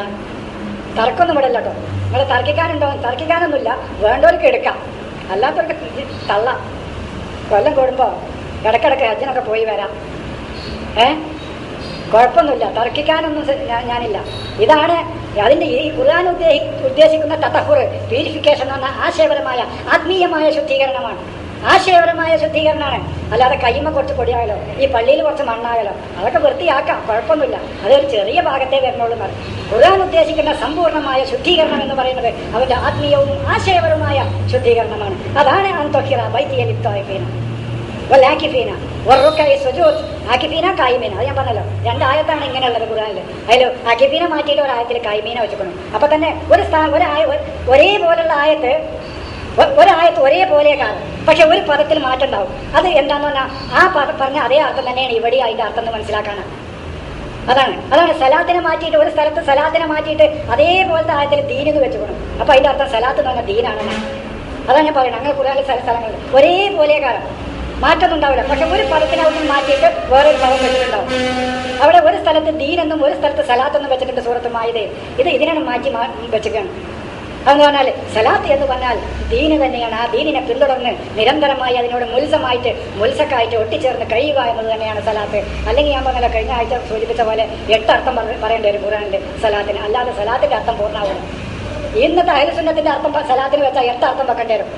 തർക്കമൊന്നും ഇവിടെ കേട്ടോ. നിങ്ങൾ തർക്കിക്കാനുണ്ടോ? തർക്കിക്കാനൊന്നുമില്ല, വേണ്ടവർക്ക് എടുക്കാം, അല്ലാത്തവർക്ക് തള്ളാം. കൊല്ലം കൂടുമ്പോ ഇടക്കിടക്ക് ഹജ്ജിനൊക്കെ പോയി വരാം. കുഴപ്പമൊന്നുമില്ല, തർക്കിക്കാനൊന്നും ഞാനില്ല. ഇതാണ് അതിന്റെ ഈ ഖുർആൻ ഉദ്ദേശിക്കുന്ന തതഹുർ, പ്യൂരിഫിക്കേഷൻ എന്ന് പറഞ്ഞാൽ ആശയപരമായ ആത്മീയമായ ശുദ്ധീകരണമാണ്. ആശയപരമായ ശുദ്ധീകരണമാണ്. അല്ലാതെ കൈമ കുറച്ച് പൊടിയായാലോ, ഈ പള്ളിയിൽ കുറച്ച് മണ്ണായാലോ, അതൊക്കെ വൃത്തിയാക്കാം, കുഴപ്പമൊന്നുമില്ല. അതൊരു ചെറിയ ഭാഗത്തേ വരണുള്ളൂ. ഖുർആൻ ഉദ്ദേശിക്കുന്ന സമ്പൂർണ്ണമായ ശുദ്ധീകരണം എന്ന് പറയുന്നത് അവന്റെ ആത്മീയവും ആശയപരമായ ശുദ്ധീകരണമാണ്. അതാണ് അൻത്വഹിറ ബൈത്തിയ ലിത്വായിഫീന വല്ലാക്കിഫീന വറുക്കഇ സുജൂദ്. ആക്കിഫീന കായിമീന, അത് ഞാൻ പറഞ്ഞല്ലോ, 2 ആയത്താണ് ഇങ്ങനെയുള്ളത് ഖുർആനിൽ. അതിൽ ആക്കിഫീന മാറ്റിയിട്ട് ഒരായത്തിൽ കായിമീന വെച്ചിക്കണം. അപ്പൊ തന്നെ ഒരേപോലുള്ള ആയത്ത്, ഒരായത്ത് ഒരേപോലെ കാണും, പക്ഷെ ഒരു പദത്തിൽ മാറ്റം ഉണ്ടാവും. അത് എന്താന്ന് പറഞ്ഞാൽ ആ പറഞ്ഞ അതേ അർത്ഥം തന്നെയാണ് ഇവിടെ അതിന്റെ അർത്ഥം എന്ന് മനസ്സിലാക്കാനാണ്. അതാണ് സലാത്തിനെ മാറ്റിയിട്ട് ഒരു സ്ഥലത്ത് സലാത്തിനെ മാറ്റിയിട്ട് അതേപോലത്തെ ആയത്തിൽ ദീനെന്ന് വെച്ചുകൊള്ളും. അപ്പൊ അതിന്റെ അർത്ഥം സലാത്ത് എന്ന് പറഞ്ഞാൽ ദീനാണെന്ന്. അതാണ് ഞാൻ പറയുന്നത്. അങ്ങനെ കൂടുതൽ സ്ഥലങ്ങളിൽ ഒരേപോലെ കാണും, മാറ്റമൊന്നും ഉണ്ടാവില്ല. പക്ഷെ ഒരു പദത്തിനകത്തും മാറ്റിയിട്ട് വേറൊരു പദം വെച്ചിട്ടുണ്ടാവും. അവിടെ ഒരു സ്ഥലത്ത് ദീനെന്നും ഒരു സ്ഥലത്ത് സലാത്തെന്നും വെച്ചിട്ടുണ്ട് സൂറത്ത് മാഇദയിൽ. ഇതിനാണ് മാറ്റി വെച്ചിട്ടാണ്. അതെന്ന് പറഞ്ഞാൽ സലാത്ത് എന്ന് പറഞ്ഞാൽ ദീന് തന്നെയാണ്. ആ ദീനിനെ പിന്തുടർന്ന് നിരന്തരമായി അതിനോട് മുൽസക്കായിട്ട് ഒട്ടിച്ചേർന്ന് കഴിയുക എന്നത് തന്നെയാണ് സലാത്ത്. അല്ലെങ്കിൽ ഞാൻ പറഞ്ഞല്ലോ, കഴിഞ്ഞ ആഴ്ച സൂചിപ്പിച്ച പോലെ 8 അർത്ഥം പറയേണ്ടി വരും ഖുർആനിൽ സലാത്തിന്. അല്ലാതെ സലാത്തിന്റെ അർത്ഥം പൂർണ്ണമാവില്ല. ഇന്നത്തെ അഹ്ലുസുന്നത്തിന്റെ അർത്ഥം സലാത്തിന് വെച്ചാൽ 8 അർത്ഥം വെക്കേണ്ടി വരും,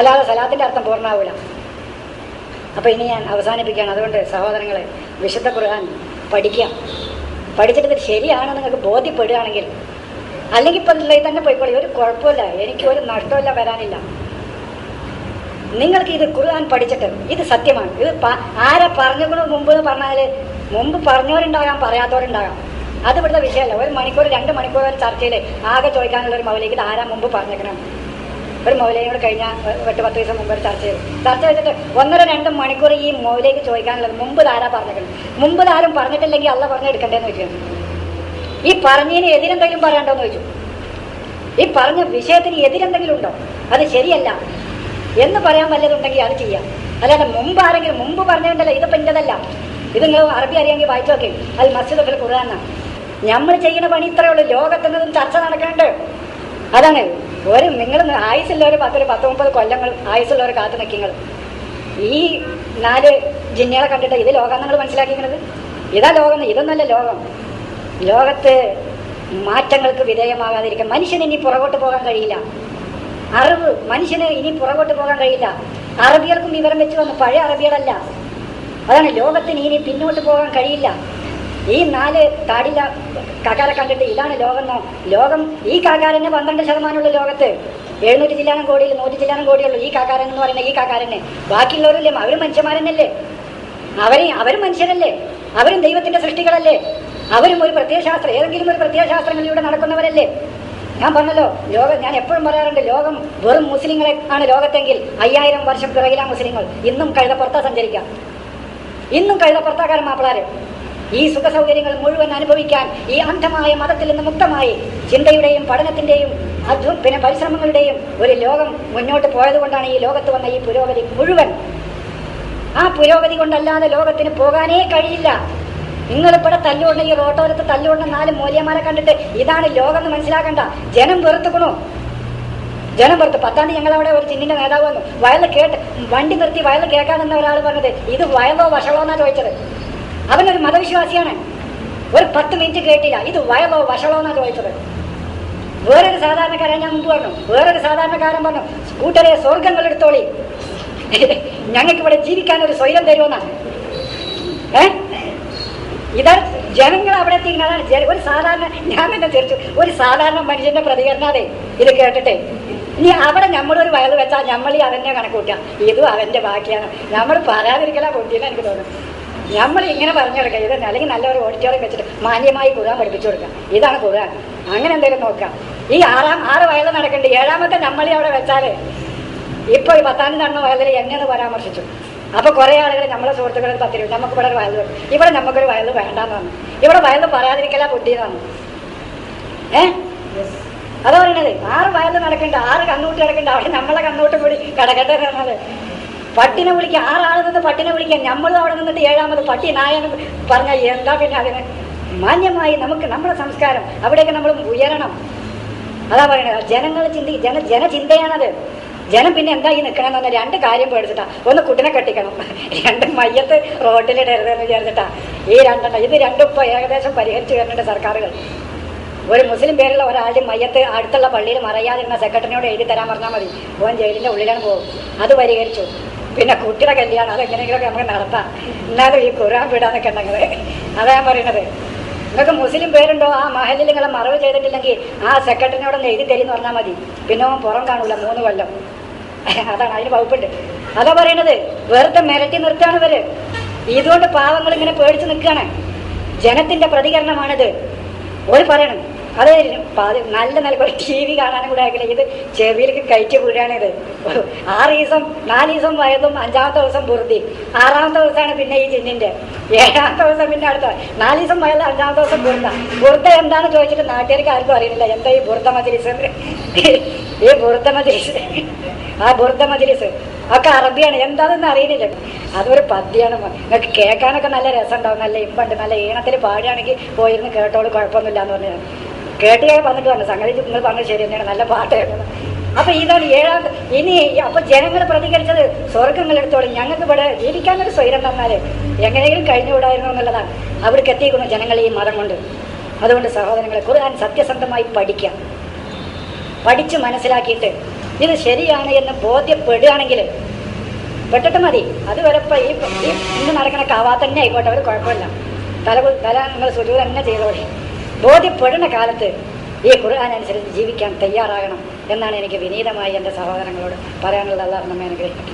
അല്ലാതെ സലാത്തിന്റെ അർത്ഥം പൂർണ്ണമാവില്ല. അപ്പൊ ഇനി ഞാൻ അവസാനിപ്പിക്കുകയാണ്. അതുകൊണ്ട് സഹോദരങ്ങളെ, വിശുദ്ധ ഖുർആൻ പഠിക്കുക. പഠിച്ചിട്ട് ശരിയാണെന്ന് നിങ്ങൾക്ക് ബോധ്യപ്പെടുകയാണെങ്കിൽ, അല്ലെങ്കിൽ ഇപ്പം തന്നെ പോയിക്കോളി, ഒരു കുഴപ്പമില്ല, എനിക്ക് ഒരു നഷ്ടമില്ല, വരാനില്ല. നിങ്ങൾക്ക് ഇത് ഖുർആൻ പഠിച്ചിട്ട് ഇത് സത്യമാണ്, ഇത് ആരെ പറഞ്ഞുകൊണ്ട് മുമ്പ് എന്ന് പറഞ്ഞാൽ മുമ്പ് പറഞ്ഞവരുണ്ടാകാം, പറയാത്തവരുണ്ടാകാം. അത് ഇവിടുത്തെ വിഷയമല്ല. 1 മണിക്കൂർ 2 മണിക്കൂർ ഒരു ചർച്ചയിൽ ആകെ ചോദിക്കാനുള്ള ഒരു മൗലിക്ക് ഇത് ആരാ മുമ്പ് പറഞ്ഞേക്കണം. ഒരു മൗലയോട് കഴിഞ്ഞ 8-10 ദിവസം മുമ്പ് ഒരു ചർച്ച ചെയ്തിട്ട് 1-2 മണിക്കൂർ ഈ മൗലേക്ക് ചോദിക്കാനുള്ളത് മുമ്പ് ആരാ പറഞ്ഞേക്കണം. മുമ്പ് ആരും പറഞ്ഞിട്ടില്ലെങ്കിൽ അള്ള പറഞ്ഞെടുക്കണ്ടേന്ന് ചോദിച്ചു. ഈ പറഞ്ഞതിന് എതിരെന്തെങ്കിലും പറയാണ്ടോന്ന് ചോദിച്ചു. ഈ പറഞ്ഞ വിഷയത്തിന് എതിരെന്തെങ്കിലും ഉണ്ടോ, അത് ശരിയല്ല എന്ന് പറയാൻ വല്ലതുണ്ടെങ്കിൽ അത് ചെയ്യാം. അല്ലാതെ മുമ്പ് ആരെങ്കിലും മുമ്പ് പറഞ്ഞിട്ടുണ്ടല്ലോ ഇതിപ്പോൾ ഇൻ്റെതല്ല, ഇത് നിങ്ങൾ അറബി അറിയാമെങ്കിൽ വായിച്ചു നോക്കി. അത് മസ്ജിദ് ഫിൽ ഖുർആനാണ്. നമ്മൾ ചെയ്യുന്ന പണി ഇത്രയേ ഉള്ളൂ. ലോകത്തുനിന്നും ചർച്ച നടക്കുന്നുണ്ട്. അതാണ് നിങ്ങൾ ആയുസുള്ളവർ 10-30 കൊല്ലങ്ങൾ ആയുസുള്ളവർ കാത്തു നിൽക്കുന്നത്. ഈ 4 ജിന്നുകളെ കണ്ടിട്ട് ഇത് ലോകം നിങ്ങൾ മനസ്സിലാക്കിക്കുന്നത്. ഇതാ ലോകം, ഇതൊന്നല്ല ലോകം. ലോകത്ത് മാറ്റങ്ങൾക്ക് വിധേയമാകാതിരിക്കാൻ മനുഷ്യന് ഇനി പുറകോട്ട് പോകാൻ കഴിയില്ല. അറിവ് മനുഷ്യന് ഇനി പുറകോട്ട് പോകാൻ കഴിയില്ല. അറബികൾക്കും വിവരം വെച്ച് വന്നു, പഴയ അറബികളല്ല. അതാണ് ലോകത്തിന് ഇനി പിന്നോട്ട് പോകാൻ കഴിയില്ല. ഈ 4 താടില കാക്കാരെ കണ്ടിട്ട് ഇതാണ് ലോകം. ഈ കാക്കാരന് 12% ലോകത്ത്. 700 ചില്ലാനം കോടിയിൽ 100 ചില്ലാനം കോടിയുള്ളൂ ഈ കാക്കാരൻ എന്ന് പറയുന്ന ഈ കാക്കാരനെ. ബാക്കിയുള്ളവരില്ലേ, അവരും മനുഷ്യന്മാരനല്ലേ, അവരും മനുഷ്യരല്ലേ, അവരും ദൈവത്തിന്റെ സൃഷ്ടികളല്ലേ, അവരും ഒരു പ്രത്യയശാസ്ത്രം, ഏതെങ്കിലും ഒരു പ്രത്യയശാസ്ത്രങ്ങളിലൂടെ നടക്കുന്നവരല്ലേ. ഞാൻ പറഞ്ഞല്ലോ, ഞാൻ എപ്പോഴും പറയാറുണ്ട്, ലോകം വെറും മുസ്ലിങ്ങളെ ആണ് ലോകത്തെങ്കിൽ 5000 വർഷം പിറകിലാ മുസ്ലിങ്ങൾ. ഇന്നും കഴുതപ്പുറത്താ സഞ്ചരിക്കാം, ഇന്നും കഴുതപ്പുറത്താക്കാരൻ മാപ്പിളാര്. ഈ സുഖ സൗകര്യങ്ങൾ മുഴുവൻ അനുഭവിക്കാൻ ഈ അന്ധമായ മതത്തിൽ നിന്ന് മുക്തമായി ചിന്തയുടെയും പഠനത്തിന്റെയും പിന്നെ പരിശ്രമങ്ങളുടെയും ഒരു ലോകം മുന്നോട്ട് പോയതുകൊണ്ടാണ് ഈ ലോകത്ത് വന്ന ഈ പുരോഗതി മുഴുവൻ. ആ പുരോഗതി കൊണ്ടല്ലാതെ ലോകത്തിന് പോകാനേ കഴിയില്ല. നിങ്ങളിവിടെ തല്ലുകൊണ്ട്, ഈ റോട്ടോരത്ത് തല്ലുകൊണ്ട് 4 മൂല്യന്മാരെ കണ്ടിട്ട് ഇതാണ് ലോകം എന്ന് മനസ്സിലാക്കണ്ട. ജനം വെറുത്തുക്കണു, ജനം വെറുത്ത്. 10-ാം തീയതി ഞങ്ങളവിടെ ഒരു ചിന്നിന്റെ നേതാവ് വന്നു. വയൽ കേട്ട് വണ്ടി നിർത്തി വയൽ കേൾക്കാൻ നിന്ന ഒരാൾ പറഞ്ഞത് ഇത് വയലോ വഷളോ എന്നാ ചോദിച്ചത്. അവനൊരു മതവിശ്വാസിയാണ്. ഒരു 10 മിനിറ്റ് കേട്ടില്ല, ഇത് വയലോ വഷളോ എന്നാ ചോദിച്ചത്. വേറൊരു സാധാരണക്കാരൻ, ഞാൻ മുമ്പ് പറഞ്ഞു, വേറൊരു സാധാരണക്കാരൻ പറഞ്ഞു, കൂട്ടരെ സ്വർഗങ്ങൾ എടുത്തോളി, ഞങ്ങൾക്ക് ഇവിടെ ജീവിക്കാൻ ഒരു സ്വൈരം തരുമെന്നാണ്. ഇതാണ് ജനങ്ങൾ അവിടെ എത്തിക്കുന്നതാണ്. ഒരു സാധാരണ, ഞാൻ തന്നെ തിരിച്ചു, ഒരു സാധാരണ മനുഷ്യന്റെ പ്രതികരണാതെ ഇത് കേട്ടിട്ടെ. ഇനി അവിടെ നമ്മളൊരു വയൽ വെച്ചാൽ നമ്മൾ അവന്റെ കണക്ക് കൂട്ടാം, ഇതും അവന്റെ ബാക്കിയാണ്. നമ്മൾ പറയാതിരിക്കലാ പൊട്ടിയെന്ന് എനിക്ക് തോന്നുന്നു. നമ്മൾ ഇങ്ങനെ പറഞ്ഞു കൊടുക്കുക ഇത്, അല്ലെങ്കിൽ നല്ലൊരു ഓഡിറ്റോറിയം വെച്ചിട്ട് മാന്യമായി ഖുർആൻ പഠിപ്പിച്ചു കൊടുക്കാം. ഇതാണ് ഖുർആൻ. അങ്ങനെ എന്തെങ്കിലും നോക്കാം. ഈ 6 വയൽ നടക്കണ്ട്, 7ാമത്തെ നമ്മളി അവിടെ വെച്ചാല് ഇപ്പൊ ഈ 10-ാം തീയതി നടന്ന വയലിൽ എങ്ങനെ പരാമർശിച്ചു. അപ്പൊ കുറെ ആളുകൾ നമ്മളെ സുഹൃത്തുക്കളിൽ 10 രൂപ നമുക്ക് ഇവിടെ ഒരു വയൽ വരും, ഇവിടെ നമുക്കൊരു വയൽ വേണ്ടാന്ന് പറഞ്ഞു. ഇവിടെ വയൽ പറയാതിരിക്കലാ പൊട്ടിയെന്ന് പറഞ്ഞു. അതാ പറയണത്. 6 വയൽ നടക്കണ്ട, 6 കണ്ണൂട്ട് കിടക്കണ്ട, അവിടെ നമ്മളെ കണ്ണൂട്ട് കൂടി കിടക്കട്ടെ പറഞ്ഞത്. പട്ടിനെ വിളിക്കുക, 6 ആൾ നിന്ന് പട്ടിനെ വിളിക്കുക, നമ്മളും അവിടെ നിന്നിട്ട് 7ാമത് പട്ടി നായെന്ന് പറഞ്ഞാൽ എന്താ പിന്നെ അതിന്? മാന്യമായി നമുക്ക് നമ്മുടെ സംസ്കാരം അവിടേക്ക് നമ്മൾ ഉയരണം. അതാ പറയണത്. ജനങ്ങൾ ജനചിന്തയാണത്. ജനം പിന്നെ എന്താ ഈ നിൽക്കണമെന്ന് പറഞ്ഞാൽ 2 കാര്യം പേടിച്ചിട്ടാ. ഒന്ന് കുട്ടിനെ കെട്ടിക്കണം, 2 മയ്യത്ത് റോട്ടിലിടരുതെന്ന് വിചാരിച്ചിട്ടാ ഈ 2 ഇത് 2 ഇപ്പോൾ ഏകദേശം പരിഹരിച്ചു വരുന്നുണ്ട് സർക്കാരുകൾ. ഒരു മുസ്ലിം പേരുള്ള ഒരാളുടെ മയ്യത്ത് അടുത്തുള്ള പള്ളിയിൽ മറയാതിരുന്ന സെക്രട്ടറിനോട് എഴുതി തരാൻ പറഞ്ഞാൽ മതി, ഓൻ ജയിലിൻ്റെ ഉള്ളിലാണ് പോകും. അത് പരിഹരിച്ചു. പിന്നെ കുട്ടിയുടെ കല്യാണം അതെങ്ങനെയെങ്കിലൊക്കെ നമുക്ക് നടത്താം. എന്നാലും ഈ ഖുർആൻ വിടാന്നൊക്കെ ഉണ്ടെങ്കിൽ അതാ ഞാൻ പറയുന്നത്. നിങ്ങൾക്ക് മുസ്ലിം പേരുണ്ടോ, ആ മഹലിൽ നിങ്ങളെ മറവ് ചെയ്തിട്ടില്ലെങ്കിൽ ആ സെക്രട്ടറിനോടൊന്ന് എഴുതി തരിന്ന് പറഞ്ഞാൽ മതി. പിന്നെ ഓൻ പുറം കാണൂല 3 കൊല്ലം. അതാണ്, അതിന് വകുപ്പുണ്ട്. അതാ പറയണത്. വെറുതെ മിരട്ടി നിർത്തുകയാണ് ഇവര്. ഇതുകൊണ്ട് പാവങ്ങൾ ഇങ്ങനെ പേടിച്ച് നിൽക്കുകയാണ്. ജനത്തിന്റെ പ്രതികരണമാണിത്. ഒരു പറയണം, അത് നല്ല നിലക്ക് ഒരു TV കാണാനും കൂടെ ആക്കില്ല. ഇത് ചെവിയിലേക്ക് കയറ്റി വീഴാണിത്. 4 ദിവസം വയതും, 5ാമത്തെ ദിവസം ബുർദി, 6ാമത്തെ ദിവസമാണ് പിന്നെ ഈ ജിന്നിന്റെ, 7ാമത്തെ ദിവസം പിന്നെ അടുത്ത 4 ദിവസം വയത്, 5ാമത്തെ ദിവസം ബുർദ എന്താന്ന് ചോദിച്ചിട്ട് നാട്ടുകാർക്ക് ആർക്കും അറിയില്ല. എന്താ ഈ ബുർദ മജ്‌ലിസ്? ഈ ബുർദ മജ്‌ലിസ്, ആ ബുർദ മജ്‌ലിസ് ഒക്കെ അറബിയാണ്, എന്താണെന്ന് അറിയുന്നില്ല. അതൊരു പദ്യമാണ്. നിങ്ങൾക്ക് കേൾക്കാനൊക്കെ നല്ല രസമുണ്ടാവും, നല്ല ഇമ്പുണ്ട്, നല്ല ഈണത്തിൽ പാടുകയാണെങ്കിൽ പോയിരുന്ന് കേട്ടോളൂ, കുഴപ്പമൊന്നുമില്ല എന്ന് പറഞ്ഞാൽ കേട്ട് വന്നിട്ട് പറഞ്ഞു. സംഗതി നിങ്ങൾ പറഞ്ഞത് ശരി തന്നെയാണ്, നല്ല പാട്ട് കേട്ടത്. അപ്പൊ ഇതാണ് 7ാമത്തെ. ഇനി അപ്പൊ ജനങ്ങൾ പ്രതികരിച്ചത് സ്വർഗങ്ങൾ എടുത്തോളും, ഞങ്ങൾക്ക് ഇവിടെ ജീവിക്കാനൊരു സ്വൈരം തന്നാല് എങ്ങനെയെങ്കിലും കഴിഞ്ഞുകൂടായിരുന്നു എന്നുള്ളതാണ്. അവിടേക്ക് എത്തിക്കുന്നു ജനങ്ങൾ ഈ മതം കൊണ്ട്. അതുകൊണ്ട് സഹോദരങ്ങളെ, ഖുർആൻ സത്യസന്ധമായി പഠിക്കാം. പഠിച്ച് മനസ്സിലാക്കിയിട്ട് ഇത് ശരിയാണ് എന്ന് ബോധ്യപ്പെടുകയാണെങ്കിൽ പെട്ടിട്ട് മതി. അതുവരെ ഇപ്പം ഈ ഇന്ന് നടക്കണ കാവാ തന്നെ ആയിക്കോട്ടെ, അവർ കുഴപ്പമില്ല. തല നിങ്ങൾ സുജൂർ തന്നെ ചെയ്തോളി. ബോധ്യപ്പെടുന്ന കാലത്ത് ഈ ഖുർആൻ അനുസരിച്ച് ജീവിക്കാൻ തയ്യാറാകണം എന്നാണ് എനിക്ക് വിനീതമായി എൻ്റെ സഹോദരങ്ങളോട് പറയാനുള്ളത്. അല്ലാഹ് നമ്മെ അനുഗ്രഹിക്കട്ടെ.